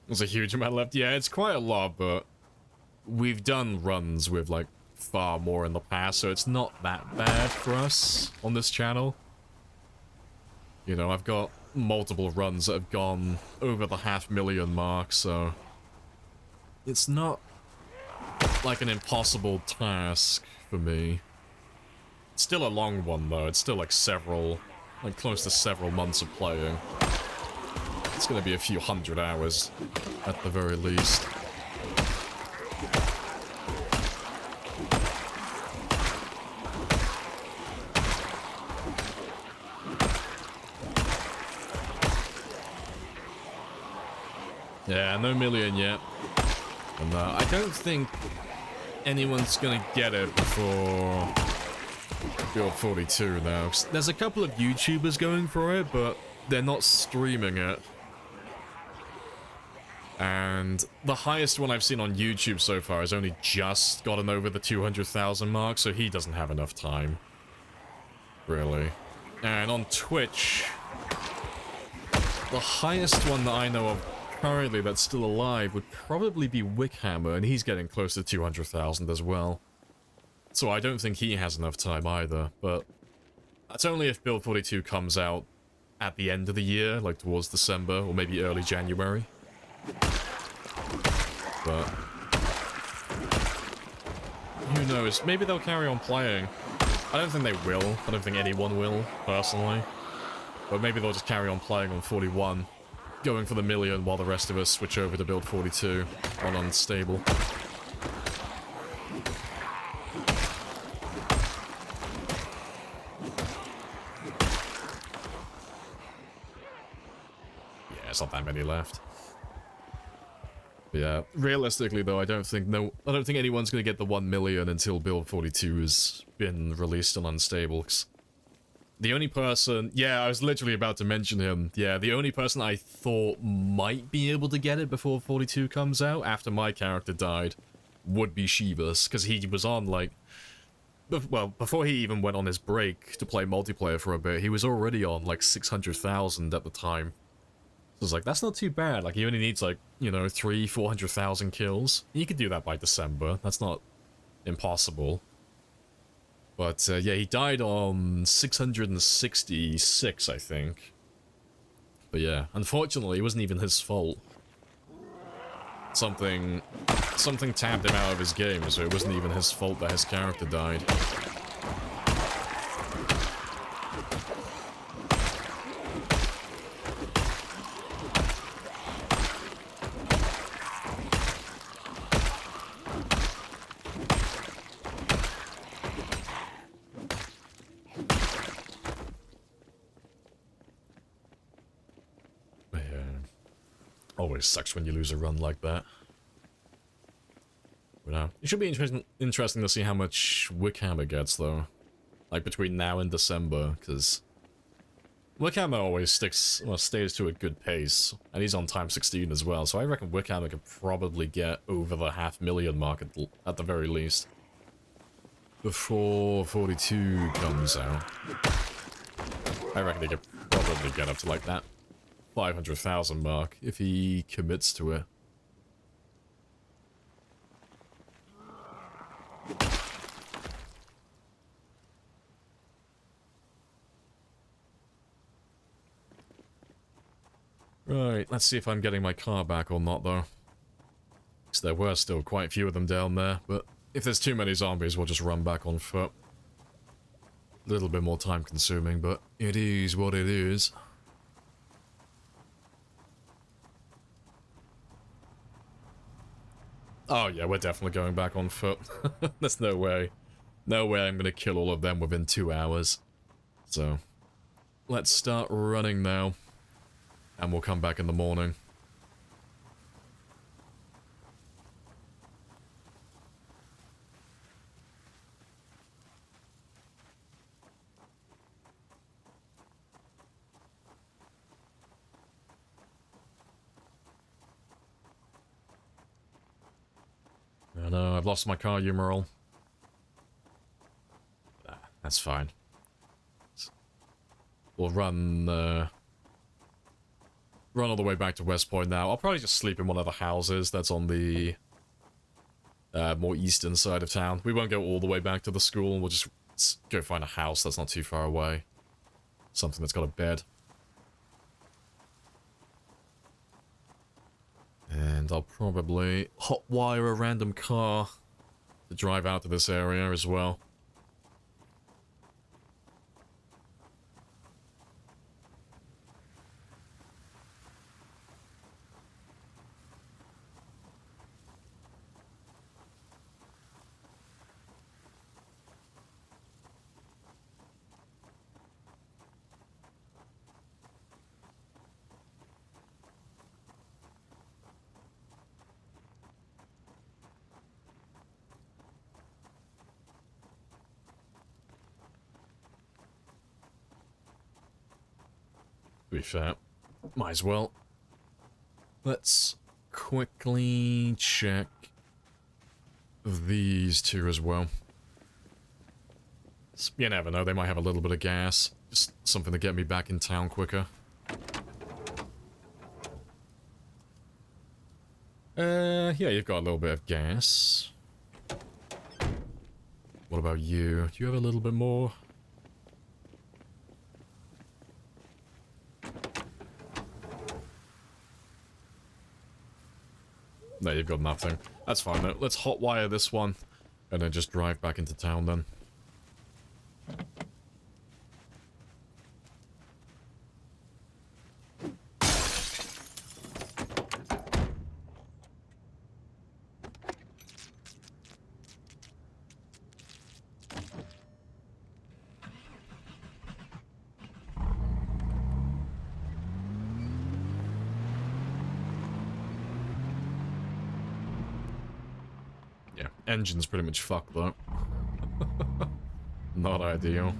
There's a huge amount left. Yeah, it's quite a lot, but we've done runs with, like, far more in the past, so it's not that bad for us on this channel. You know, I've got multiple runs that have gone over the 500,000 mark, so it's not like an impossible task for me. It's still a long one, though. It's still like close to several months of playing. It's gonna be a few hundred hours at the very least. Yeah, no million yet. And I don't think anyone's gonna get it before Build 42 now. There's a couple of YouTubers going for it, but they're not streaming it. And the highest one I've seen on YouTube so far has only just gotten over the 200,000 mark, so he doesn't have enough time. Really. And on Twitch, the highest one that I know of currently that's still alive would probably be Wickhammer, and he's getting close to 200,000 as well. So I don't think he has enough time either, but that's only if Build 42 comes out at the end of the year, like towards December, or maybe early January. But who knows? Maybe they'll carry on playing. I don't think they will. I don't think anyone will, personally. But maybe they'll just carry on playing on 41, going for the million while the rest of us switch over to Build 42 on Unstable. Yeah, it's not that many left. Yeah, realistically though, I don't think anyone's gonna get the 1 million until Build 42 has been released on Unstable. 'Cause the only person, yeah, I was literally about to mention him. Yeah, the only person I thought might be able to get it before 42 comes out after my character died would be Shivas, because he was on like, well, before he even went on his break to play multiplayer for a bit, he was already on like 600,000 at the time. So it's like, that's not too bad. Like, he only needs, like, you know, 300,000-400,000 kills. You could do that by December. That's not impossible. But, yeah, he died on 666, I think. But yeah, unfortunately, it wasn't even his fault. Something tapped him out of his game, so it wasn't even his fault that his character died. Always sucks when you lose a run like that. But it should be interesting to see how much Wickhammer gets, though. Like, between now and December, because Wickhammer always stays to a good pace, and he's on time 16 as well, so I reckon Wickhammer could probably get over the 500,000 mark at the very least. Before 42 comes out. I reckon he could probably get up to, like, that 500,000 mark if he commits to it. Right, let's see if I'm getting my car back or not, though. Because there were still quite a few of them down there, but if there's too many zombies, we'll just run back on foot. A little bit more time consuming, but it is what it is. Oh yeah, we're definitely going back on foot. There's no way. No way I'm gonna kill all of them within 2 hours. So, let's start running now. And we'll come back in the morning. I've lost my car, Umarol. That's fine. We'll run all the way back to West Point now. I'll probably just sleep in one of the houses that's on the more eastern side of town. We won't go all the way back to the school. We'll just go find a house that's not too far away. Something that's got a bed. And I'll probably hotwire a random car to drive out to this area as well. To be fair, might as well. Let's quickly check these two as well. You never know, they might have a little bit of gas. Just something to get me back in town quicker. Yeah, you've got a little bit of gas. What about you? Do you have a little bit more? No, you've got nothing. That's fine though. Let's hotwire this one and then just drive back into town then. Engine's pretty much fucked though. Not ideal.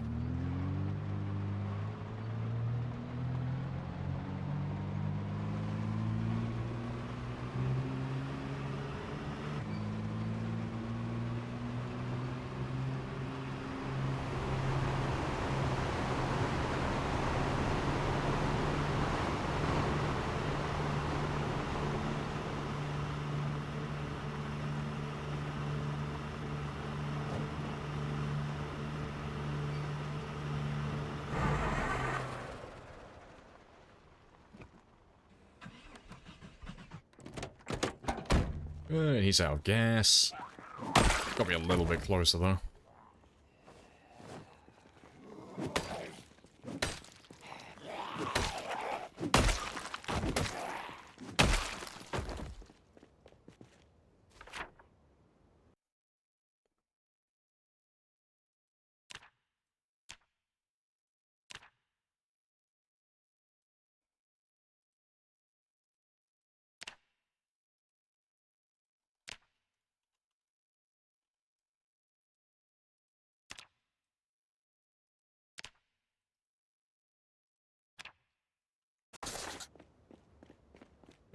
He's out of gas. Got me a little bit closer though.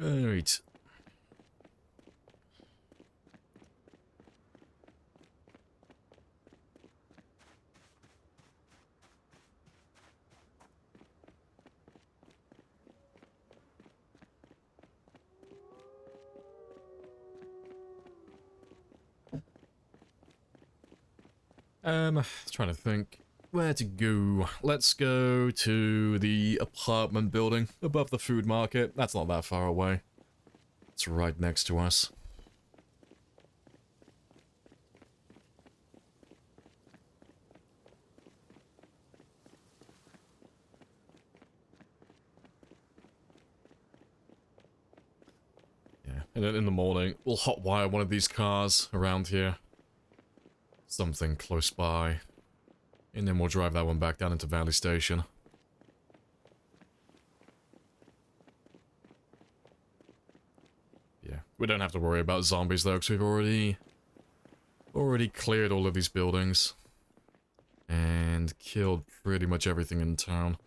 Alright. Trying to think where to go. Let's go to the apartment building above the food market. That's not that far away. It's right next to us. Yeah, and then in the morning, we'll hotwire one of these cars around here. Something close by. And then we'll drive that one back down into Valley Station. Yeah, we don't have to worry about zombies though, because we've already cleared all of these buildings. And killed pretty much everything in town.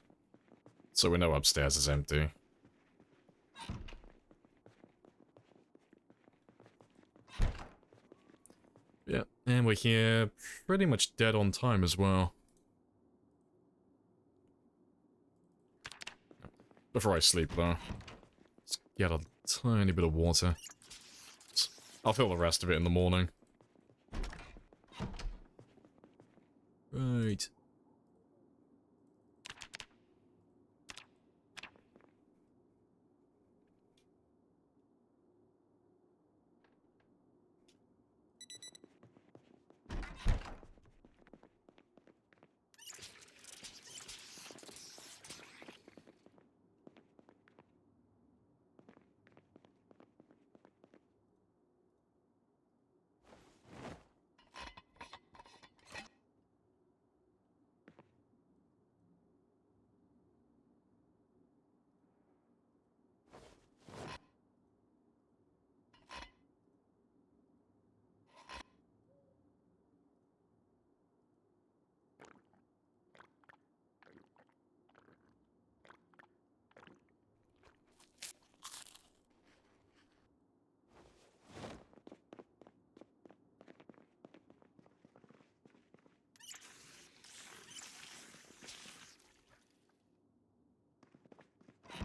So we know upstairs is empty. And we're here pretty much dead on time as well. Before I sleep, though, let's get a tiny bit of water. I'll fill the rest of it in the morning. Right.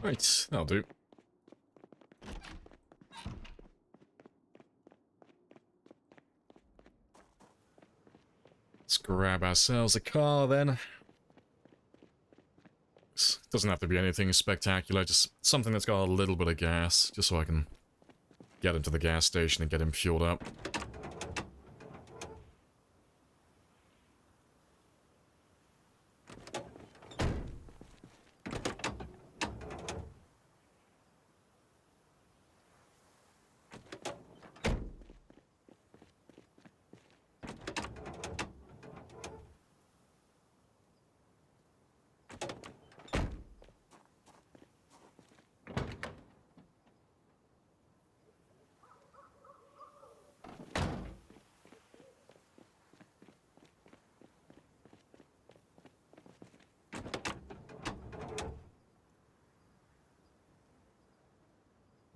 Right, that'll do. Let's grab ourselves a car then. Doesn't have to be anything spectacular, just something that's got a little bit of gas, just so I can get him to the gas station and get him fueled up.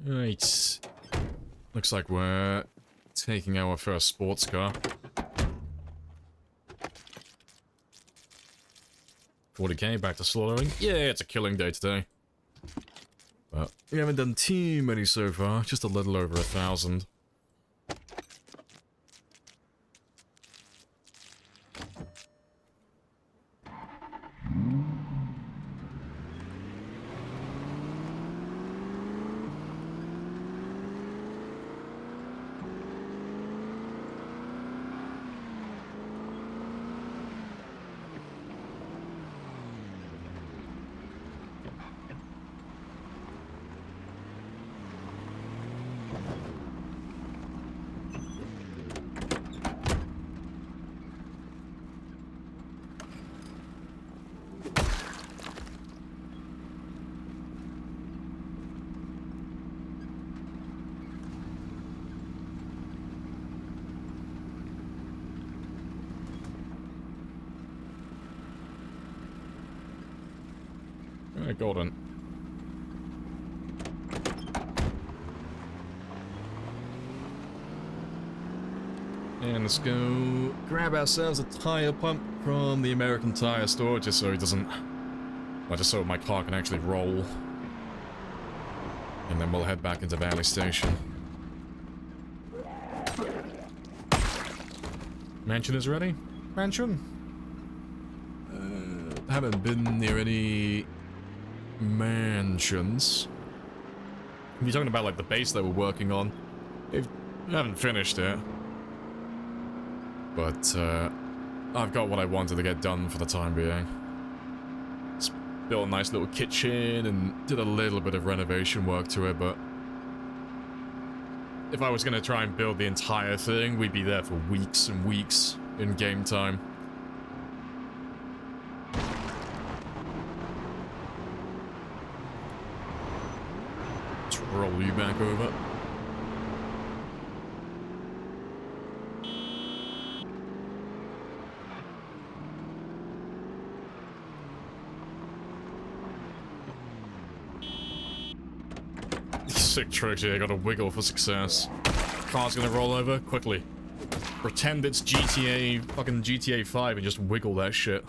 Right. Looks like we're taking our first sports car. 40k, back to slaughtering. Yeah, it's a killing day today. But we haven't done too many so far, just a little over 1,000. Alright, golden. And let's go grab ourselves a tire pump from the American Tire store, just so it doesn't... Well, just so my car can actually roll. And then we'll head back into Valley Station. Mansion is ready? Mansion? Haven't been near any mansions. If you're talking about like the base that we're working on, we haven't finished it. But I've got what I wanted to get done for the time being. Just built a nice little kitchen and did a little bit of renovation work to it, but if I was going to try and build the entire thing, we'd be there for weeks and weeks in game time. Roll you back over. Sick trick here, gotta wiggle for success. Car's gonna roll over quickly. Pretend it's GTA, fucking GTA 5 and just wiggle that shit.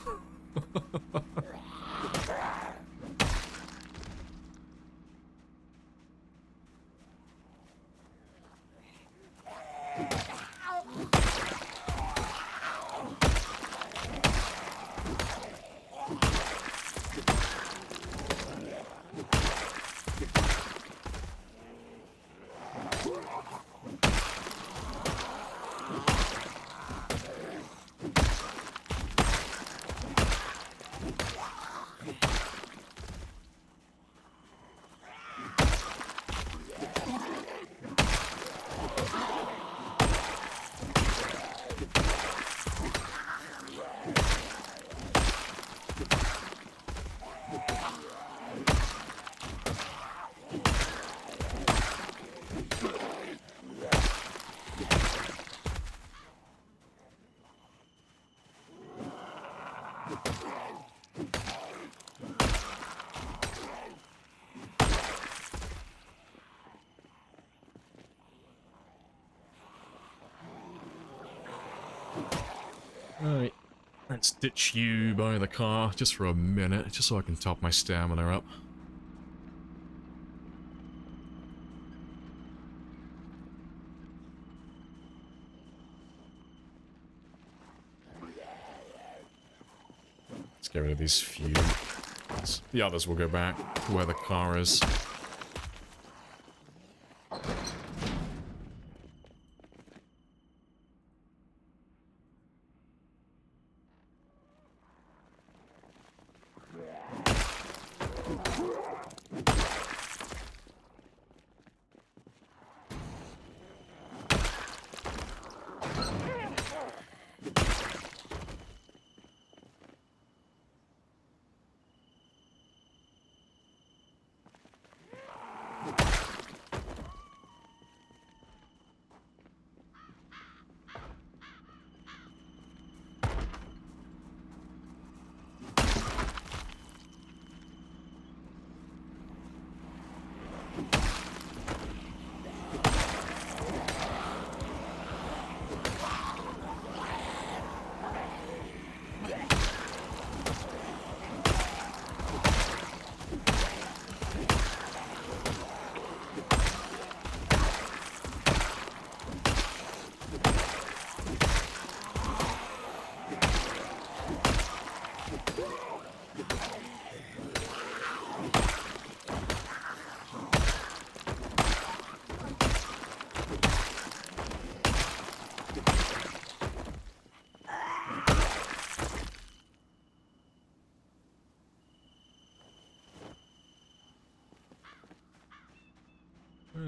Alright, let's ditch you by the car just for a minute, just so I can top my stamina up. Let's get rid of these few. The others will go back to where the car is.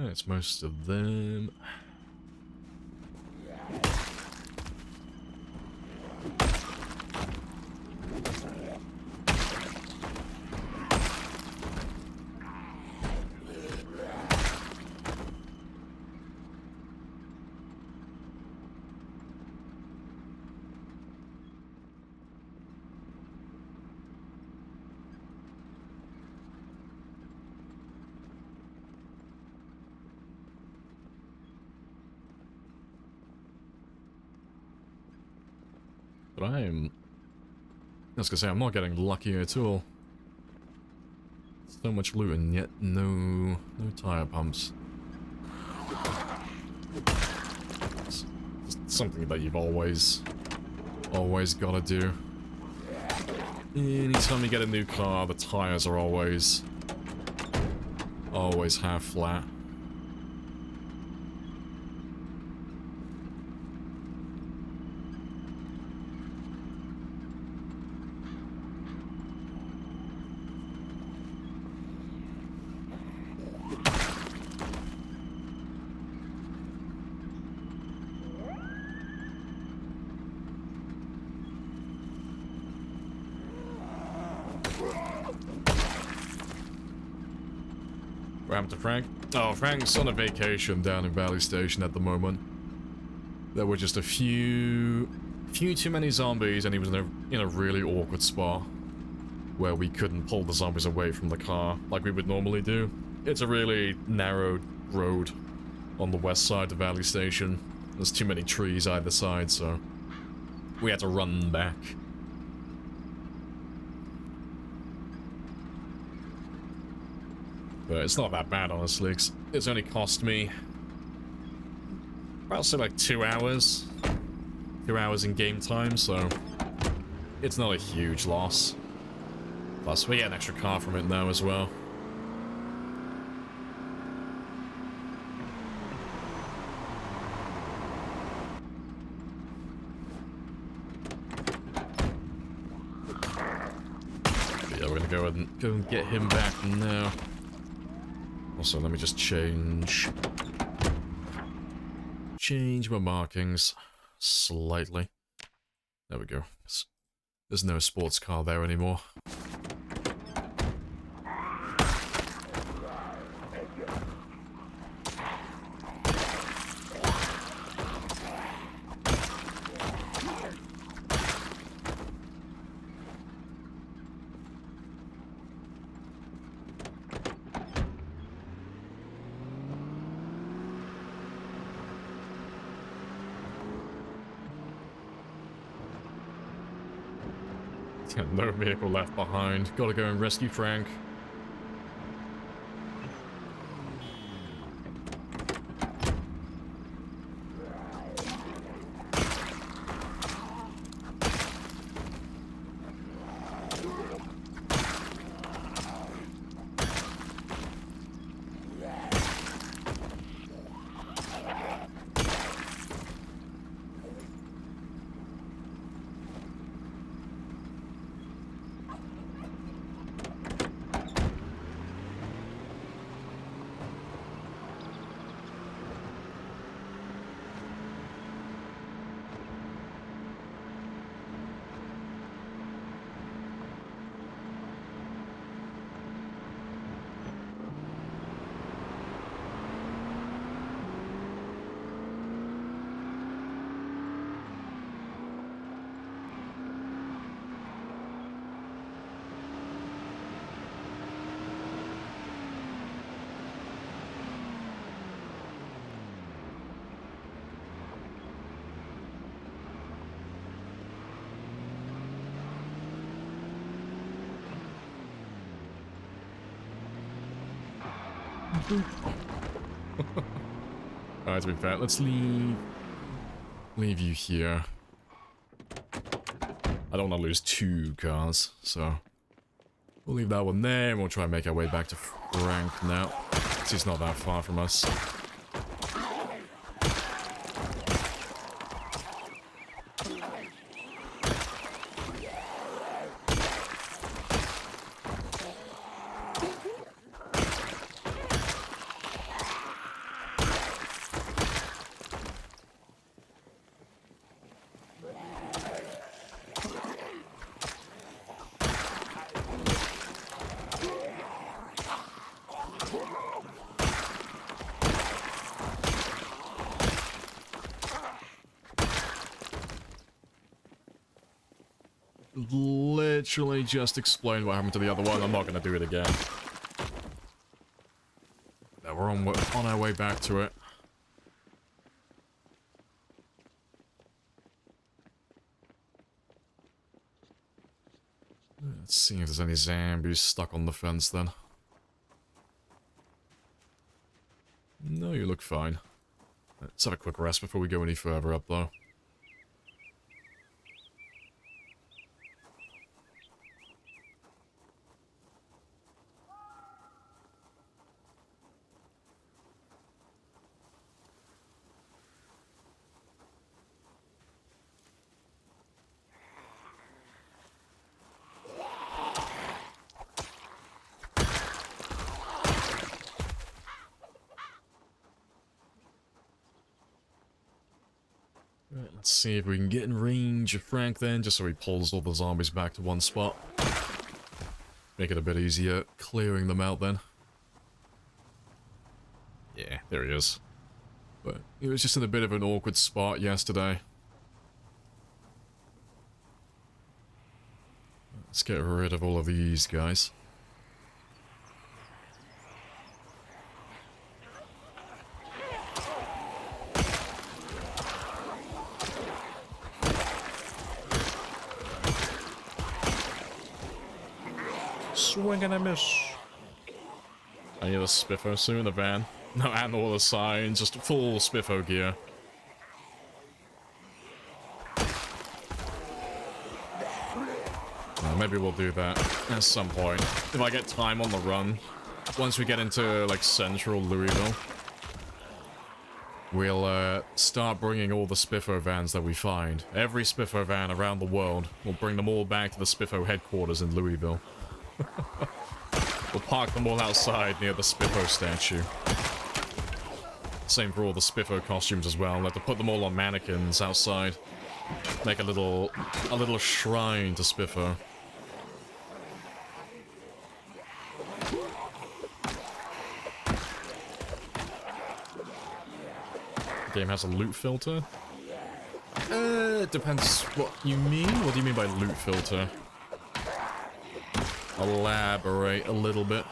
It's most of them. But I was gonna say, I'm not getting lucky at all. So much loot and yet no tire pumps. It's something that you've always gotta do. Anytime you get a new car, the tires are always half flat. What happened to Frank? Oh, Frank's on a vacation down in Valley Station at the moment. There were just a few too many zombies, and he was in a really awkward spot where we couldn't pull the zombies away from the car like we would normally do. It's a really narrow road on the west side of Valley Station, There's too many trees either side, so we had to run back. But it's not that bad, honestly. It's only cost me about, say, like 2 hours. 2 hours in game time, so it's not a huge loss. Plus, we get an extra car from it now as well. But yeah, we're gonna go and get him back now. Also, let me just change my markings slightly. There we go. There's no sports car there anymore. No vehicle left behind. Gotta go and rescue Frank. Alright, to be fair, let's leave you here. I don't want to lose 2 cars, so we'll leave that one there, and we'll try and make our way back to Frank now. He's not that far from us. Literally just explained what happened to the other one. I'm not going to do it again. Now we're on our way back to it. Let's see if there's any zombies stuck on the fence then. No, you look fine. Let's have a quick rest before we go any further up though. Right, let's see if we can get in range of Frank then, just so he pulls all the zombies back to one spot. Make it a bit easier clearing them out then. Yeah, there he is. But he was just in a bit of an awkward spot yesterday. Let's get rid of all of these guys. Swing and a miss. I need a spiffo soon in the van. No, and all the signs, just full spiffo gear. Maybe we'll do that at some point. If I get time on the run. Once we get into, like, central Louisville. We'll, start bringing all the spiffo vans that we find. Every spiffo van around the world. We'll bring them all back to the spiffo headquarters in Louisville. We'll park them all outside near the spiffo statue. Same for all the spiffo costumes as well. We'll have to put them all on mannequins outside. Make a little shrine to spiffo. Game has a loot filter? It depends what you mean. What do you mean by loot filter? Elaborate a little bit.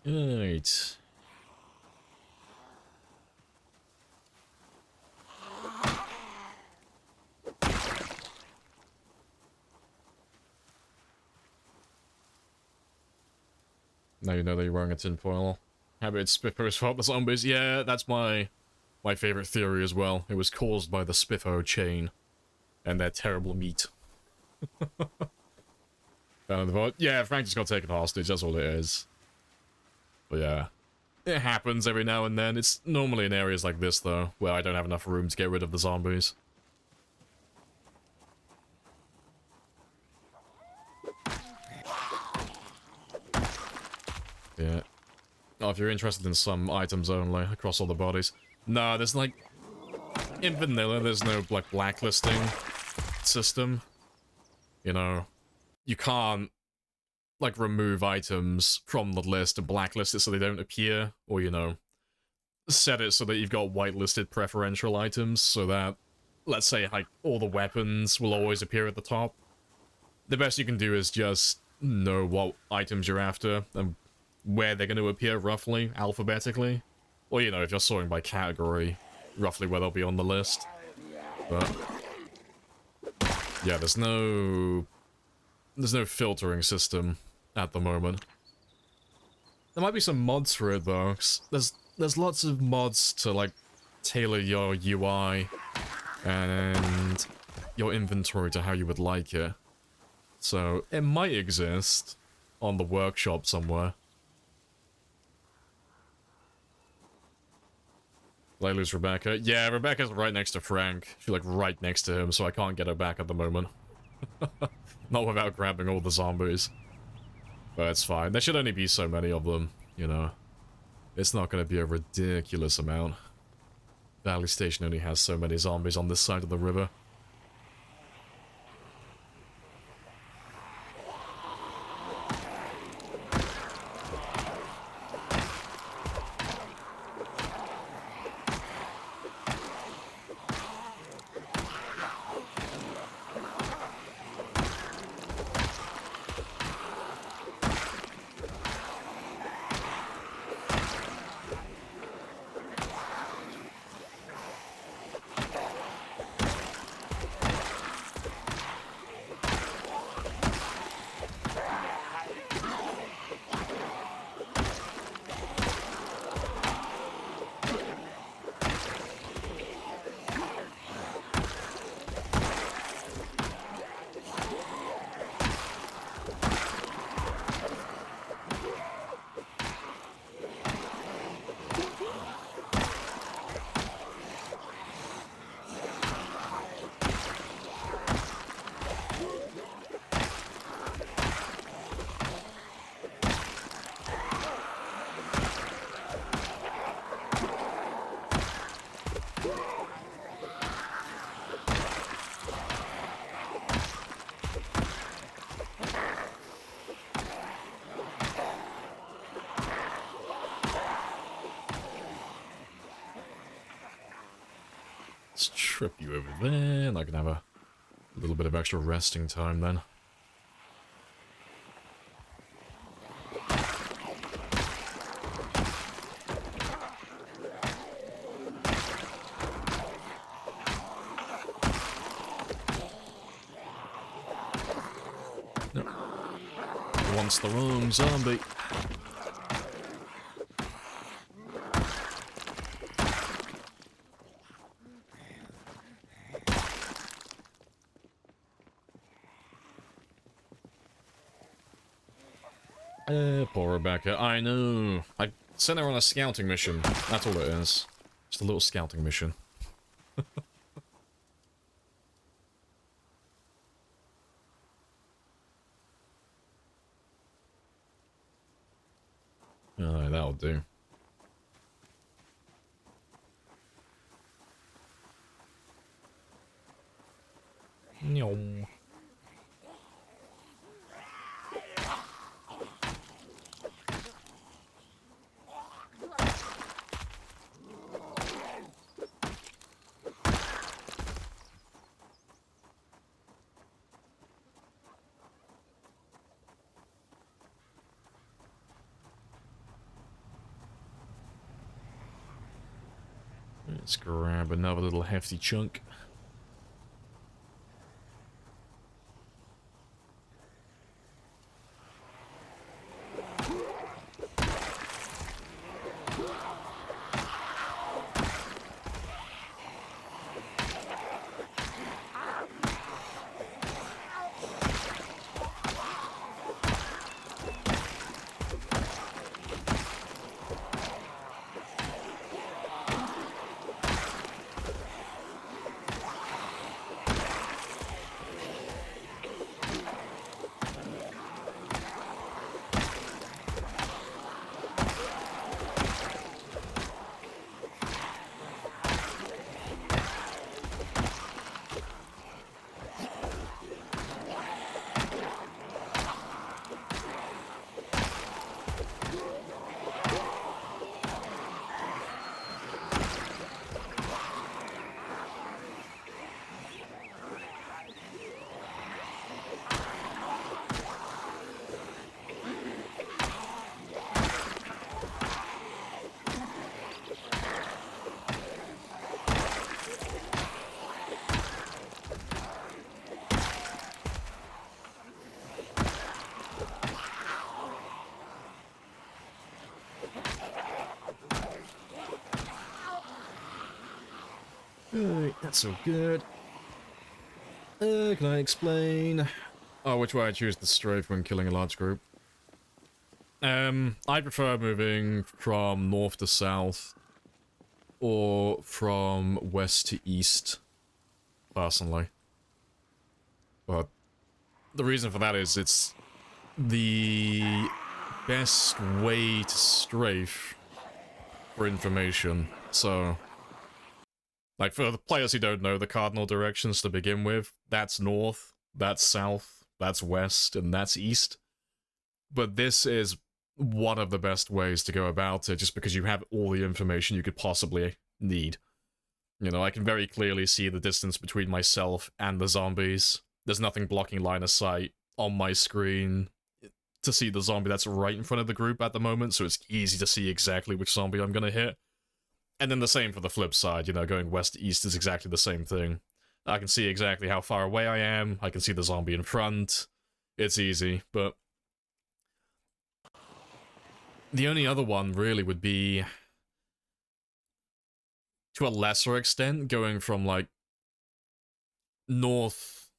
Right. Now you know that you're wearing a tinfoil. Habit spiffos fought the zombies. Yeah, that's my favorite theory as well. It was caused by the spiffo chain and their terrible meat. Yeah, Frank just got taken hostage. That's all it is. But yeah, it happens every now and then. It's normally in areas like this, though, where I don't have enough room to get rid of the zombies. Yeah. Oh, if you're interested in some items only, across all the bodies. No, there's like... In vanilla, there's no, like, blacklisting system. You know, you can't like remove items from the list and blacklist it so they don't appear, or you know, set it so that you've got whitelisted preferential items so that, let's say, like, all the weapons will always appear at the top. The best you can do is just know what items you're after and where they're going to appear roughly, alphabetically, or you know, if you're sorting by category, roughly where they'll be on the list. But yeah, there's no filtering system at the moment. There might be some mods for it though, 'cause there's lots of mods to like tailor your UI and your inventory to how you would like it. So it might exist on the workshop somewhere. Did I lose Rebecca? Yeah, Rebecca's right next to Frank. She's like right next to him, so I can't get her back at the moment. Not without grabbing all the zombies. But it's fine. There should only be so many of them, you know. It's not going to be a ridiculous amount. Valley Station only has so many zombies on this side of the river. trip you over there, and I can have a little bit of extra resting time then. No. Wants the wrong zombie. Poor Rebecca. I know. I sent her on a scouting mission. That's all it is. Just a little scouting mission. Alright, that'll do. Nyom. Let's grab another little hefty chunk. Alright, that's so good. Can I explain? Oh, which way I choose to strafe when killing a large group? I prefer moving from north to south, or from west to east, personally. But the reason for that is it's the best way to strafe for information, so... Like, for the players who don't know the cardinal directions to begin with, that's north, that's south, that's west, and that's east. But this is one of the best ways to go about it, just because you have all the information you could possibly need. You know, I can very clearly see the distance between myself and the zombies. There's nothing blocking line of sight on my screen to see the zombie that's right in front of the group at the moment, so it's easy to see exactly which zombie I'm gonna hit. And then the same for the flip side, you know, going west to east is exactly the same thing. I can see exactly how far away I am, I can see the zombie in front. It's easy, but... The only other one really would be, to a lesser extent, going from, like, northeast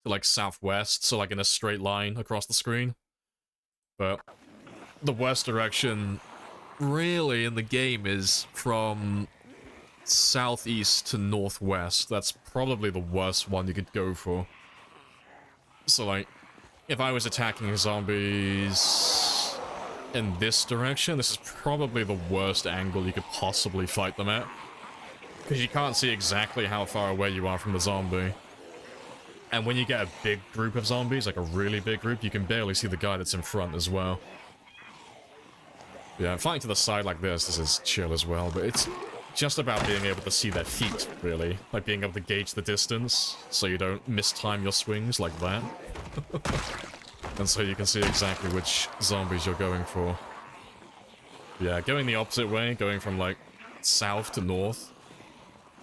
to, like, southwest, so, like, in a straight line across the screen. But the worst direction, really, in the game is from southeast to northwest. That's probably the worst one you could go for. So, like, if I was attacking zombies in this direction, this is probably the worst angle you could possibly fight them at. Because you can't see exactly how far away you are from the zombie. And when you get a big group of zombies, like a really big group, you can barely see the guy that's in front as well. Yeah, fighting to the side like this is chill as well, but it's just about being able to see their feet, really. Like being able to gauge the distance, so you don't mistime your swings like that. And so you can see exactly which zombies you're going for. Yeah, going the opposite way, going from, like, south to north,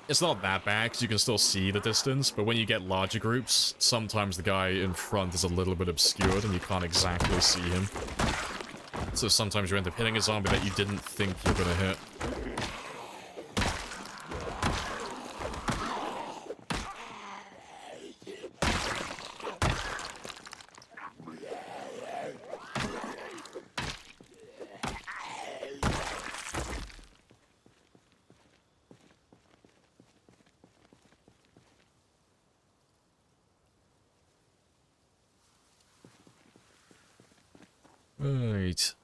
it's not that bad, because you can still see the distance, but when you get larger groups, sometimes the guy in front is a little bit obscured, and you can't exactly see him. So sometimes you end up hitting a zombie that you didn't think you were gonna hit. Right.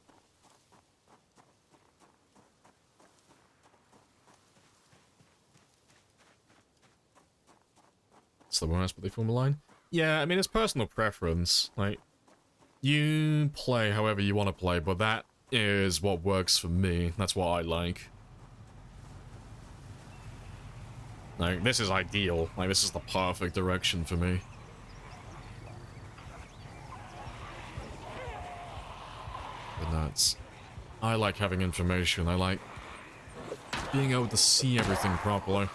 It's the worst, but they form a line. Yeah, I mean, it's personal preference. Like, you play however you want to play, but that is what works for me. That's what I like. Like, this is ideal. Like, this is the perfect direction for me. But that's... I like having information. I like being able to see everything properly.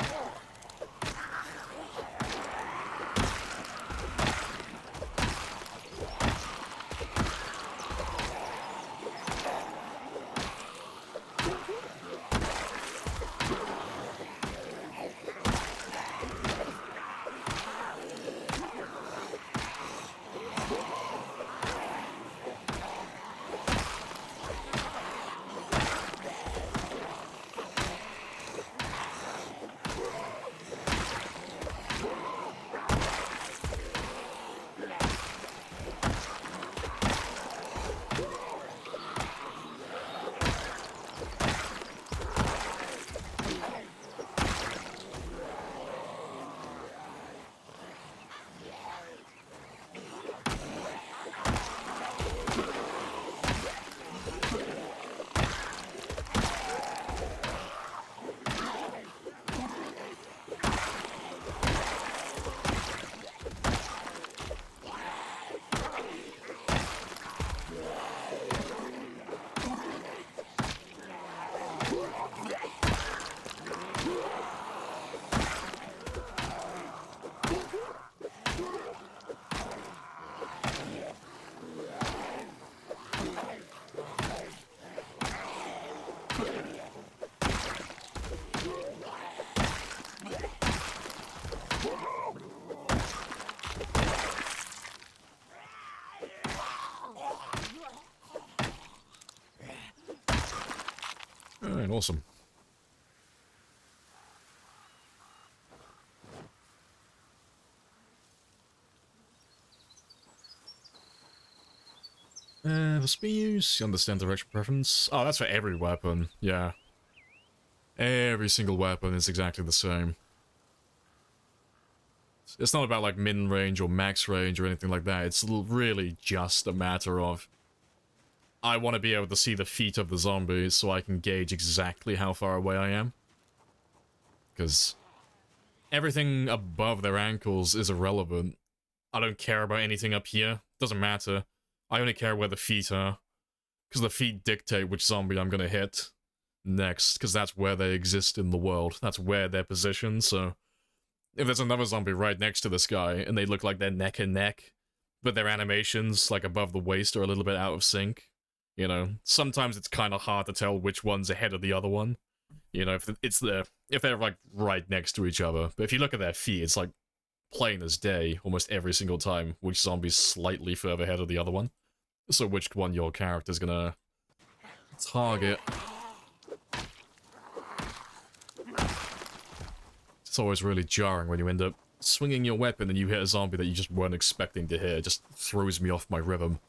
Alright, awesome. For spears, you understand direction preference. Oh, that's for every weapon, yeah. Every single weapon is exactly the same. It's not about, like, min-range or max range or anything like that. It's really just a matter of... I want to be able to see the feet of the zombies so I can gauge exactly how far away I am. Because everything above their ankles is irrelevant. I don't care about anything up here. Doesn't matter. I only care where the feet are. Because the feet dictate which zombie I'm going to hit next. Because that's where they exist in the world. That's where they're positioned, so... If there's another zombie right next to this guy, and they look like they're neck and neck, but their animations, like above the waist, are a little bit out of sync, you know, sometimes it's kind of hard to tell which one's ahead of the other one. You know, if they're like right next to each other. But if you look at their feet, it's like plain as day almost every single time which zombie's slightly further ahead of the other one. So which one your character's gonna target. It's always really jarring when you end up swinging your weapon and you hit a zombie that you just weren't expecting to hit. It just throws me off my rhythm.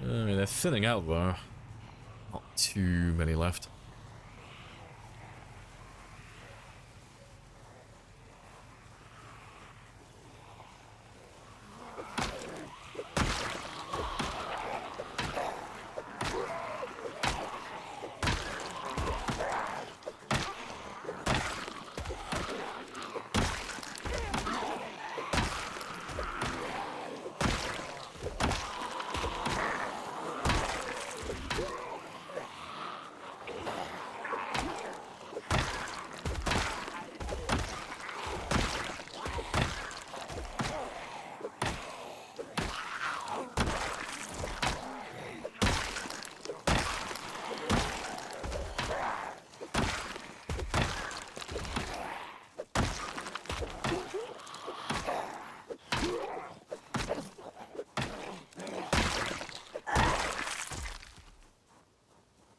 They're thinning out though. Not too many left.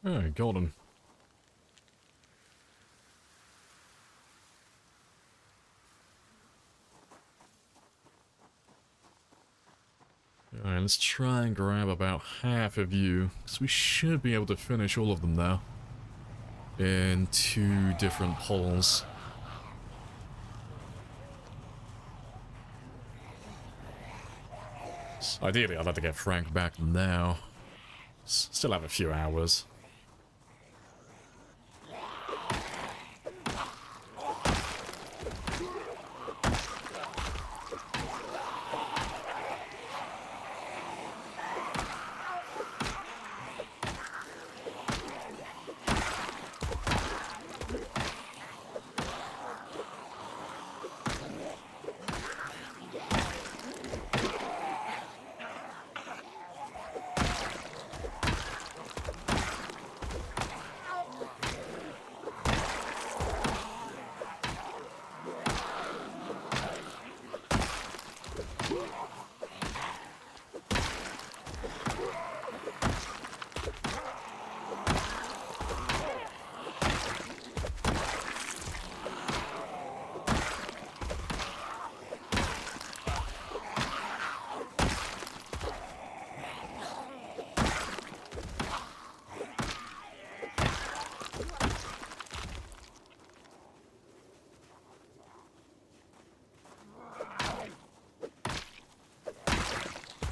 Oh, golden. Alright, let's try and grab about half of you, because we should be able to finish all of them now. In 2 different polls. So ideally, I'd like to get Frank back now. Still have a few hours.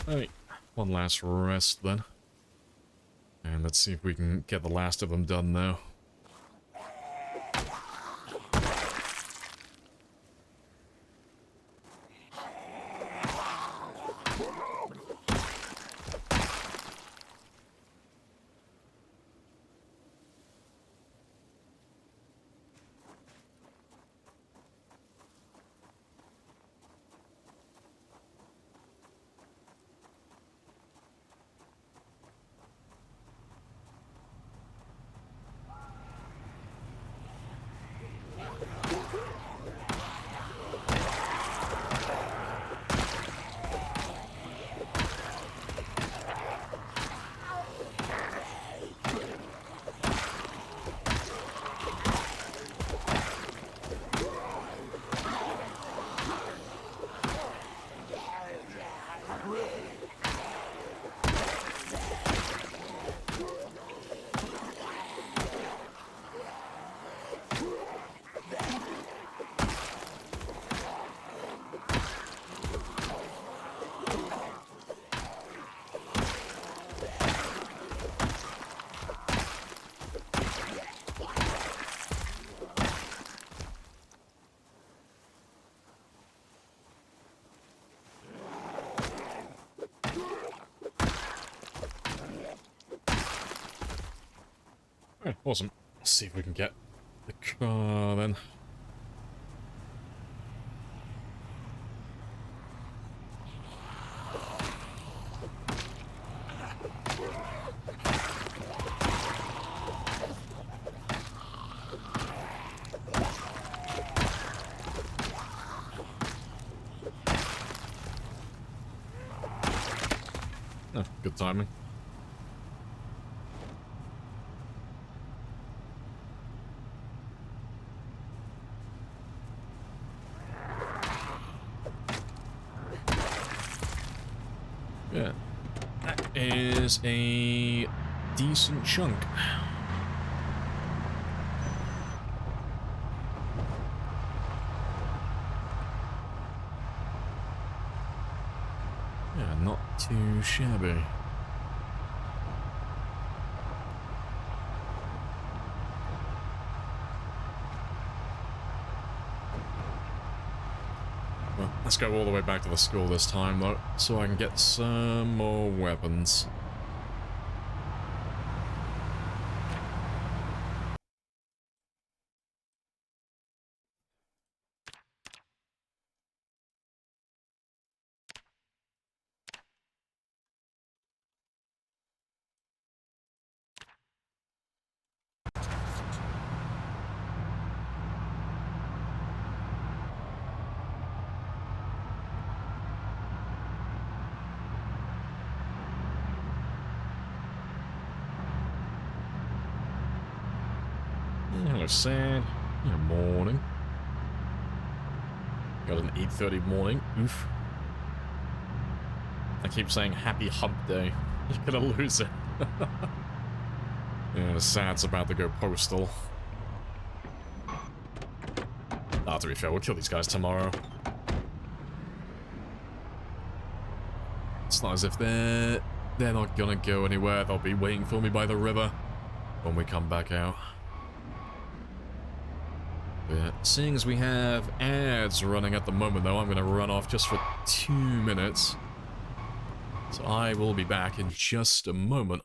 Alright, one last rest then. And let's see if we can get the last of them done now. Alright, awesome. Let's see if we can get the car then. Oh, good timing. Yeah, that is a decent chunk. Yeah, not too shabby. Well, let's go all the way back to the school this time, though, so I can get some more weapons. Hello, Sad. Yeah, morning. Got an 8:30 morning. Oof. I keep saying happy hump day. You're gonna lose it. Yeah, Sad's about to go postal. Ah, to be fair, we'll kill these guys tomorrow. It's not as if they're not gonna go anywhere. They'll be waiting for me by the river when we come back out. But seeing as we have ads running at the moment, though, I'm gonna run off just for 2 minutes. So I will be back in just a moment.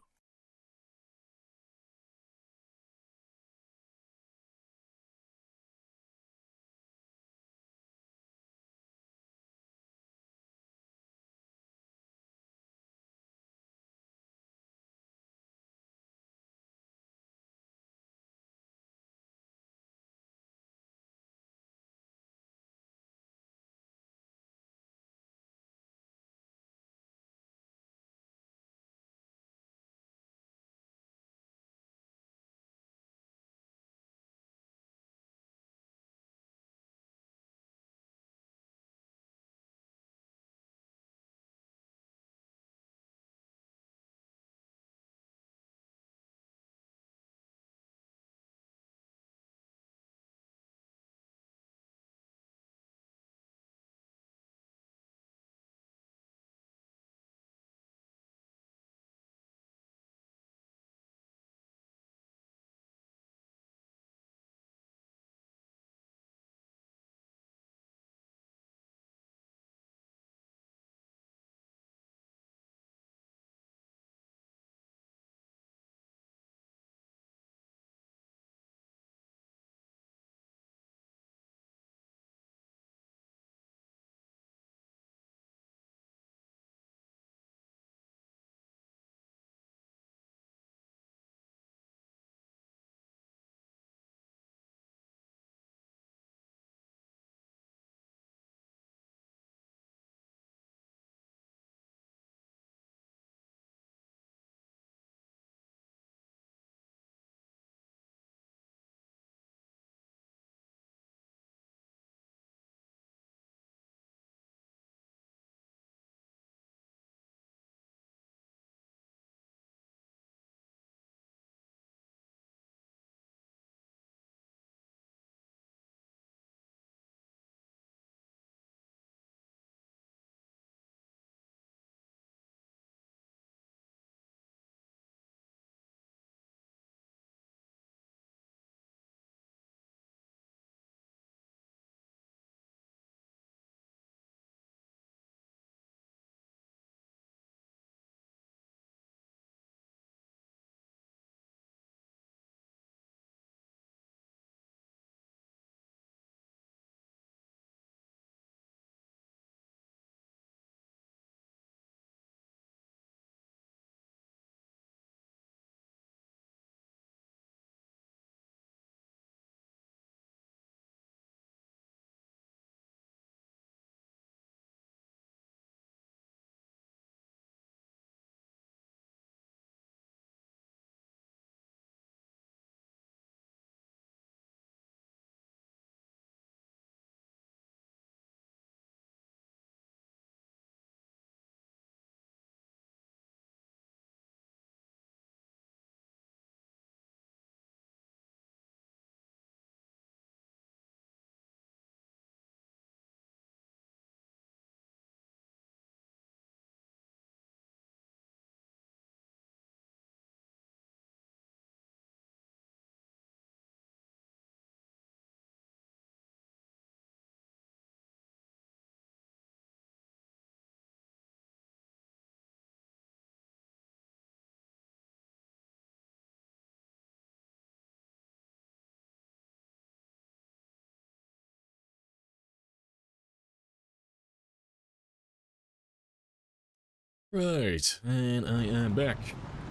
Right, and I am back.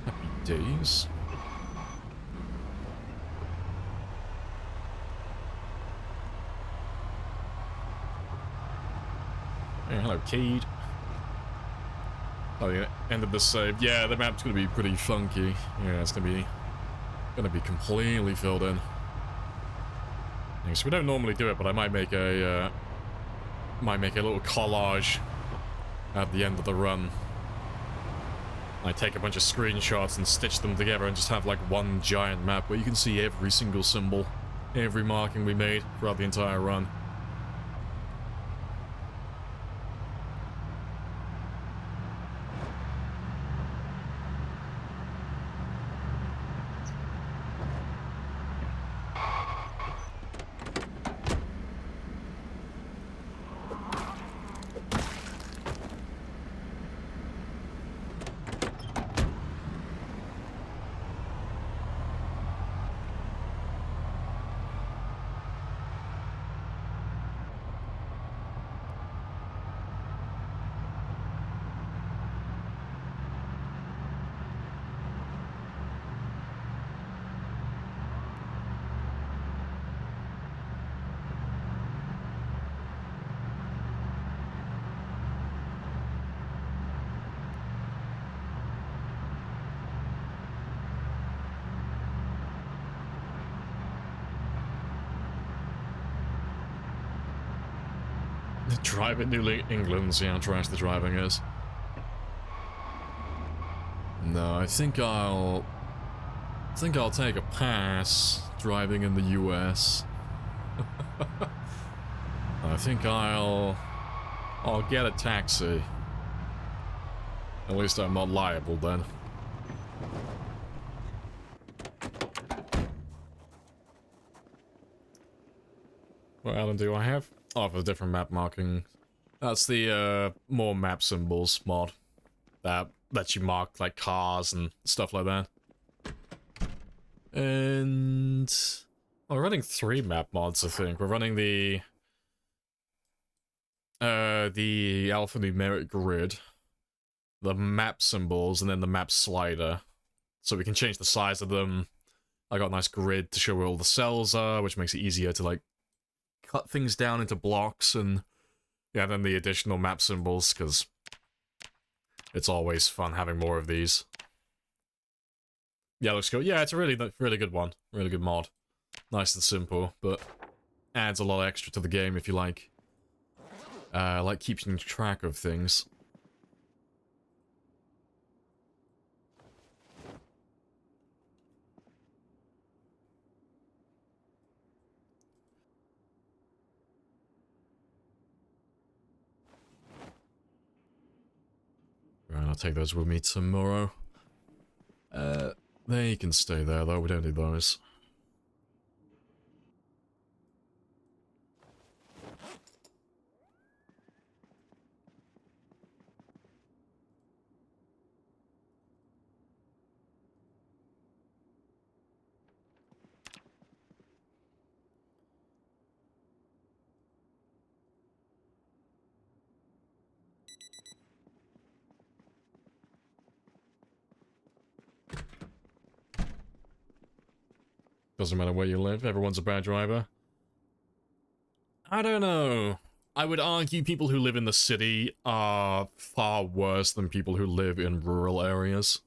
Happy days. Hey, hello, Cade. Oh, yeah, end of the save. Yeah, the map's gonna be pretty funky. Yeah, it's gonna be completely filled in. So we don't normally do it, but I might make a little collage at the end of the run. I take a bunch of screenshots and stitch them together and just have like one giant map where you can see every single symbol, every marking we made throughout the entire run. Drive in New England, see how trash the driving is. No, I think I'll take a pass driving in the US. I think I'll get a taxi. At least I'm not liable then. What island do I have? Oh, for the different map marking. That's the more map symbols mod. That lets you mark like cars and stuff like that. And we're running 3 map mods, I think. We're running the alphanumeric grid, the map symbols, and then the map slider. So we can change the size of them. I got a nice grid to show where all the cells are, which makes it easier to like cut things down into blocks, and yeah, then the additional map symbols, because it's always fun having more of these. Yeah, looks good. Yeah, it's a really good one. Really good mod. Nice and simple, but adds a lot extra to the game if you like keeping track of things. Right, I'll take those with me tomorrow. They can stay there though, we don't need those. Doesn't matter where you live, everyone's a bad driver. I don't know. I would argue people who live in the city are far worse than people who live in rural areas.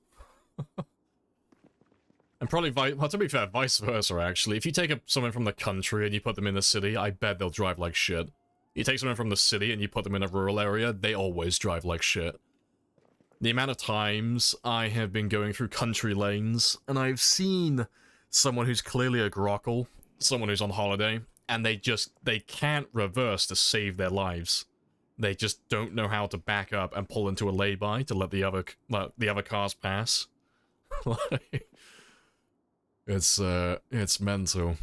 And probably, well, to be fair, vice versa, actually. If you take someone from the country and you put them in the city, I bet they'll drive like shit. You take someone from the city and you put them in a rural area, they always drive like shit. The amount of times I have been going through country lanes, and I've seen someone who's clearly a grockle, someone who's on holiday, and they can't reverse to save their lives. They just don't know how to back up and pull into a lay-by to let the other cars pass. Like, it's mental.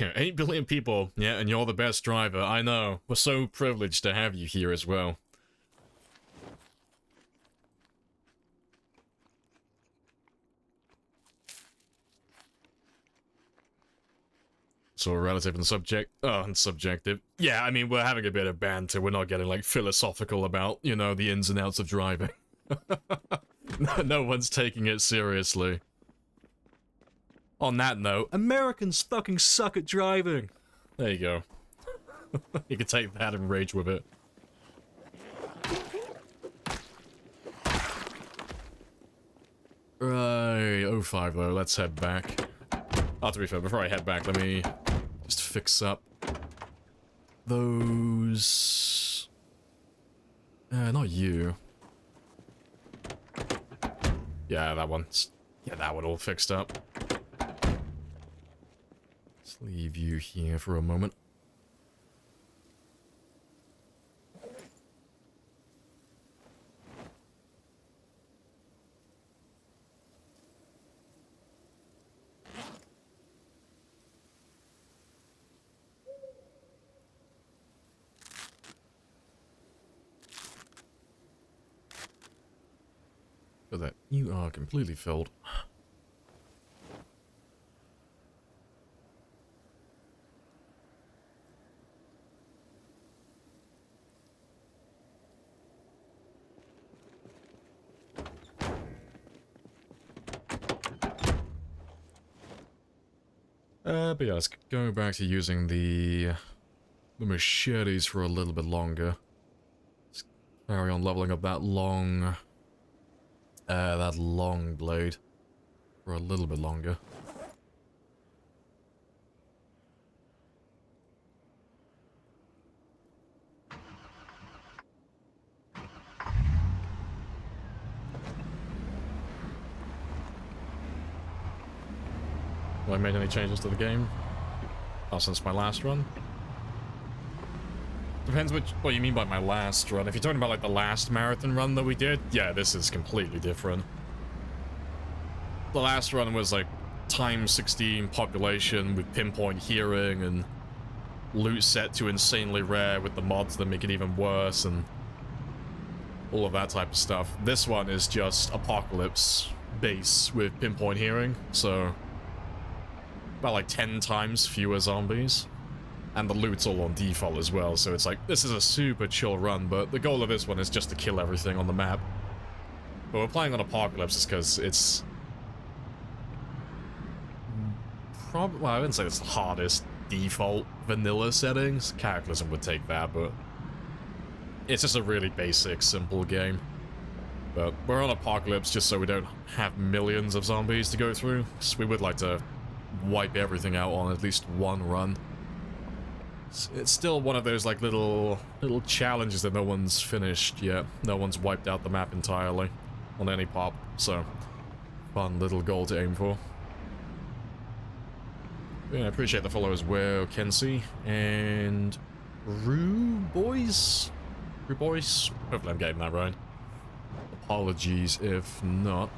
Yeah, 8 billion people, yeah, and you're the best driver, I know. We're so privileged to have you here as well. So relative and subjective. Yeah, I mean, we're having a bit of banter, we're not getting, like, philosophical about, you know, the ins and outs of driving. No one's taking it seriously. On that note, Americans fucking suck at driving. There you go. You can take that and rage with it. Right, 05 though, let's head back. Oh, to be fair, before I head back, let me just fix up those... not you. Yeah, that one's... Yeah, that one all fixed up. Let's leave you here for a moment. So that you are completely filled. But yeah, let's go back to using the machetes for a little bit longer. Let's carry on leveling up that long blade for a little bit longer. Have I made any changes to the game? Oh, since my last run? Depends what you mean by my last run. If you're talking about like the last marathon run that we did, yeah, this is completely different. The last run was like times 16 population with pinpoint hearing and loot set to insanely rare with the mods that make it even worse and all of that type of stuff. This one is just apocalypse base with pinpoint hearing, so about like 10 times fewer zombies. And the loot's all on default as well, so it's like, this is a super chill run, but the goal of this one is just to kill everything on the map. But we're playing on Apocalypse just because it's... well, I wouldn't say it's the hardest default vanilla settings. Cataclysm would take that, but... it's just a really basic, simple game. But we're on Apocalypse just so we don't have millions of zombies to go through, because we would like to wipe everything out on at least one run. It's still one of those like little challenges that no one's finished yet. No one's wiped out the map entirely on any pop, so fun little goal to aim for. Yeah, I appreciate the follow as well, Kenzie and Rue Boys. Hopefully I'm getting that right. Apologies if not.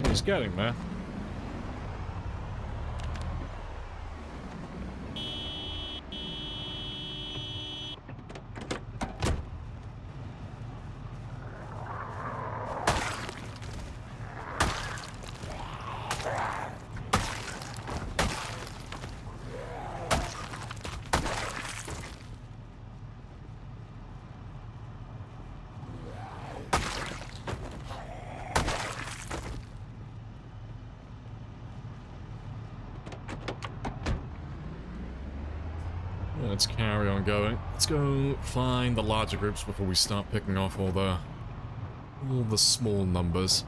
He's getting there. Let's carry on going. Let's go find the larger groups before we start picking off all the small numbers.